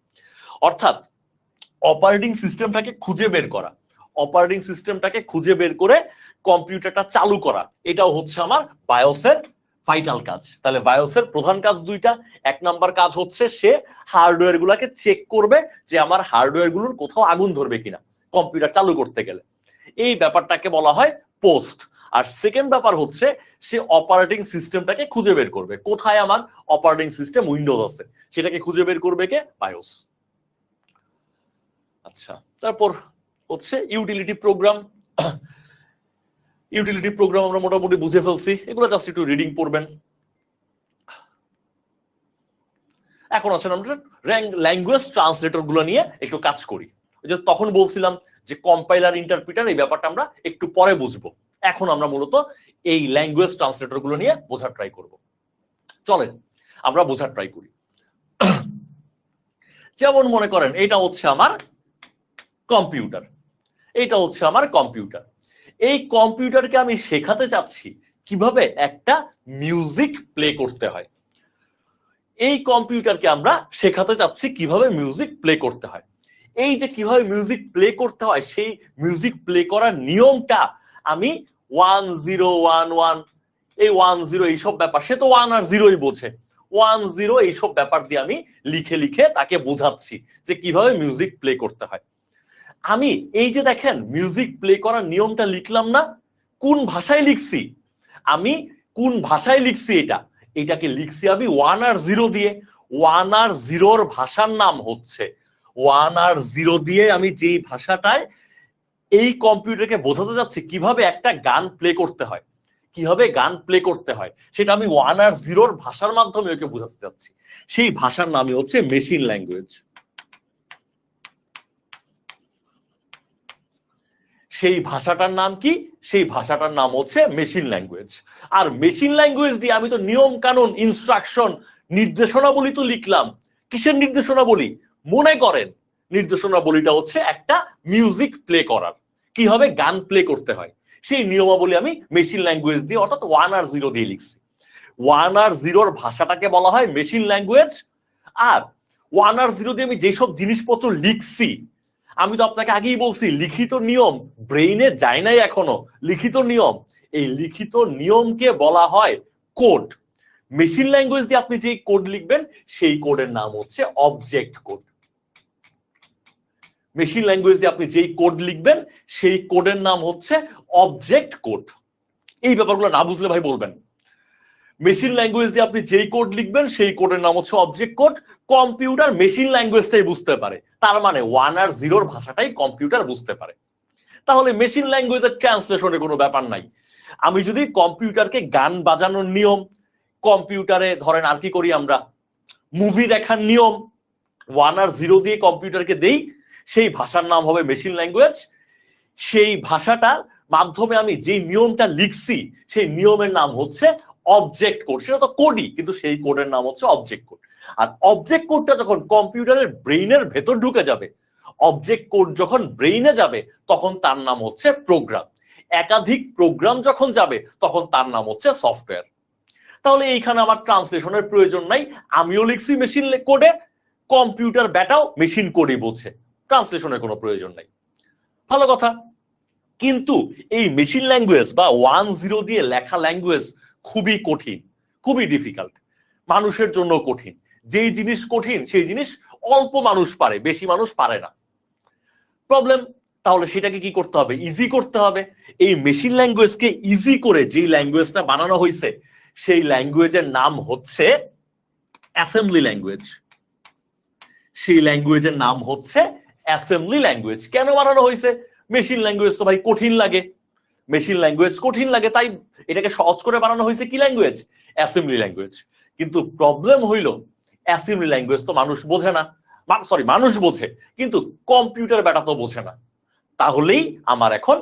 অর্থাৎ অপারেটিং সিস্টেমটাকে খুঁজে বের করা, অপারেটিং সিস্টেমটাকে খুঁজে বের করে কম্পিউটারটা চালু করা, এটাও হচ্ছে আমার বায়োসের ভাইটাল কাজ। তাহলে বায়োসের প্রধান কাজ দুইটা। এক নাম্বার কাজ হচ্ছে সে হার্ডওয়্যার গুলাকে চেক করবে যে আমার হার্ডওয়্যার গুলোর কোথাও আগুন ধরবে কিনা কম্পিউটার চালু করতে গেলে, এই ব্যাপারটাকে বলা হয় পোস্ট। আর সেকেন্ড ব্যাপার হচ্ছে সে অপারেটিং সিস্টেমটাকে খুঁজে বের করবে, কোথায় আমার অপারেটিং সিস্টেম উইন্ডোজ আছে, সেটাকে খুঁজে বের করবে কে, বায়োস। আচ্ছা, তারপর হচ্ছে ইউটিলিটি প্রোগ্রাম। ইউটিলিটি প্রোগ্রাম আমরা মোটামুটি বুঝে ফেলছি, এগুলো জাস্ট একটু রিডিং পড়বেন। এখন আসলে আমরা ল্যাঙ্গুয়েজ ট্রান্সলেটর গুলো নিয়ে একটু কাজ করি। যে তখন বলছিলাম যে কম্পাইলার ইন্টারপ্রিটার, এই ব্যাপারটা আমরা একটু পরে বুঝবো, এখন আমরা মূলত এই ল্যাঙ্গুয়েজ ট্রান্সলেটর গুলো নিয়ে বোঝার ট্রাই করব। চলেন আমরা বোঝার ট্রাই করি। যেমন মনে করেন এটা হচ্ছে আমার কম্পিউটার, এটা হচ্ছে আমার কম্পিউটার, এই কম্পিউটারকে আমি শেখাতে চাচ্ছি কিভাবে একটা মিউজিক প্লে করতে হয়। এই কম্পিউটারকে আমরা শেখাতে চাচ্ছি কিভাবে মিউজিক প্লে করতে হয়। এই যে কিভাবে মিউজিক প্লে করতে হয়, সেই মিউজিক প্লে করার নিয়মটা আমি 1011 এই 10 এইসব ব্যাপার, সে তো 1 আর 0ই বোঝে, 10 এইসব ব্যাপার দিয়ে আমি লিখে লিখে তাকে বোঝাচ্ছি যে কিভাবে মিউজিক প্লে করতে হয়। আমি এই যে দেখেন মিউজিক প্লে করার নিয়মটা লিখলাম না, কোন ভাষায় লিখছি, আমি কোন ভাষায় লিখছি, এটাকে লিখছি আমি 1 আর 0 দিয়ে। 1 আর 0-র ভাষার নাম হচ্ছে 1 আর 0 দিয়ে আমি যেই ভাষাটায় এই কম্পিউটারকে বোঝাতে যাচ্ছি কিভাবে একটা গান প্লে করতে হয়, কিভাবে গান প্লে করতে হয়, সেটা আমি 1 আর 0-র ভাষার মাধ্যমে ওকে বোঝাতে যাচ্ছি। সেই ভাষার নামই হচ্ছে মেশিন ল্যাঙ্গুয়েজ। সেই ভাষাটার নাম কি? সেই ভাষাটার নাম হচ্ছে মেশিন ল্যাঙ্গুয়েজ। আর মেশিন ল্যাঙ্গুয়েজ দিয়ে আমি তো নিয়ম কানুন, ইনস্ট্রাকশন, নির্দেশনাবলী তো লিখলাম। কিসের নির্দেশনাবলী? মনে করেন নির্দেশনাবলীটা হচ্ছে একটা মিউজিক প্লে করার, কিভাবে গান প্লে করতে হয়, সেই নিয়মাবলী আমি মেশিন ল্যাঙ্গুয়েজ দিয়ে অর্থাৎ 1 আর 0 দিয়ে লিখছি। 1 আর 0-র ভাষাটাকে বলা হয় মেশিন ল্যাঙ্গুয়েজ। আর 1 আর 0 দিয়ে আমি যেসব জিনিসপত্র লিখছি, আমি তো আপনাকে আগেই বলছি লিখিত নিয়ম ব্রেইনে যায় নাই এখনো। লিখিত নিয়ম, এই লিখিত নিয়মকে বলা হয় কোড। মেশিন ল্যাঙ্গুয়েজ দিয়ে আপনি যে কোড লিখবেন সেই কোডের নাম হচ্ছে অবজেক্ট কোড। মেশিন ল্যাঙ্গুয়েজ দিয়ে আপনি যেই কোড লিখবেন সেই কোডের নাম হচ্ছে অবজেক্ট কোড। এই ব্যাপারগুলো না বুঝলে ভাই বলবেন। মেশিন ল্যাঙ্গুয়েজ দিয়ে আপনি যেই কোড লিখবেন সেই কোডের নাম হচ্ছে অবজেক্ট কোড। কম্পিউটার মেশিন ল্যাঙ্গুয়েজটাই বুঝতে পারে, তার মানে 1 আর 0-র ভাষাটাই কম্পিউটার বুঝতে পারে। তাহলে মেশিন ল্যাঙ্গুয়েজের ট্রান্সলেশনের কোনো ব্যাপার নাই। আমি যদি কম্পিউটারকে গান বাজানোর নিয়ম, কম্পিউটারে ধরেন আর কি করি আমরা, মুভি দেখার নিয়ম 1 আর 0 দিয়ে কম্পিউটারকে দেই, সেই ভাষার নাম হবে মেশিন ল্যাঙ্গুয়েজ। সেই ভাষাটার মাধ্যমে আমি যে নিয়মটা লিখছি সেই নিয়মের নাম হচ্ছে অবজেক্ট কোড। সেটা তো কোডই, কিন্তু সেই কোডের নাম হচ্ছে অবজেক্ট কোড। আর অবজেক্ট কোডটা যখন কম্পিউটারের ব্রেইনের ভেতর ঢুকে যাবে, অবজেক্ট কোড যখন ব্রেইনে যাবে তখন তার নাম হচ্ছে প্রোগ্রাম। একাধিক প্রোগ্রাম যখন যাবে তখন তার নাম হচ্ছে সফটওয়্যার। তাহলে এইখানে আমার ট্রান্সলেশনের প্রয়োজন নাই, আমিও লিখছি মেশিন কোডে, কম্পিউটার ব্যাটাও মেশিন কোডই বোঝে, ট্রান্সলেশনের কোনো প্রয়োজন নাই। ভালো কথা। কিন্তু এই মেশিন ল্যাঙ্গুয়েজ বা 1-0 দিয়ে লেখা ল্যাঙ্গুয়েজ খুবই কঠিন, খুবই ডিফিকাল্ট, মানুষের জন্য কঠিন। যেই জিনিস কঠিন সেই জিনিস অল্প মানুষ পারে, বেশি মানুষ পারে না। প্রবলেম, তাহলে সেটাকে কি করতে হবে? ইজি করতে হবে। এই মেশিন ল্যাঙ্গুয়েজকে ইজি করে যেই ল্যাঙ্গুয়েজটা বানানো হয়েছে সেই ল্যাঙ্গুয়েজের নাম হচ্ছে অ্যাসেম্বলি ল্যাঙ্গুয়েজ। সেই ল্যাঙ্গুয়েজের নাম হচ্ছে অ্যাসেম্বলি ল্যাঙ্গুয়েজ। কেন বানানো হয়েছে? মেশিন ল্যাঙ্গুয়েজ তো ভাই কঠিন লাগে, মেশিন ল্যাঙ্গুয়েজ কঠিন লাগে, তাই এটাকে সহজ করে বানানো হয়েছে কি ল্যাঙ্গুয়েজ? Assembly language. কিন্তু প্রবলেম হইল অ্যাসেম্বলি ল্যাঙ্গুয়েজ তো মানুষ বোঝে না, সরি মানুষ বোঝে কিন্তু কম্পিউটার ব্যাটা তো বোঝে না। তাহলেই আমার এখন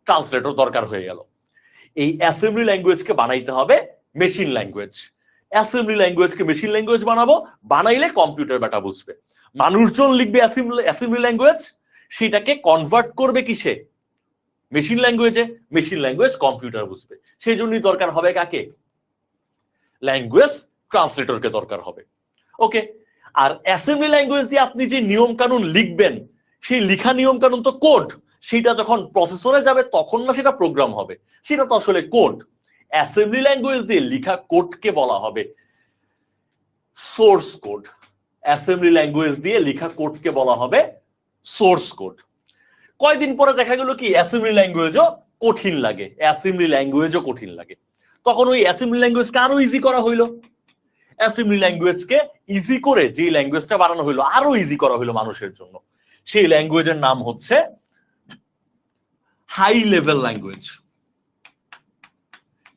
ট্রান্সলেটর দরকার হয়ে গেল। এই অ্যাসেম্বলি ল্যাঙ্গুয়েজকে বানাইতে হবে মেশিন ল্যাঙ্গুয়েজ। অ্যাসেম্বলি ল্যাঙ্গুয়েজকে মেশিন ল্যাঙ্গুয়েজ বানাবো, বানাইলে কম্পিউটার ব্যাটা বুঝবে। মানুষজন লিখবে অ্যাসেম্বলি ল্যাঙ্গুয়েজ, সেটাকে কনভার্ট করবে কিসে? মেশিন ল্যাঙ্গুয়েজে। মেশিন ল্যাঙ্গুয়েজ কম্পিউটার বুঝবে, সেই জন্যই দরকার হবে কাকে? ল্যাঙ্গুয়েজ ট্রান্সলেটরকে দরকার হবে। ওকে। আর অ্যাসেম্বলি ল্যাঙ্গুয়েজ দিয়ে আপনি যে নিয়ম কানুন লিখবেন সেই লিখা নিয়ম কানুন তো কোড, সেটা যখন প্রসেসরে যাবে তখন না সেটা প্রোগ্রাম হবে, সেটা তো আসলে কোড। অ্যাসেম্বলি ল্যাঙ্গুয়েজ দিয়ে লিখা কোডকে বলা হবে সোর্স কোড। অ্যাসেম্বলি ল্যাঙ্গুয়েজ দিয়ে লিখা কোডকে বলা হবে সোর্স কোড। কয়দিন পরে দেখা গেল কি অ্যাসেম্বলি ল্যাঙ্গুয়েজও কঠিন লাগে, অ্যাসেম্বলি ল্যাঙ্গুয়েজও কঠিন লাগে। তখন ওই অ্যাসেম্বলি ল্যাঙ্গুয়েজকে আরো ইজি করা হইলো। অ্যাসেম্বলি ল্যাঙ্গুয়েজকে ইজি করে যে ল্যাঙ্গুয়েজটা বানানো হইলো, আরো ইজি করা হইলো মানুষের জন্য। সেই ল্যাঙ্গুয়েজের নাম হচ্ছে হাই লেভেল ল্যাঙ্গুয়েজ।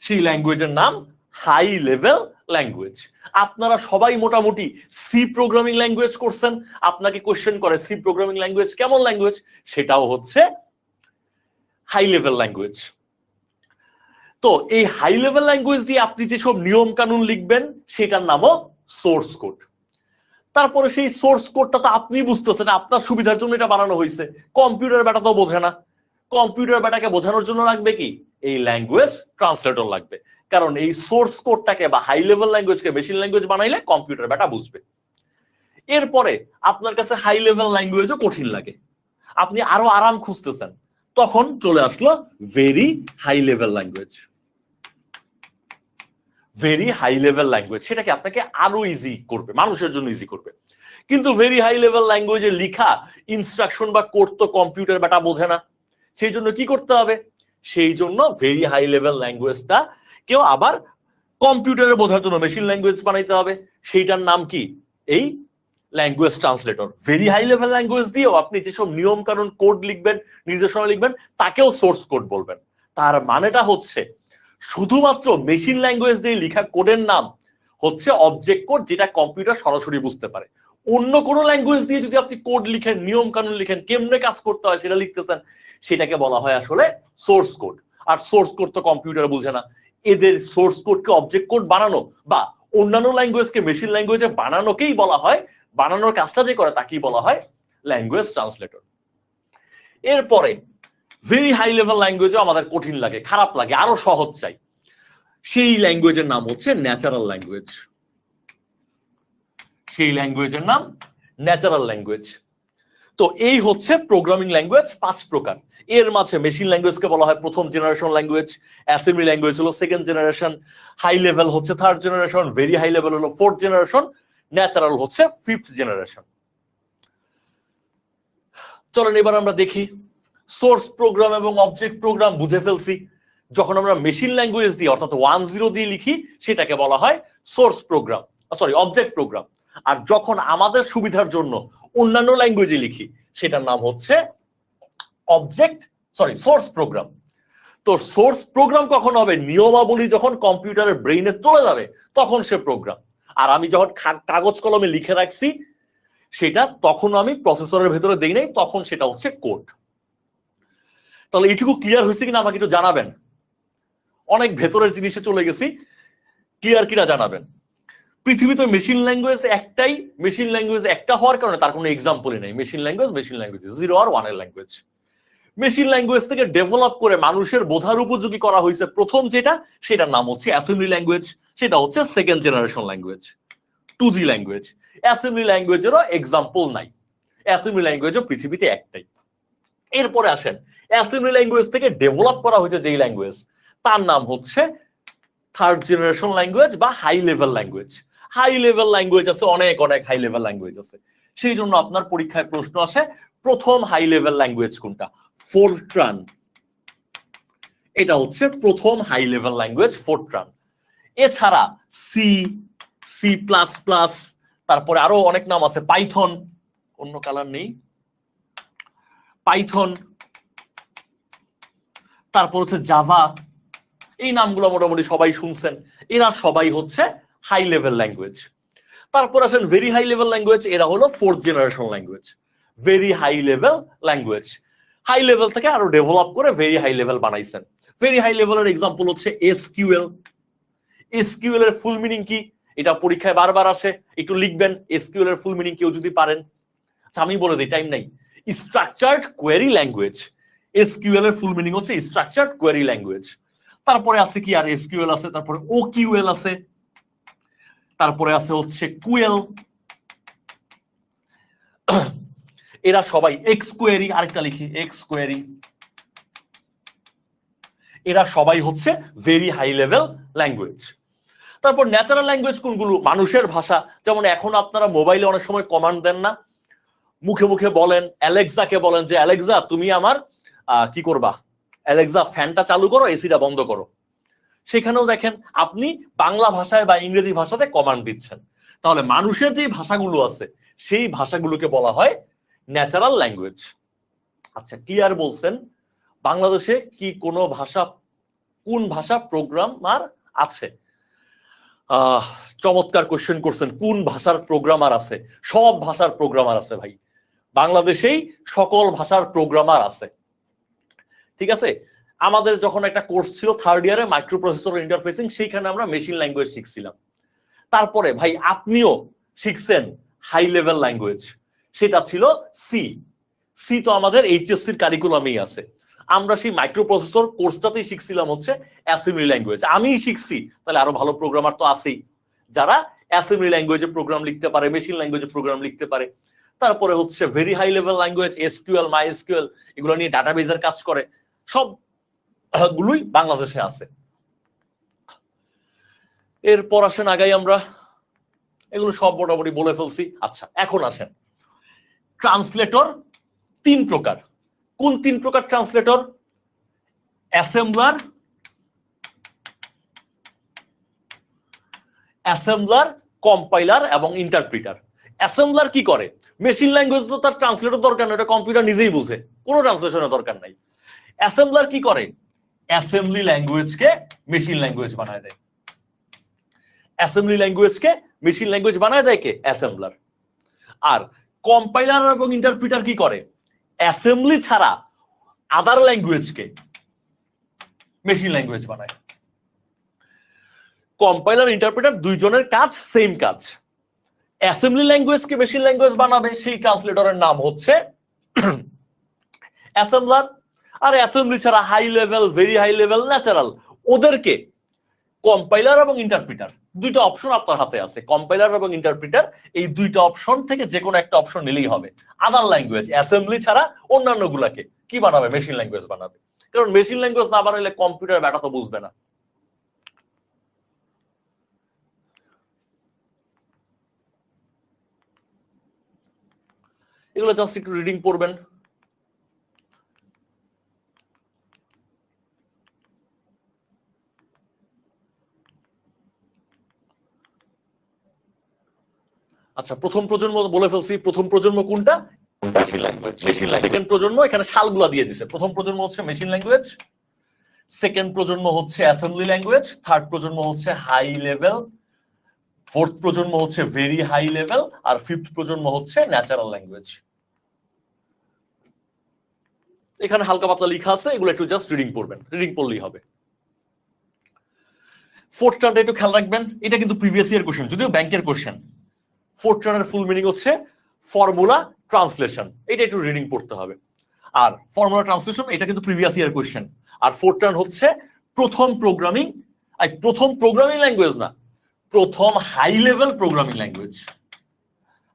সেই ল্যাঙ্গুয়েজের নাম হাই লেভেল ল্যাঙ্গুয়েজ। আপনারা সবাই মোটামুটি সি প্রোগ্রামিং ল্যাঙ্গুয়েজ করছেন, আপনাকে কোশ্চেন করে সি প্রোগ্রামিং ল্যাঙ্গুয়েজ কেমন ল্যাঙ্গুয়েজ? সেটাও হচ্ছে হাই লেভেল ল্যাঙ্গুয়েজ। তো এই হাই লেভেল ল্যাঙ্গুয়েজ দিয়ে আপনি যেসব নিয়ম কানুন লিখবেন সেটার নামও সোর্স কোড। তারপরে সেই সোর্স কোডটা তো আপনি বুঝতেছেন, আপনার সুবিধার জন্য এটা বানানো হয়েছে, কম্পিউটার ব্যাটা তো বোঝে না। কম্পিউটার ব্যাটাকে বোঝানোর জন্য লাগবে কি? এই ল্যাঙ্গুয়েজ ট্রান্সলেটর লাগবে। কারণ এই সোর্স কোডটাকে বা হাই লেভেল ল্যাঙ্গুয়েজকে মেশিন ল্যাঙ্গুয়েজ বানাইলে কম্পিউটার বেটা বুঝবে। এরপরে আপনার কাছে হাই লেভেল ল্যাঙ্গুয়েজও কঠিন লাগে, আপনি আরো আরাম খুঁজতেছেন, তখন চলে আসলো very high level language. Very high level language সেটাকে আপনাকে আরো ইজি করবে, মানুষের জন্য ইজি করবে। কিন্তু ভেরি হাই লেভেল ল্যাঙ্গুয়েজে লিখা ইনস্ট্রাকশন বা কোড তো কম্পিউটার বেটা বোঝে না, সেই জন্য কি করতে হবে, সেই জন্য ভেরি হাই লেভেল ল্যাঙ্গুয়েজটা কেউ আবার কম্পিউটারে বোঝার জন্য মেশিন ল্যাঙ্গুয়েজ বানাইতে হবে। সেইটার নাম কি, এই language translator. Very high level language দিয়েও আপনি যেসব নিয়ম কানুন কোড লিখবেন, নির্দেশনা লিখবেন, তাকেও সোর্স কোড বলবেন। তার মানেটা হচ্ছে শুধুমাত্র মেশিন ল্যাঙ্গুয়েজ দিয়ে লেখা কোডের নাম হচ্ছে অবজেক্ট কোড, যেটা কম্পিউটার সরাসরি বুঝতে পারে। অন্য কোনো ল্যাঙ্গুয়েজ দিয়ে যদি আপনি কোড লিখেন, নিয়ম কানুন লিখেন, কেমনে কাজ করতে হয় সেটা লিখতেছেন, সেটাকে বলা হয় আসলে সোর্স কোড। আর সোর্স কোড তো কম্পিউটার বুঝে না। এদের সোর্স কোডকে অবজেক্ট কোড বানানো বা অন্যান্য ল্যাঙ্গুয়েজকে মেশিন ল্যাঙ্গুয়েজে বানানোকেই বলা হয়, বানানোর কাজটা যে করে তাকেই বলা হয় ল্যাঙ্গুয়েজ ট্রান্সলেটর। এরপরে ভেরি হাই লেভেল ল্যাঙ্গুয়েজও আমাদের কঠিন লাগে, খারাপ লাগে, আরো সহজ চাই। সেই ল্যাঙ্গুয়েজের নাম হচ্ছে ন্যাচারাল ল্যাঙ্গুয়েজ। সেই ল্যাঙ্গুয়েজের নাম ন্যাচারাল ল্যাঙ্গুয়েজ। তো এই হচ্ছে প্রোগ্রামিং ল্যাঙ্গুয়েজ 5 প্রকার। এর মাঝে মেশিন ল্যাঙ্গুয়েজকে বলা হয় প্রথম জেনারেশন ল্যাঙ্গুয়েজ, অ্যাসেম্বলি ল্যাঙ্গুয়েজ হলো সেকেন্ড জেনারেশন, হাই লেভেল হচ্ছে third generation, very high level হলো ফোর্থ জেনারেশন, ন্যাচারাল হচ্ছে ফিফথ জেনারেশন। চলেন এবার আমরা দেখি সোর্স প্রোগ্রাম এবং অবজেক্ট প্রোগ্রাম বুঝে ফেলছি। যখন আমরা মেশিন ল্যাঙ্গুয়েজ দিয়ে অর্থাৎ 10 দিয়ে লিখি সেটাকে বলা হয় source program, sorry object program. আর যখন আমাদের সুবিধার জন্য অন্যান্য ল্যাঙ্গুয়েজে লিখি সেটার নাম হচ্ছে সোর্স প্রোগ্রাম। তো সোর্স প্রোগ্রাম কখন হবে, নিয়মাবলী যখন কম্পিউটারের ব্রেইনে চলে যাবে তখন সে প্রোগ্রাম। আর আমি যখন কাগজ কলমে লিখে রাখছি সেটা তখন আমি প্রসেসরের ভেতরে দেই নাই, তখন সেটা হচ্ছে কোড। তাহলে এইটুকু ক্লিয়ার হয়েছে কিনা আমাকে একটু জানাবেন। অনেক ভেতরের জিনিসে চলে গেছি, ক্লিয়ার কিনা জানাবেন। পৃথিবীতে মেশিন ল্যাঙ্গুয়েজ একটাই, মেশিন ল্যাঙ্গুয়েজ একটা হওয়ার কারণে তার কোনো এক্সাম্পলই নেই। মেশিন ল্যাঙ্গুয়েজ 0 আর 1 এর ল্যাঙ্গুয়েজ। মেশিন ল্যাঙ্গুয়েজ থেকে ডেভেলপ করে মানুষের বোঝার উপযোগী করা হয়েছে প্রথম যেটা, সেটার নাম হচ্ছে অ্যাসেম্বলি ল্যাঙ্গুয়েজ। সেটা হচ্ছে second generation language, 2G language. Assembly ল্যাঙ্গুয়েজেরও এক্সাম্পল নাই, অ্যাসেম্বলি ল্যাঙ্গুয়েজও পৃথিবীতে একটাই। এরপরে আসেন অ্যাসেম্বলি ল্যাঙ্গুয়েজ থেকে ডেভেলপ করা হয়েছে যেই ল্যাঙ্গুয়েজ, তার নাম হচ্ছে থার্ড জেনারেশন ল্যাঙ্গুয়েজ বা high level language. High level language আছে অনেক অনেক হাই লেভেল ল্যাঙ্গুয়েজ আছে। সেই জন্য আপনার পরীক্ষায় প্রশ্ন আসে প্রথম হাই লেভেল ল্যাঙ্গুয়েজ কোনটা, ফোরট্রান। এটা হচ্ছে প্রথম হাই লেভেল ল্যাঙ্গুয়েজ, ফোরট্রান। এছাড়া সি, সি প্লাস প্লাস, তারপরে আরো অনেক নাম আছে, পাইথন, অন্য কালার নেই, পাইথন, তারপর হচ্ছে জাভা। এই নামগুলো মোটামুটি সবাই শুনছেন। এরা সবাই হচ্ছে হাই লেভেল ল্যাঙ্গুয়েজ। তারপর আছেন ভেরি হাই লেভেল ল্যাঙ্গুয়েজ, এরা হলো fourth generation language. Very high level language, high level থেকে আরো ডেভেলপ করে ভেরি হাই লেভেল বানাইছেন। ভেরি হাই লেভেলের এক্সাম্পল হচ্ছে এসকিউএল। এসকিউএল এর ফুল মিনিং কি, এটা পরীক্ষায় বারবার আসে, একটু লিখবেন এসকিউএল এর ফুল মিনিং কেউ যদি পারেন। আমি বলে দিই, টাইম নাই। স্ট্রাকচার্ড কোয়েরি ল্যাঙ্গুয়েজ, এসকিউএল এর ফুল মিনিং হচ্ছে স্ট্রাকচার্ড কোয়েরি ল্যাঙ্গুয়েজ। তারপরে আছে কি আর এসকিউএল আছে, তারপরে ওকিউএল আছে, তারপরে আছে হচ্ছে কুয়েল। এরা সবাই এক্স কোয়েরি, আরেকটা লিখি এক্স কোয়েরি। এরা সবাই হচ্ছে ভেরি হাই লেভেল ল্যাঙ্গুয়েজ। তারপর ন্যাচারাল ল্যাঙ্গুয়েজ কোনগুলো, মানুষের ভাষা। যেমন এখন আপনারা মোবাইলে অনেক সময় কমান্ড দেন না, মুখে মুখে বলেন, অ্যালেক্সাকে বলেন যে অ্যালেক্সা তুমি আমার কি করবা, অ্যালেক্সা ফ্যানটা চালু করো, এসিটা বন্ধ করো। সেখানেও দেখেন আপনি বাংলা ভাষায় বা ইংরেজি ভাষাতে কমান্ড দিচ্ছেন। তাহলে মানুষের যে ভাষাগুলো আছে সেই ভাষাগুলোকে বলা হয় ন্যাচারাল ল্যাঙ্গুয়েজ। আচ্ছা, ক্লিয়ার বলছেন বাংলাদেশে কি কোনো ভাষা, কোন ভাষা প্রোগ্রামার আছে? চমৎকার কোশ্চেন করছেন, কোন ভাষার প্রোগ্রামার আছে? সব ভাষার প্রোগ্রামার আছে ভাই, বাংলাদেশেই সকল ভাষার প্রোগ্রামার আছে। ঠিক আছে, আমাদের যখন একটা কোর্স ছিল থার্ড ইয়ারে মাইক্রো প্রসেসর ইন্টারফেসিং, সেইখানে আমরা মেশিন ল্যাঙ্গুয়েজ শিখছিলাম। তারপরে ভাই আপনিও শিখছেন হাই লেভেল ল্যাঙ্গুয়েজ, সেটা ছিল সি। সি তো আমাদের এইচএসসির কারিকুলামেই আছে। আমরা সেই মাইক্রোপ্রসেসর কোর্সটাতেই শিখছিলাম হচ্ছে অ্যাসেম্বলি ল্যাঙ্গুয়েজ। আমিই শিখছি, তাহলে আরো ভালো প্রোগ্রামার তো আছেই যারা অ্যাসেম্বলি ল্যাঙ্গুয়েজে প্রোগ্রাম লিখতে পারে, মেশিন ল্যাঙ্গুয়েজে প্রোগ্রাম লিখতে পারে। তারপরে হচ্ছে very high level language SQL, MySQL, এগুলো নিয়ে ডাটাবেজের কাজ করে, সবগুলোই বাংলাদেশে আছে। এরপর আসেন আগাই আমরা, এগুলো সব মোটামুটি বলে ফেলছি। আচ্ছা, এখন আসেন ট্রান্সলেটর 3 প্রকার। কোন 3 প্রকার ট্রান্সলেটর? অ্যাসেম্বলার, কম্পাইলার এবং ইন্টারপ্রিটার। অ্যাসেম্বলার কি করে? মেশিন ল্যাঙ্গুয়েজ তো তার ট্রান্সলেটর দরকার নেই, এটা কম্পিউটার নিজেই বুঝে, কোনো ট্রান্সলেশনের দরকার নাই। অ্যাসেম্বলার কি করে? অ্যাসেম্বলি ল্যাঙ্গুয়েজকে মেশিন ল্যাঙ্গুয়েজ বানায় দেয়। অ্যাসেম্বলি ল্যাঙ্গুয়েজকে মেশিন ল্যাঙ্গুয়েজ বানায় দেয় কে? অ্যাসেম্বলার। আর কম্পাইলার এবং ইন্টারপ্রিটার কি করে? অ্যাসেম্বলি ছাড়া আদার ল্যাঙ্গুয়েজকে মেশিন ল্যাঙ্গুয়েজ বানায়। কম্পাইলার ইন্টারপ্রিটার দুইজনের কাজ সেম কাজ। অ্যাসেম্বলি ল্যাঙ্গুয়েজকে মেশিন ল্যাঙ্গুয়েজ বানাবে, সেই ট্রান্সলেটরের নাম হচ্ছে অ্যাসেম্বলার। আর অ্যাসেম্বলি ছাড়া high level, very high level, natural, ওদেরকে কম্পাইলার এবং ইন্টারপ্রিটার। দুইটা অপশন আপনার হাতে আছে, কম্পাইলার এবং ইন্টারপ্রিটার। এই দুইটা অপশন থেকে যে কোনো একটা অপশন নিলেই হবে। আদার ল্যাঙ্গুয়েজ, অ্যাসেম্বলি ছাড়া অন্যান্য গুলাকে কি বানাবে? মেশিন ল্যাঙ্গুয়েজ বানাবে। কারণ মেশিন ল্যাঙ্গুয়েজ না বানাইলে কম্পিউটার ব্যাটা তো বুঝবে না। এগুলো জাস্ট একটু রিডিং পড়বেন। আচ্ছা, প্রথম প্রজন্ম বলে ফেলছি। প্রথম প্রজন্ম কোনটা? Machine language. সেকেন্ড প্রজন্ম, এখানে সালগুলা দিয়ে দিছে। প্রথম প্রজন্ম হচ্ছে মেশিন ল্যাঙ্গুয়েজ, সেকেন্ড প্রজন্ম হচ্ছে অ্যাসেম্বলি ল্যাঙ্গুয়েজ, থার্ড প্রজন্ম হচ্ছে হাই লেভেল, ফোর্থ প্রজন্ম হচ্ছে ভেরি হাই লেভেল, আর ফিফথ প্রজন্ম হচ্ছে ন্যাচারাল ল্যাঙ্গুয়েজ। এখানে হালকা পাতলা লেখা আছে, এগুলো একটু জাস্ট রিডিং পড়বেন, রিডিং পড়লেই হবে। ফোর্থ টার্মটা একটু খেয়াল রাখবেন, এটা কিন্তু প্রিভিয়াস ইয়ার কোশ্চেন, যদিও ব্যাংকের কোশ্চেন। ফোর্থ টার্মের ফুল মিনিং হচ্ছে ফর্মুলা ট্রান্সলেশন, এটা একটু রিডিং পড়তে হবে। আর ফর্মুলা ট্রান্সলেশন এটা কিন্তু প্রিভিয়াস ইয়ার কোশ্চেন। আর ফোর্থ টার্ম হচ্ছে প্রথম প্রোগ্রামিং, প্রথম প্রোগ্রামিং ল্যাঙ্গুয়েজ না, প্রথম high level programming language.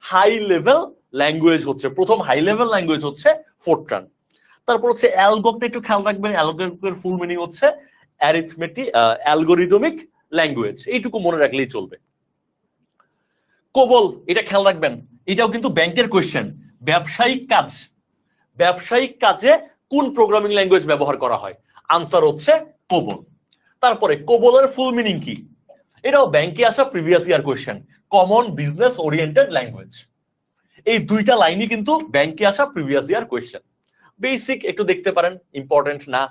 High level language হচ্ছে প্রথম, হাই লেভেল ল্যাঙ্গুয়েজ হচ্ছে ফোর্থ টার্ম। তারপর হচ্ছে অ্যালগোটা একটু খেয়াল রাখবেন, অ্যালগোর ফুল মিনিং হচ্ছে অ্যারিথমেটিক অ্যালগোরিদমিক ল্যাঙ্গুয়েজ, এইটুকু মনে রাখলেই চলবে। কোবল এটা খেয়াল রাখবেন, এটাও কিন্তু ব্যাংকের কোশ্চেন। ব্যবসায়িক কাজ, ব্যবসায়িক কাজে কোন প্রোগ্রামিং ল্যাঙ্গুয়েজ ব্যবহার করা হয়? আনসার হচ্ছে কোবল। তারপরে কোবলের ফুল মিনিং কি? এটাও ব্যাংকে আসা previous year question, common business oriented language. এই দুইটা লাইনই কিন্তু ব্যাংকে আসা প্রিভিয়াস ইয়ার কোশ্চেন। বেসিক একটু দেখতে পারেন, ইম্পর্টেন্ট না।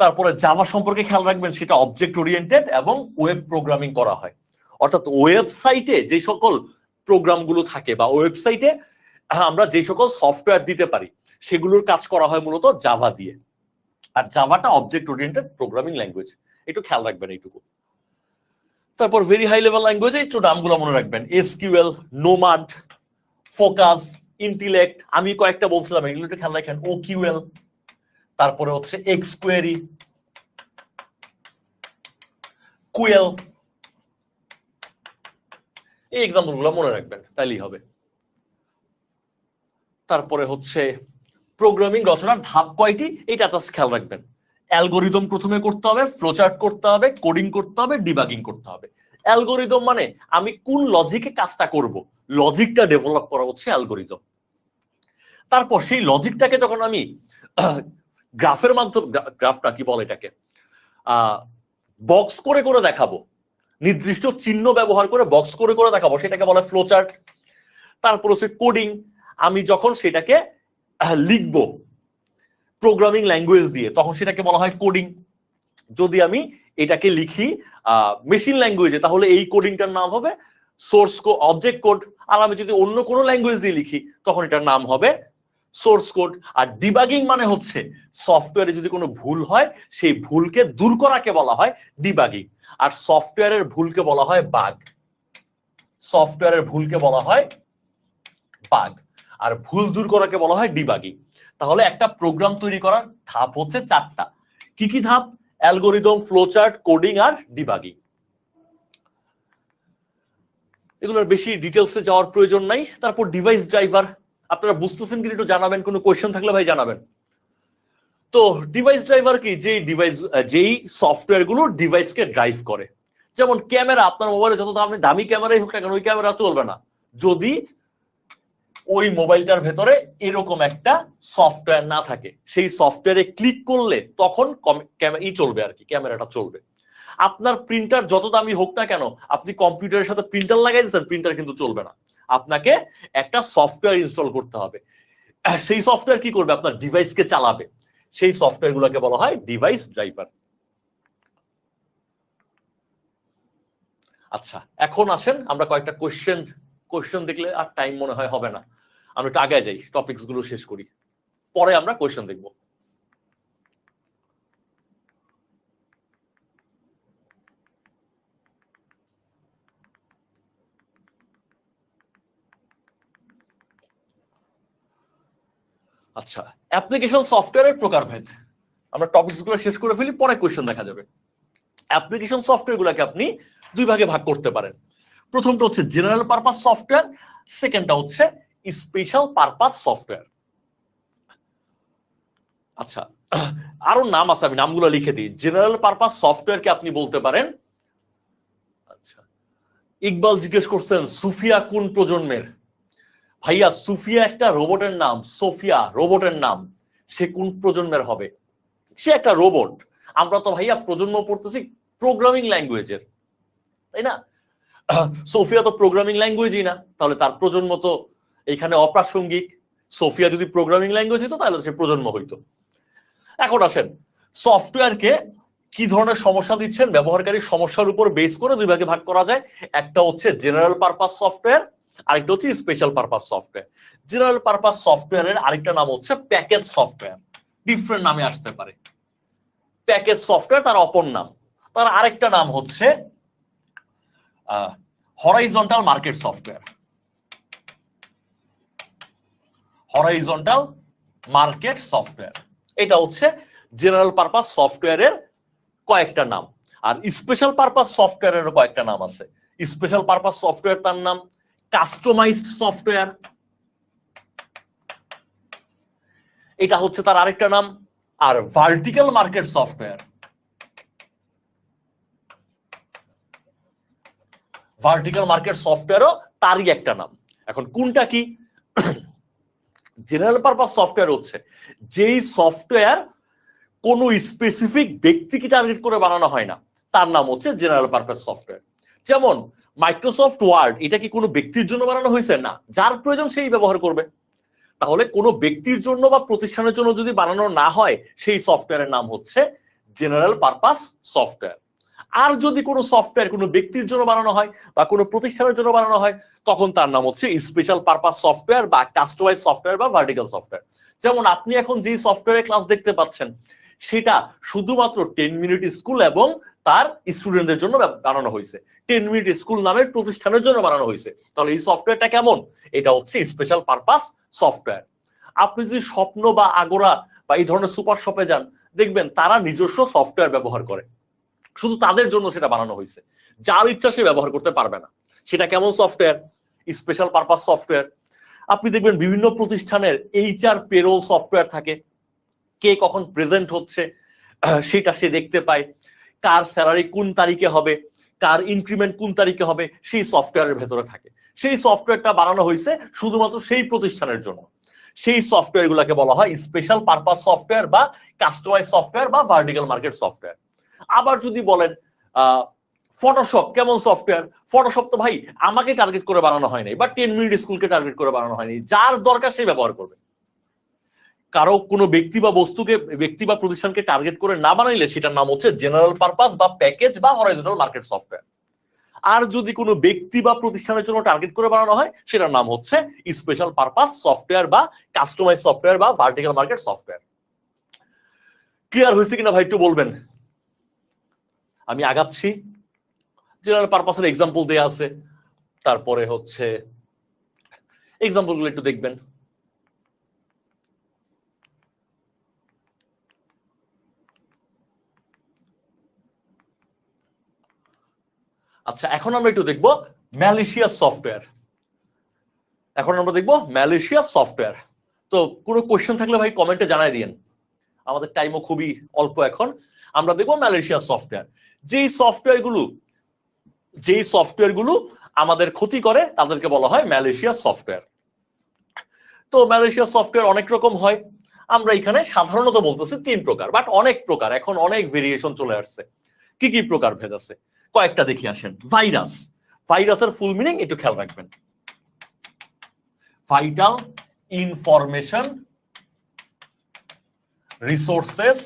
তারপরে জাভা সম্পর্কে খেয়াল রাখবেন, সেটা অবজেক্ট ওরিয়েন্টেড এবং ওয়েব প্রোগ্রামিং করা হয়। অর্থাৎ ওয়েবসাইটে যে সকল প্রোগ্রামগুলো থাকে বা ওয়েবসাইটে আমরা যে সকল সফটওয়্যার দিতে পারি সেগুলোর কাজ করা হয় মূলত জাভা দিয়ে। আর জাভাটা অবজেক্ট ওরিয়েন্টেড প্রোগ্রামিং ল্যাঙ্গুয়েজ, একটু খেয়াল রাখবেন এইটুকু। তারপর ভেরি হাই লেভেল ল্যাঙ্গুয়েজ, একটু নামগুলো মনে রাখবেন, এসকিউএল, নোমাড, ফোকাস, ইন্টিলেক্ট, আমি কয়েকটা বলছিলাম, এগুলো একটু খেয়াল রাখেন, ওকিউএল, তারপরে হচ্ছে এক্সকোয়েরি, কুয়েল, এই এক্সাম্পল গুলো মনে রাখবেন, তাইলেই হবে। তারপরে হচ্ছে প্রোগ্রামিং রচনার ধাপ কয়টি, এটা জাস্ট খেয়াল রাখবেন। অ্যালগোরিদম প্রথমে করতে হবে, ফ্লোচার্ট করতে হবে, কোডিং করতে হবে, ডিবাগিং করতে হবে। অ্যালগোরিদম মানে আমি কোন লজিকে কাজটা করব, লজিকটা ডেভেলপ করা হচ্ছে অ্যালগোরিদম। তারপর সেই লজিকটাকে যখন আমি গ্রাফের মাধ্যমে, গ্রাফটা কি বলে এটাকে, বক্স করে করে দেখাবো, নির্দিষ্ট চিহ্ন ব্যবহার করে বক্স করে করে দেখাবো, সেটাকে বলে ফ্লোচার্ট। তারপর হচ্ছে কোডিং, আমি যখন সেটাকে লিখবো প্রোগ্রামিং ল্যাঙ্গুয়েজ দিয়ে তখন সেটাকে বলা হয় কোডিং। যদি আমি এটাকে লিখি মেশিন ল্যাঙ্গুয়েজে তাহলে এই কোডিংটার নাম হবে সোর্স অবজেক্ট কোড। আর আমি যদি অন্য কোনো ল্যাঙ্গুয়েজ দিয়ে লিখি তখন এটার নাম হবে সোর্স কোড। আর ডিবাগিং মানে হচ্ছে সফটওয়্যারে যদি কোনো ভুল হয় সেই ভুলকে দূর করাকে বলা হয় ডিবাগিং। আর সফটওয়্যারের ভুলকে বলা হয় বাগ, সফটওয়্যারের ভুলকে বলা হয় বাগ, আর ভুল দূর করাকে বলা হয় ডিবাগিং। তাহলে একটা প্রোগ্রাম তৈরি করার ধাপ হচ্ছে 4টা। কি কি ধাপ? অ্যালগোরিদম, ফ্লোচার্ট, কোডিং আর ডিবাগিং। এগুলোর বেশি ডিটেলসে যাওয়ার প্রয়োজন নাই। তারপর ডিভাইস ড্রাইভার, আপনারা বুঝতেছেন কি একটু জানাবেন, কোনো কোয়েশ্চেন থাকলে ভাই জানাবেন। তো ডিভাইস ড্রাইভার কি? যেই সফটওয়্যার গুলো ডিভাইসকে ড্রাইভ করে। যেমন ক্যামেরা, আপনার মোবাইলে যত দামি ক্যামেরাই হোক না কেন, ওই ক্যামেরা চলবে না যদি ওই মোবাইলটার ভেতরে এরকম একটা সফটওয়্যার না থাকে। সেই সফটওয়্যারে ক্লিক করলে তখন চলবে আর কি, ক্যামেরাটা চলবে। আপনার প্রিন্টার যত দামি হোক না কেন, আপনি কম্পিউটারের সাথে প্রিন্টার লাগাই দিচ্ছেন, প্রিন্টার কিন্তু চলবে না। আপনাকে একটা সফটওয়্যার ইনস্টল করতে হবে। সেই সফটওয়্যার কি করবে? আপনার ডিভাইসকে চালাবে। সেই সফটওয়্যার গুলোকে বলা হয় ডিভাইস ড্রাইভার। আচ্ছা, এখন আসেন আমরা কয়েকটা কোয়েশ্চেন দেখলে আর টাইম মনে হয় হবে না, আমরা একটু আগে যাই, টপিকস গুলো শেষ করি, পরে আমরা কোয়েশ্চেন দেখব। আচ্ছা, অ্যাপ্লিকেশন সফটওয়্যারের প্রকারভেদ, আমরা টপিকস গুলো শেষ করে ফেলি, পরে কোয়েশ্চেন দেখা যাবে। অ্যাপ্লিকেশন সফটওয়্যার গুলোকে আপনি দুই ভাগে ভাগ করতে পারেন। প্রথমটা হচ্ছে জেনারেল পারপাস সফটওয়্যার, সেকেন্ডটা হচ্ছে স্পেশাল পারপাস সফটওয়্যার। আচ্ছা, আরো নাম আছে, আমি নামগুলো লিখে দিই। জেনারেল পারপাস সফটওয়্যারকে আপনি বলতে পারেন, আচ্ছা ইকবাল জিজ্ঞেস করছেন সুফিয়া কোন প্রজন্মের? ভাইয়া সুফিয়া একটা রোবটের নাম, সোফিয়া রোবটের নাম, সে কোন প্রজন্মের হবে? সে একটা রোবট। আমরা তো ভাইয়া প্রজন্ম পড়তেছি প্রোগ্রামিং ল্যাঙ্গুয়েজের, তাই না? সোফিয়া তো প্রোগ্রামিং ল্যাঙ্গুয়েজই না, তাহলে তার প্রজন্ম তো এখানে অপ্রাসঙ্গিক। সোফিয়া যদি প্রোগ্রামিং ল্যাঙ্গুয়েজ হতো তাহলে সে প্রজন্ম হইতো। এখন আসেন, সফটওয়্যারকে কি ধরনের সমস্যা দিচ্ছেন ব্যবহারকারী, সমস্যার উপর বেস করে দুই ভাগে ভাগ করা যায়। একটা হচ্ছে জেনারেল পারপাস সফটওয়্যার, আরেকটা হচ্ছে special purpose software. General purpose সফটওয়্যারের আরেকটা নাম হচ্ছে প্যাকেজ সফটওয়্যার, ডিফারেন্ট নামে আসতে পারে। প্যাকেজ সফটওয়্যার তার অপর নাম। তার আরেকটা নাম হচ্ছে horizontal market software. Horizontal market software, এটা হচ্ছে জেনারেল পারপাস সফটওয়্যারের কয়েকটা নাম। আর স্পেশাল পারপাস সফটওয়্যারের কয়েকটা নাম আছে। স্পেশাল পারপাস সফটওয়্যার তার নাম কাস্টমাইজড সফটওয়্যার, এটা হচ্ছে তার আরেকটা নাম। আর vertical market software, vertical market সফটওয়্যারও তারই একটা নাম। এখন কোনটা কি? জেনারেল পারপাস সফটওয়্যার হচ্ছে যেই সফটওয়্যার কোনো স্পেসিফিক ব্যক্তিকে টার্গেট করে বানানো হয় না, তার নাম হচ্ছে জেনারেল পারপাস সফটওয়্যার। যেমন মাইক্রোসফট ওয়ার্ড, এটা কি কোনো ব্যক্তির জন্য বানানো হয়েছে? না, যার প্রয়োজন সেই ব্যবহার করবে। তাহলে কোনো ব্যক্তির জন্য বা প্রতিষ্ঠানের জন্য যদি বানানো না হয়, সেই সফটওয়্যারের নাম হচ্ছে জেনারেল পারপাস সফটওয়্যার। আর যদি কোনো সফটওয়্যার কোনো ব্যক্তির জন্য বানানো হয় বা কোনো প্রতিষ্ঠানের জন্য বানানো হয়, তখন তার নাম হচ্ছে স্পেশাল পারপাস সফটওয়্যার বা কাস্টমাইজ সফটওয়্যার বা ভার্টিক্যাল সফটওয়্যার। যেমন আপনি এখন যে সফটওয়্যারের ক্লাস দেখতে পাচ্ছেন, সেটা শুধুমাত্র 10 মিনিট স্কুল এবং তার স্টুডেন্টদের জন্য বানানো হয়েছে। 10 মিনিট স্কুল নামের প্রতিষ্ঠানের জন্য বানানো হয়েছে। তাহলে এই সফটওয়্যারটা কেমন? এটা হচ্ছে স্পেশাল পারপাস সফটওয়্যার। আপনি যদি স্বপ্ন বা আগোরা বা এই ধরনের সুপার শপে যান, দেখবেন তারা নিজস্ব সফটওয়্যার ব্যবহার করে, শুধু তাদের জন্য সেটা বানানো হয়েছে, যার ইচ্ছা সে ব্যবহার করতে পারবে না। সেটা কেমন সফটওয়্যার? Special purpose software. আপনি দেখবেন বিভিন্ন প্রতিষ্ঠানের এইচআর পেরোল সফটওয়্যার থাকে, কে কখন প্রেজেন্ট হচ্ছে সেটা সে দেখতে পায়, কার স্যালারি কোন তারিখে হবে, কার ইনক্রিমেন্ট কোন তারিখে হবে, সেই সফটওয়্যারের ভেতরে থাকে। সেই সফটওয়্যারটা বানানো হয়েছে শুধুমাত্র সেই প্রতিষ্ঠানের জন্য। সেই সফটওয়্যার গুলাকে বলা হয় স্পেশাল পারপাস সফটওয়্যার বা কাস্টমাইজ সফটওয়্যার বা ভার্টিক্যাল মার্কেট সফটওয়্যার। আবার যদি বলেন ফটোশপ কেমন সফটওয়্যার? ফটোশপ তো ভাই আমাকে টার্গেট করে বানানো হয়নি বা 10 মিনিট স্কুলকে টার্গেট করে বানানো হয়নি, যার দরকার সে ব্যবহার করবে। কারো কোনো ব্যক্তি বা বস্তুকে, ব্যক্তি বা প্রতিষ্ঠানকে টার্গেট করে না বানাইলে সেটার নাম হচ্ছে জেনারেল পারপাস বা প্যাকেজ বা হরাইজন্টাল মার্কেট সফটওয়্যার। আর যদি কোনো ব্যক্তি বা প্রতিষ্ঠানের জন্য টার্গেট করে বানানো হয়, সেটার নাম হচ্ছে স্পেশাল পারপাস সফটওয়্যার বা কাস্টমাইজ সফটওয়্যার বা ভার্টিক্যাল মার্কেট সফটওয়্যার। ক্লিয়ার হয়েছে কিনা ভাই একটু বলবেন। আমি আগাচ্ছি। জেনারেল পারপাসের এক্সাম্পল দেয়া আছে, তারপরে হচ্ছে এক্সাম্পল গুলো একটু দেখবেন। আচ্ছা, এখন আমরা একটু দেখবো ম্যালিশিয়াস সফটওয়্যার। এখন আমরা দেখবো ম্যালিশিয়াস সফটওয়্যার। তো কোনো কোশ্চেন থাকলে ভাই কমেন্টে জানাই দিয়েন, আমাদের টাইমও খুবই অল্প এখন। আমরা দেখবো ম্যালিশিয়াস সফটওয়্যার। যেই সফটওয়্যারগুলো আমাদের ক্ষতি করে তাদেরকে বলা হয় ম্যালিশিয়াস সফটওয়্যার। তো ম্যালিশিয়াস সফটওয়্যার অনেক রকম হয়, আমরা এখানে সাধারণত বলতেছি 3 প্রকার, বাট অনেক প্রকার, এখন অনেক ভেরিয়েশন চলে আসছে। কি কি প্রকার ভেদ আছে কয়েকটা দেখি আসেন। ভাইরাস, ভাইরাসের ফুল মিনিং একটু খেয়াল রাখবেন। ভাইটাল ইনফরমেশন রিসোর্সেস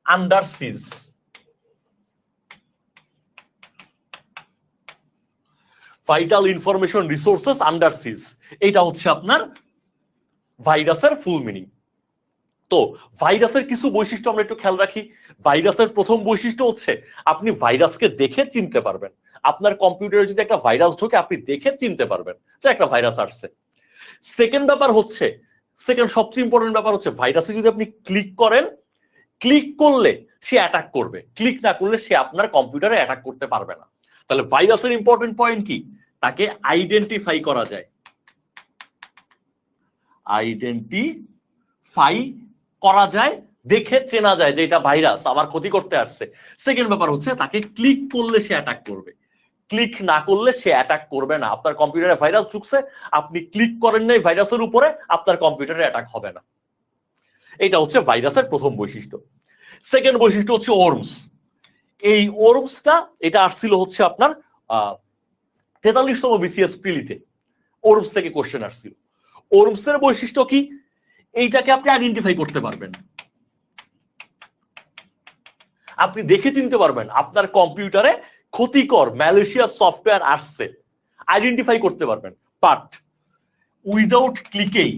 আন্ডার সিজ। ভাইটাল ইনফরমেশন রিসোর্সেস আন্ডার সিজ, এটা হচ্ছে আপনার ভাইরাসের ফুল মিনিং। তো ভাইরাসের কিছু বৈশিষ্ট্য আমরা একটু খেয়াল রাখি। ভাইরাসের প্রথম বৈশিষ্ট্য হচ্ছে আপনি ভাইরাসকে দেখে চিনতে পারবেন। আপনার কম্পিউটারে যদি একটা ভাইরাস ঢোকে আপনি দেখে চিনতে পারবেন যে একটা ভাইরাস আসছে। সেকেন্ড সবচেয়ে ইম্পর্টেন্ট ব্যাপার হচ্ছে ভাইরাসে যদি আপনি ক্লিক করেন, ক্লিক করলে সে অ্যাটাক করবে, ক্লিক না করলে সে আপনার কম্পিউটারে অ্যাটাক করতে পারবে না। তাহলে ভাইরাসের ইম্পর্টেন্ট পয়েন্ট কি? তাকে আইডেন্টিফাই করা যায়, আইডেন্টিফাই করা যায়, দেখে চেনা যায় যে এটা ভাইরাস আমার ক্ষতি করতে আসছে। সেকেন্ড ব্যাপার হচ্ছে তাকে ক্লিক করলে সে অ্যাটাক করবে, ক্লিক না করলে সে অ্যাটাক করবে না। আপনার কম্পিউটারে ভাইরাস ঢুকছে, আপনি ক্লিক করেন নাই ভাইরাসের উপরে, আপনার কম্পিউটারে অ্যাটাক হবে না। এটা হচ্ছে ভাইরাসের প্রথম বৈশিষ্ট্য। সেকেন্ড বৈশিষ্ট্য হচ্ছে ওর্মস। এই ওর্মসটা এটা আসছিল হচ্ছে আপনার 43তম বিসিএস প্রিলিতে, ওর্মস থেকে কোশ্চেন আসছিল। ওর্মসের বৈশিষ্ট্য কি? এইটাকে আপনি আইডেন্টিফাই করতে পারবেন, আপনি দেখে চিনতে পারবেন আপনার কম্পিউটারে ক্ষতিকর ম্যালিশিয়াস সফটওয়্যার আসছে, আইডেন্টিফাই করতে পারবেন। বাট উইদাউট ক্লিকেই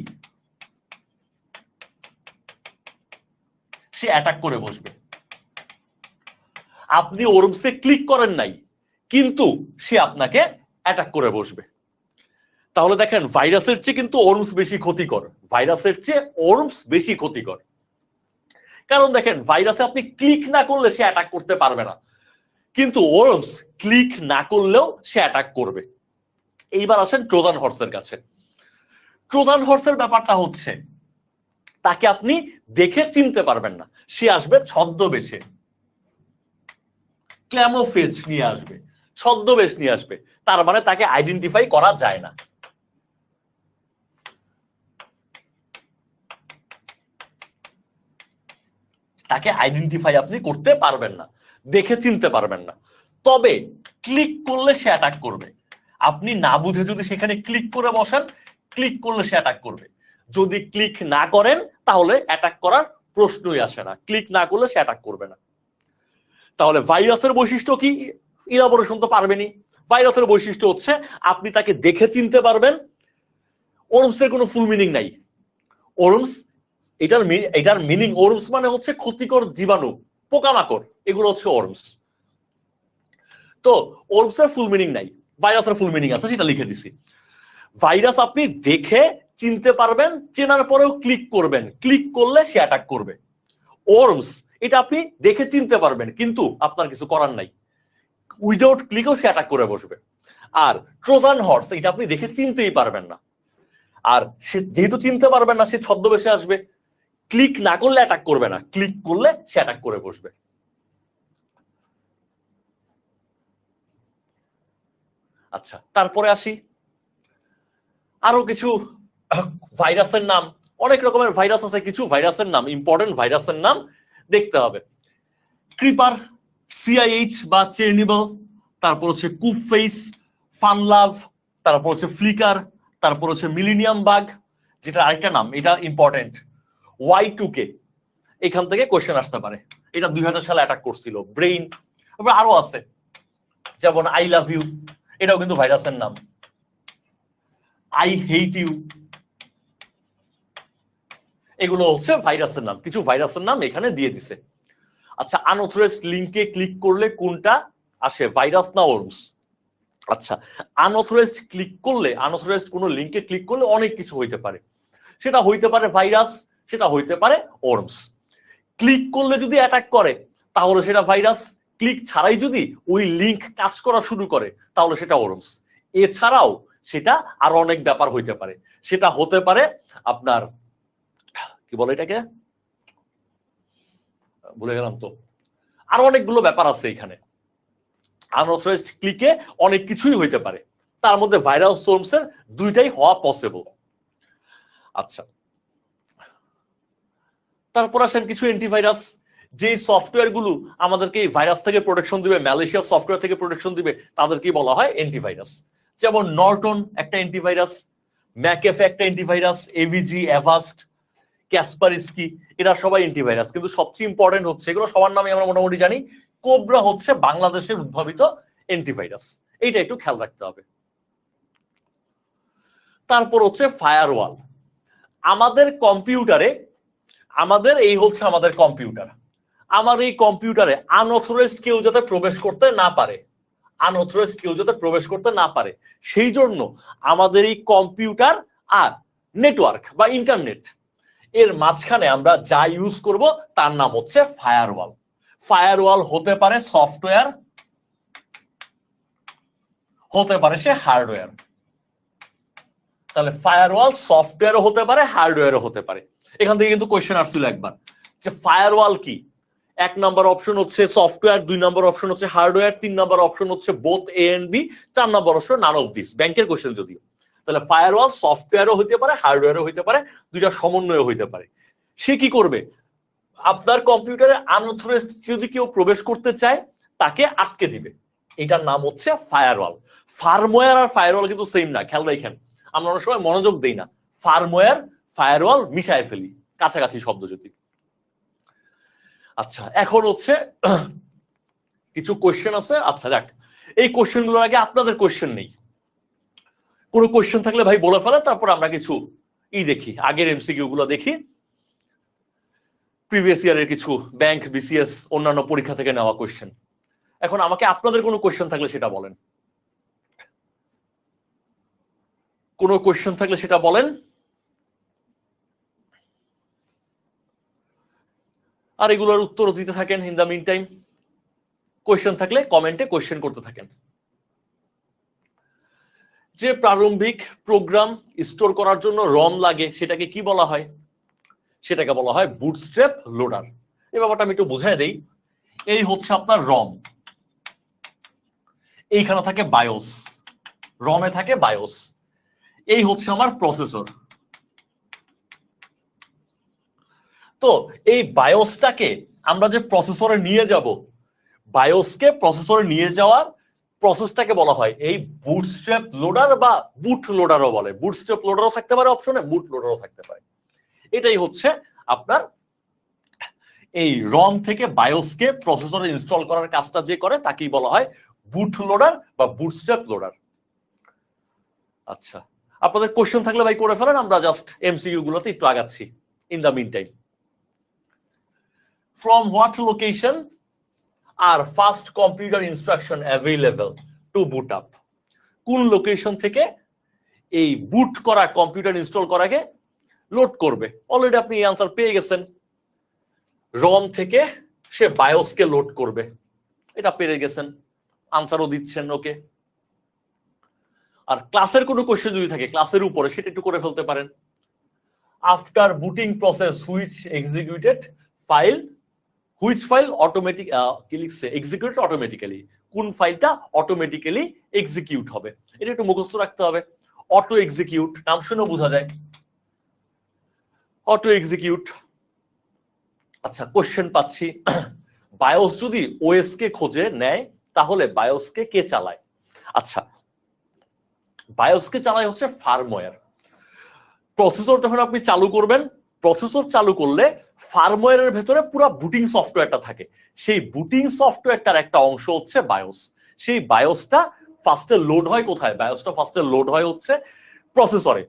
সে অ্যাটাক করে বসবে। আপনি ওর্মসে ক্লিক করেন নাই কিন্তু সে আপনাকে অ্যাটাক করে বসবে। তাহলে দেখেন ভাইরাসের চেয়ে কিন্তু ওর্মস বেশি ক্ষতিকর, ভাইরাসের চেয়ে ওর্মস বেশি ক্ষতিকর। কারণ দেখেন ভাইরাসে আপনি ক্লিক না করলে সে অ্যাটাক করতে পারবে না, কিন্তু ওর্মস ক্লিক না করলেও সে অ্যাটাক করবে। এইবার আসেন ট্রোজান হর্সের কাছে। ট্রোজান হর্সের ব্যাপারটা হচ্ছে তাকে আপনি দেখে চিনতে পারবেন না, সে আসবে ছদ্মবেশে, ক্যামোফ্লেজ নিয়ে আসবে, ছদ্মবেশ নিয়ে আসবে, তার মানে তাকে আইডেন্টিফাই করা যায় না। তাকে আইডেন্টিফাই আপনি করতে পারবেন না, দেখে চিনতে পারবেন না। তবে ক্লিক করলে সে অ্যাটাক করবে। আপনি না বুঝে যদি সেখানে ক্লিক করে বসেন, ক্লিক করলে সে অ্যাটাক করবে। যদি ক্লিক না করেন তাহলে অ্যাটাক করার প্রশ্নই আসে না, ক্লিক না করলে সে অ্যাটাক করবে না। তাহলে ভাইরাসের বৈশিষ্ট্য কি? ইলাবোরেশন তো পারবেনই। ভাইরাসের বৈশিষ্ট্য হচ্ছে আপনি তাকে দেখে চিনতে পারবেন। ওর্মসের কোনো ফুল মিনিং নাই। ওর্মস এটার মিনিং, ওর্মস মানে হচ্ছে ক্ষতিকর জীবাণু, পোকামাকড়, এগুলো হচ্ছে ওর্মস। তো ওর্মসের ফুল মিনিং নাই, ভাইরাসের ফুল মিনিং আছে, সেটা লিখে দিছি। ভাইরাস আপনি দেখে চিনতে পারবেন, চেনার পরেও ক্লিক করবেন, ক্লিক করলে সে অ্যাটাক করবে। ওর্মস এটা আপনি দেখে চিনতে পারবেন কিন্তু আপনার কিছু করার নাই, উইদাউট ক্লিকও সে অ্যাটাক করে বসবে। আর ট্রোজান হর্স এটা আপনি দেখে চিনতেই পারবেন না, আর সে যেহেতু চিনতে পারবেন না সে ছদ্মবেশে আসবে, ক্লিক না করলে অ্যাটাক করবে না, ক্লিক করলে সে অ্যাটাক করে বসবে। আচ্ছা, তারপরে আসি আরো কিছু ভাইরাসের নাম। অনেক রকমের ভাইরাস আছে, কিছু ভাইরাসের নাম, ইম্পর্টেন্ট ভাইরাসের নাম দেখতে হবে। ক্রিপার, সিআইএইচ বা চেরনিবল, তারপর হচ্ছে কুফেইস, ফানলাভ, তারপর হচ্ছে ফ্লিকার, তারপর হচ্ছে মিলেনিয়াম বাগ, যেটা আরেকটা নাম, এটা ইম্পর্টেন্ট, Y2K, এখান থেকে কোশ্চেন আসতে পারে। এটা 2000 সালে অ্যাটাক করছিল। ব্রেইন, আরো আছে যেমন আই লাভ ইউ, এটাও কিন্তু ভাইরাসের নাম। আই হেট ইউ, এগুলো হচ্ছে ভাইরাসের নাম, কিছু ভাইরাসের নাম এখানে দিয়ে দিছে। আচ্ছা, আনঅথরাইজড লিংকে ক্লিক করলে কোনটা আসে, ভাইরাস না ওর্মস? আচ্ছা, আনঅথরাইজড ক্লিক করলে, আনঅথরাইজড কোনো লিংকে ক্লিক করলে অনেক কিছু হইতে পারে, সেটা হইতে পারে ভাইরাস, সেটা হইতে পারে ওর্মস। ক্লিক করলে যদি অ্যাটাক করে তাহলে সেটা ভাইরাস, ক্লিক ছাড়াই যদি ওই লিংক কাজ করা শুরু করে তাহলে সেটা ওরমস। এছাড়াও সেটা আরো অনেক ব্যাপার হইতে পারে। সেটা হতে পারে আপনার কি বলে এটাকে, ভুলে গেলাম তো, আরো অনেকগুলো ব্যাপার আছে এখানে। আনঅথরাইজড ক্লিকে অনেক কিছুই হইতে পারে, তার মধ্যে ভাইরাল সোর্সের দুইটাই হওয়া পসিবল। আচ্ছা, তারপর আসেন কিছু অ্যান্টিভাইরাস, যে সফটওয়্যার গুলো আমাদেরকে এই ভাইরাস থেকে প্রোটেকশন দিবে, ম্যালেশিয়াস সফটওয়্যার থেকে প্রোটেকশন দিবে, তাদেরকেই বলা হয় অ্যান্টিভাইরাস। যেমন নর্টন একটা অ্যান্টিভাইরাস, ম্যাকএফে একটা অ্যান্টিভাইরাস, এভিজি, এভাস্ট, ক্যাসপারস্কি, এরা সবাই অ্যান্টিভাইরাস। কিন্তু সবচেয়ে ইম্পর্টেন্ট হচ্ছে, এগুলো সবার নামে আমরা মোটামুটি জানি, কোবরা হচ্ছে বাংলাদেশের উদ্ভাবিত অ্যান্টিভাইরাস, এইটা একটু খেয়াল রাখতে হবে। তারপর হচ্ছে ফায়ারওয়াল। আমাদের কম্পিউটারে, আমাদের এই হচ্ছে আমাদের কম্পিউটার, আমার এই কম্পিউটারে আনঅথরাইজড কেউ যাতে প্রবেশ করতে না পারে, আনঅথরাইজড কেউ যাতে প্রবেশ করতে না পারে, সেই জন্য আমাদের এই কম্পিউটার আর নেটওয়ার্ক বা ইন্টারনেট এর মাঝখানে আমরা যা ইউজ করব তার নাম হচ্ছে ফায়ারওয়াল। ফায়ারওয়াল হতে পারে সফটওয়্যার, হতে পারে সে হার্ডওয়্যার। তাহলে ফায়ারওয়াল সফটওয়্যারও হতে পারে, হার্ডওয়্যারও হতে পারে। এখান থেকে কিন্তু কোশ্চেন আসছিল একবার যে ফায়ারওয়াল কি। 1 নম্বর অপশন হচ্ছে সফটওয়্যার, 2 নম্বর অপশন হচ্ছে হার্ডওয়্যার, 3 নম্বর অপশন হচ্ছে বোথ এ এন্ড বি, 4 নম্বর অপশন নান অফ দিস, ব্যাংকের কোশ্চেন যদিও। তাহলে ফায়ারওয়াল সফটওয়্যারও হইতে পারে, হার্ডওয়্যারও হইতে পারে, দুইটা সমন্বয় হইতে পারে। সে কি করবে, আপনার কম্পিউটারে আনঅথরাইজড যদি কেউ প্রবেশ করতে চায় তাকে আটকে দিবে, এটার নাম হচ্ছে ফায়ারওয়াল। ফার্মওয়্যার আর ফায়ারওয়াল কিন্তু সেম না, খেয়াল রাখেন, আমরা অনেক সময় মনোযোগ দেই না, ফার্মওয়্যার ফায়ারওয়াল মিশায় ফেলি, কাছাকাছি শব্দ যদি। আচ্ছা, এখন হচ্ছে কিছু কোশ্চেন আছে। আচ্ছা যাক, এই কোশ্চেন গুলোর আগে আপনাদের কোশ্চেন নেই, কোনো কোশ্চেন থাকলে ভাই বলে ফেলে, তারপর আমরা কিছু দেখি, আগের এমসিকিউ গুলো দেখি, প্রিভিয়াস ইয়ারের কিছু ব্যাংক, বিসিএস, অন্যান্য পরীক্ষা থেকে নেওয়া কোশ্চেন। এখন আমাকে আপনাদের কোনো কোশ্চেন থাকলে সেটা বলেন, কোনো কোশ্চেন থাকলে সেটা বলেন। আর এগুলোর উত্তর দিতে থাকেন in the mean time. Question থাকলে কমেন্টে কোশ্চেন করতে থাকেন। যে প্রারম্ভিক প্রোগ্রাম স্টোর করার জন্য রম লাগে সেটাকে কি বলা হয়? সেটাকে বলা হয় বুটস্ট্র্যাপ লোডার। এই ব্যাপারটা আমি একটু বুঝাই দেই। এই হচ্ছে আপনার রম, এইখানে থাকে বায়োস, রমে থাকে বায়োস, এই হচ্ছে আমার প্রসেসর। তো এই বায়োসটাকে আমরা যে প্রসেসরে নিয়ে যাব, বায়োসকে প্রসেসরে নিয়ে যাওয়ার প্রসেসটাকে বলা হয় এই বুটস্ট্র্যাপ লোডার বা বুট লোডারও বলে। বুটস্ট্র্যাপ লোডারও থাকতে পারে অপশনে, বুট লোডারও থাকতে পারে। এটাই হচ্ছে আপনার এই রম থেকে বায়োসকে প্রসেসরে ইনস্টল করার কাজটা যে করে তাকেই বলা হয় বুট লোডার বা বুটস্ট্র্যাপ লোডার। আচ্ছা, আপনাদের কোশ্চেন থাকলে ভাই করে ফেলেন, আমরা জাস্ট এমসিকিউ গুলোতে একটু আগাচ্ছি in the mean time. From what location are fast computer instruction available to boot up? কোন লোকেশন থেকে এই বুট করা কম্পিউটার ইনস্টল করাকে লোড করবে? অলরেডি আপনি এই আনসার পেয়ে গেছেন, রম থেকে সে বায়োসকে লোড করবে, এটা পেয়ে গেছেন, আনসারও দিচ্ছেন। ওকে, আর ক্লাসের কোনো কোশ্চেন যদি থাকে ক্লাসের উপরে সেটা একটু করে ফেলতে পারেন। After booting process which executed file, which file automatic কি লিখছে এক্সিকিউটেড অটোমেটিক্যালি, কোন ফাইলটা অটোমেটিক্যালি এক্সিকিউট হবে, এটা একটু মুখস্থ রাখতে হবে। অটো এক্সিকিউট নাম শুনে বোঝা যায়, অটো এক্সিকিউট। আচ্ছা, কোশ্চেন পাচ্ছি, বায়োস যদি ওএস কে খোঁজে নেয় তাহলে বায়োসকে কে চালায়? আচ্ছা, বায়োসকে চালায় হচ্ছে ফার্মওয়্যার। প্রসেসর যখন আপনি চালু করবেন, প্রসেসর চালু করলে ফার্মওয়্যারের ভেতরে পুরো বুটিং সফটওয়্যারটা থাকে, সেই বুটিং সফটওয়্যারটার একটা অংশ হচ্ছে বায়োস। সেই বায়োসটা ফার্স্টে লোড হয় কোথায়? বায়োসটা ফার্স্টে লোড হয় হচ্ছে প্রসেসরে।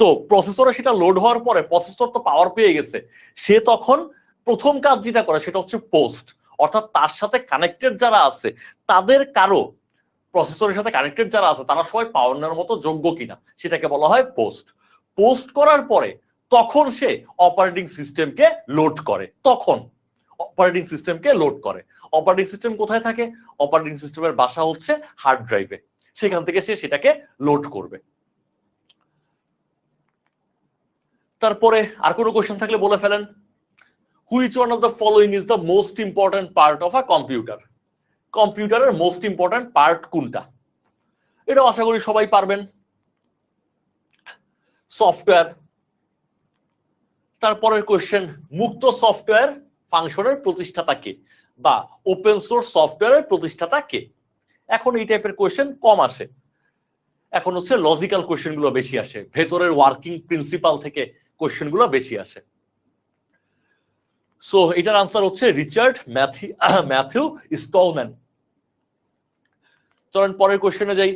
তো প্রসেসরে সেটা লোড হওয়ার পরে প্রসেসর তো পাওয়ার পেয়ে গেছে, সে তখন প্রথম কাজ যেটা করে সেটা হচ্ছে পোস্ট, অর্থাৎ তার সাথে কানেক্টেড যারা আছে তাদের কারো, প্রসেসরের সাথে কানেক্টেড যারা আছে তারা সবাই পাওয়ার নেওয়ার মতো যোগ্য কিনা সেটাকে বলা হয় পোস্ট। পোস্ট করার পরে তখন সে অপারেটিং সিস্টেমকে লোড করে, তখন অপারেটিং সিস্টেমকে লোড করে। অপারেটিং সিস্টেম কোথায় থাকে? অপারেটিং সিস্টেমের বাসা হচ্ছে হার্ড ড্রাইভে, সেখান থেকে সে সেটাকে লোড করবে। তারপরে আর কোনো কোশ্চেন থাকলে বলে ফেলেন। Which one of the following is the most important part of a computer? কম্পিউটারের মোস্ট ইম্পর্টেন্ট পার্ট কোনটা? এটা আশা করি সবাই পারবেন। সফটওয়্যার। তারপরের কোশ্চেন, মুক্ত সফটওয়্যার ফাংশনের প্রতিষ্ঠাতা কে, বা ওপেন সোর্স সফটওয়্যারের প্রতিষ্ঠাতা কে? এখন এই টাইপের কোশ্চেন কম আসে, এখন হচ্ছে লজিক্যাল কোশ্চেন গুলো বেশি আসে, ভেতরের ওয়ার্কিং প্রিন্সিপাল থেকে কোশ্চেন গুলো বেশি আসে। সো এটার আনসার হচ্ছে রিচার্ড ম্যাথিউ স্টলম্যান। চলেন পরের কোশ্চেনে যাই।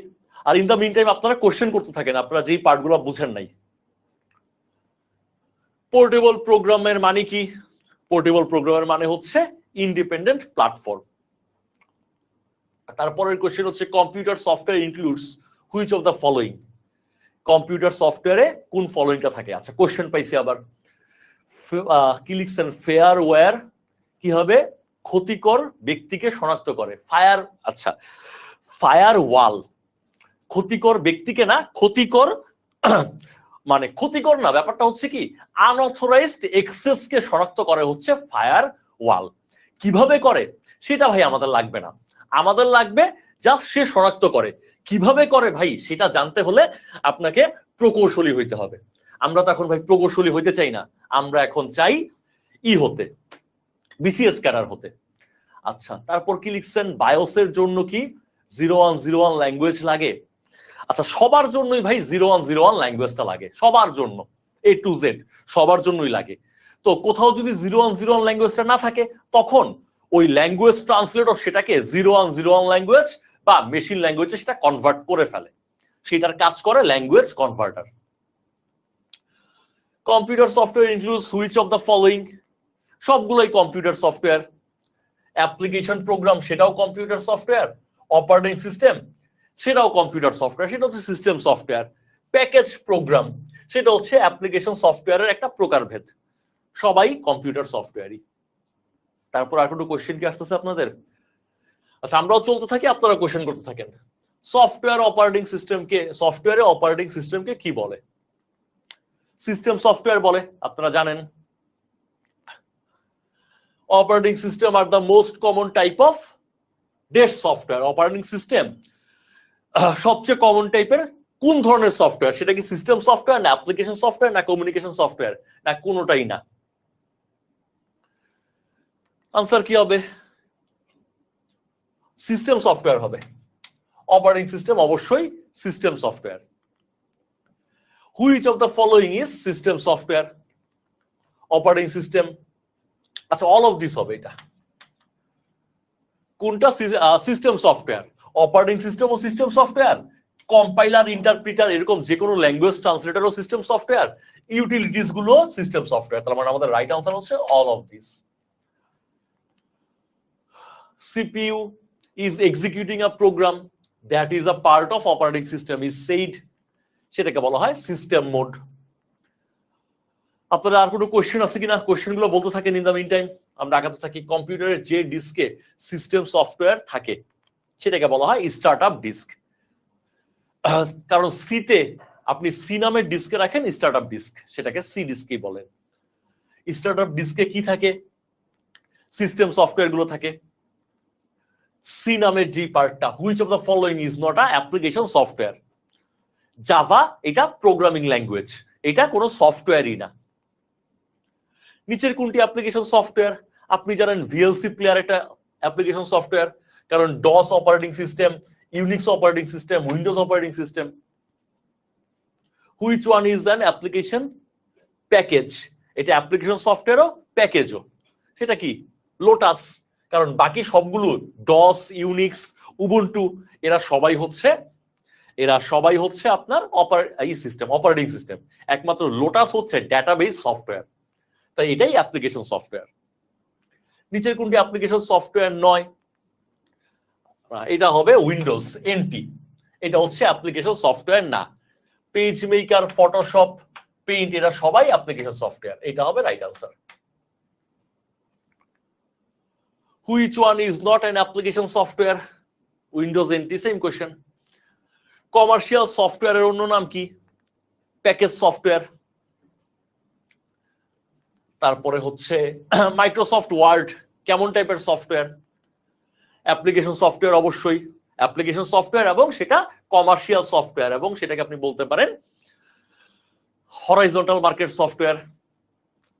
আর ইন দ্য মিন টাইম আপনারা কোশ্চেন করতে থাকেন, আপনারা যেই পার্টগুলো বুঝেন নাই। পোর্টেবল প্রোগ্রামের মানে কি? পোর্টেবল প্রোগ্রামের মানে হচ্ছে ইন্ডিপেন্ডেন্ট প্ল্যাটফর্ম। তারপরের কোশ্চেন হচ্ছে computer software includes which of the following? Computer সফটওয়্যারে কোন ফলোইংটা থাকে? আচ্ছা কোশ্চেন পাইছি আবার, কি লিখছেন? ফেয়ারওয়্যার কি হবে? ক্ষতিকর ব্যক্তিকে শনাক্ত করে। ফায়ার, আচ্ছা ফায়ার ওয়াল ক্ষতিকর ব্যক্তিকে না, ক্ষতিকর মানে ক্ষতিকর না, ব্যাপারটা হচ্ছে কি আনঅথরাইজড এক্সেস কে শনাক্ত করে হচ্ছে ফায়ার ওয়াল। কিভাবে করে সেটা ভাই আমাদের লাগবে না, আমাদের লাগবে জাস্ট সে শনাক্ত করে। কিভাবে করে ভাই সেটা জানতে হলে আপনাকে প্রকৌশলী হইতে হবে। আমরা তো এখন ভাই প্রকৌশলী হইতে চাই না, আমরা এখন চাই হতে, বিসিএস ক্যাডার হতে। আচ্ছা তারপর কি লিখছেন? বায়োসের জন্য কি 0101 ল্যাঙ্গুয়েজ লাগে? আচ্ছা সবার জন্যই ভাই 0101 ল্যাঙ্গুয়েজটা লাগে, সবার জন্য A to Z সবার জন্যই লাগে। তো কোথাও যদি 0101 ল্যাঙ্গুয়েজটা না থাকে তখন ওই ল্যাঙ্গুয়েজ ট্রান্সলেটর সেটাকে 0101 ল্যাঙ্গুয়েজ বা মেশিন ল্যাঙ্গুয়েজে সেটা কনভার্ট করে ফেলে, সেটার কাজ করে language converter. Computer software includes which of the following? সবগুলোই কম্পিউটার সফটওয়্যার। অ্যাপ্লিকেশন প্রোগ্রাম সেটাও কম্পিউটার সফটওয়্যার, অপারেটিং সিস্টেম সেটাও কম্পিউটার সফটওয়্যার, সেটা হচ্ছে সিস্টেম সফটওয়্যার। প্যাকেজ প্রোগ্রাম সেটা হচ্ছে অ্যাপ্লিকেশন সফটওয়্যারের একটা প্রকারভেদ, সবাই কম্পিউটার সফটওয়্যারই। তারপর আর কোনো কোশ্চেন কি আসতেছে আপনাদের? আচ্ছা আমরাও চলতে থাকি, আপনারা কোশ্চেন করতে থাকেন। সফটওয়্যার অপারেটিং সিস্টেমকে, সফটওয়্যারে অপারেটিং সিস্টেমকে কি বলে? সিস্টেম সফটওয়্যার বলে, আপনারা জানেন। Operating system are the most common type of desk software. Operating system সবচেয়ে কমন টাইপের কোন ধরনের সফটওয়্যার? সেটা কি সিস্টেম সফটওয়্যার, না অ্যাপ্লিকেশন সফটওয়্যার, না কমিউনিকেশন সফটওয়্যার, না কোনোটাই না? আনসার কি হবে? সিস্টেম সফটওয়্যার হবে। অপারেটিং সিস্টেম অবশ্যই system software. Which of the following is system software? Operating system. আচ্ছা অল অফ দিস হবে। এটা কোনটা সিস্টেম সফটওয়্যার? অপারেটিং সিস্টেম ও সিস্টেম সফটওয়্যার, কম্পাইলার ইন্টারপ্রিটার এরকম যে কোনো ল্যাঙ্গুয়েজ ট্রান্সলেটরও সিস্টেম সফটওয়্যার, ইউটিলিটিস গুলো সিস্টেম সফটওয়্যার। তার মানে আমাদের রাইট আনসার হচ্ছে all of this. CPU is executing a program that is a part of operating system is said, সেটাকে বলা হয় সিস্টেম মোড। আপনারা আর কোনো কোশ্চেন আছে কিনা? কোশ্চেন গুলো বলতে থাকেন ইন দ্য মিন টাইম, আমরা আগাতে থাকি। কম্পিউটারের যে ডিস্কে সিস্টেম সফটওয়্যার থাকে সেটাকে বলা হয় স্টার্টআপ ডিস্ক। কারণ সিতে আপনি সি নামের ডিস্কে রাখেন স্টার্টআপ ডিস্ক, সেটাকে সি ডিস্কই বলেন। স্টার্টআপ ডিস্কে কি থাকে? সিস্টেম সফটওয়্যার গুলো থাকে। সি নামের যে পার্টটা, which of the following is not a application software? Java এটা প্রোগ্রামিং ল্যাঙ্গুয়েজ, এটা কোনো সফটওয়্যারই না। নিচের কোনটি অ্যাপ্লিকেশন সফটওয়্যার? আপনি জানেন ভিএলসি প্লেয়ার একটা অ্যাপ্লিকেশন সফটওয়্যার, কারণ DOS operating system, Unix operating system, Windows operating system. Which one is an application package? এটা অ্যাপ্লিকেশন সফটওয়্যারও প্যাকেজও। সেটা কি? লোটাস, কারণ বাকি সবগুলো ডস, ইউনিক্স, উবুন্টু এরা সবাই হচ্ছে আপনার অপারেটিং সিস্টেম। একমাত্র লোটাস হচ্ছে ডেটাবেস সফটওয়্যার, তাই এটাই অ্যাপ্লিকেশন সফটওয়্যার। নিচের কোনটি অ্যাপ্লিকেশন সফটওয়্যার নয়? এটা হবে উইন্ডোজ এনটি, এটা হচ্ছে অ্যাপ্লিকেশন সফটওয়্যার না। পেজ মেকার, ফটোশপ, পেইন্ট এরা সবাই অ্যাপ্লিকেশন সফটওয়্যার, এটা হবে right answer. Which one is not an application software? Windows NT, same question. Commercial সফটওয়্যারের অন্য নাম কি? Package software. তারপরে হচ্ছে মাইক্রোসফট ওয়ার্ড কেমন টাইপের সফটওয়্যার? অ্যাপ্লিকেশন সফটওয়্যার অবশ্যই, অ্যাপ্লিকেশন সফটওয়্যার, এবং সেটা কমার্শিয়াল সফটওয়্যার, এবং সেটাকে আপনি বলতে পারেন হরাইজন্টাল মার্কেট সফটওয়্যার,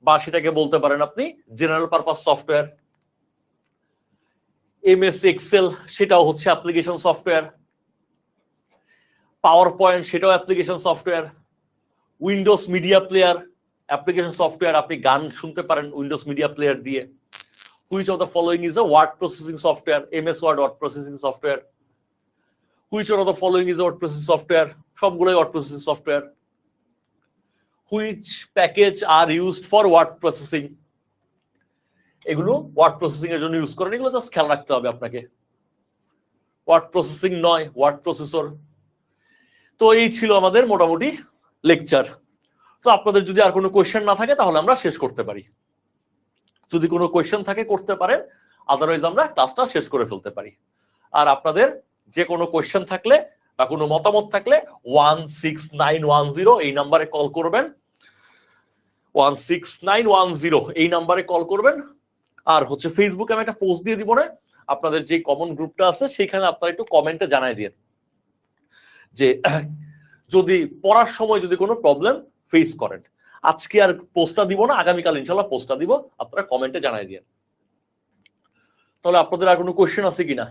বা সেটাকে বলতে পারেন আপনি general purpose software. MS Excel সেটাও হচ্ছে অ্যাপ্লিকেশন সফটওয়্যার। পাওয়ার পয়েন্ট সেটাও application software. Windows Media Player application software, আপনি গান শুনতে পারেন উইন্ডোজ মিডিয়া প্লেয়ার দিয়ে। Which of the following is a word processing software? MS Word word processing software. Which of the following is word processing software? সবগুলোই word processing software. Which package are used for word processing? এগুলো word processing এর জন্য use করেন, এগুলো just খেয়াল রাখতে হবে আপনাকে। ওয়ার্ড প্রসেসিং নয়, ওয়ার্ড প্রসেসর। তো এই ছিল আমাদের মোটামুটি লেকচার। তো আপনাদের যদি আর কোনো কোয়েশ্চেন না থাকে তাহলে আমরা শেষ করতে পারি। যদি কোনো কোয়েশ্চেন থাকে করতে পারেন, আদারওয়াইজ আমরা ক্লাসটা শেষ করে ফেলতে পারি। আর আপনাদের যে কোনো কোয়েশ্চেন থাকলে বা কোনো মতামত থাকলে 16910 এই নাম্বারে কল করবেন। 16910 এই নাম্বারে কল করবেন। আর হচ্ছে ফেসবুকে আমি একটা পোস্ট দিয়ে দিব না, আপনাদের যে কমন গ্রুপটা আছে সেখানে আপনারা একটু কমেন্টে জানাই দিন যে যদি পড়ার সময় যদি কোনো প্রবলেম ফেস করেন। আজকে আর পোস্টটা দিব না, আগামীকাল ইনশাল্লাহ পোস্টটা দিব, আপনারা কমেন্টে জানাই দিন। তাহলে আপনাদের আর কোনো কোয়েশ্চেন আছে কিনা?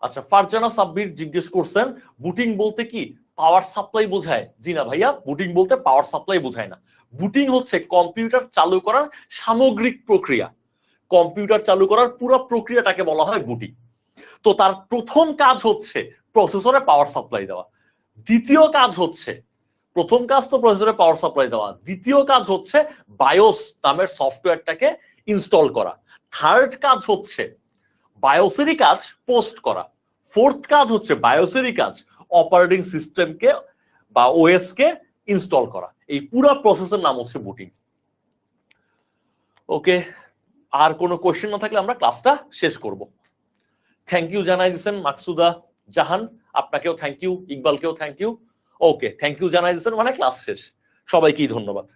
আচ্ছা, ফারজানা সাব্বির জিজ্ঞেস করছেন বুটিং বলতে কি পাওয়ার সাপ্লাই বোঝায়? জি না ভাইয়া, বুটিং বলতে পাওয়ার সাপ্লাই বোঝায় না। বুটিং হচ্ছে কম্পিউটার চালু করার সামগ্রিক প্রক্রিয়া। কম্পিউটার চালু করার পুরো প্রক্রিয়াটাকে বলা হয় বুটিং। তো তার প্রথম কাজ হচ্ছে প্রসেসরে পাওয়ার সাপ্লাই দেওয়া। দ্বিতীয় কাজ হচ্ছে, প্রথম কাজ তো প্রসেসরে পাওয়ার সাপ্লাই দেওয়া, দ্বিতীয় কাজ হচ্ছে বায়োস নামের সফটওয়্যারটাকে ইনস্টল করা। থার্ড কাজ হচ্ছে বায়োসেরই কাজ পোস্ট করা। ফোর্থ কাজ হচ্ছে বায়োসেরই কাজ অপারেটিং সিস্টেমকে বা ওএস কে ইনস্টল করা। এই পুরো প্রসেসের নাম হচ্ছে বুটিং। ওকে, আর কোনো কোয়েশ্চেন না থাকলে আমরা ক্লাসটা শেষ করব। থ্যাংক ইউ জানাই দিচ্ছেন মাকসুদা জাহান, আপনাকেও থ্যাংক ইউ, ইকবালকেও thank you. Okay, thank you জানাই দিচ্ছেন, মানে ক্লাস শেষ। সবাইকেই ধন্যবাদ।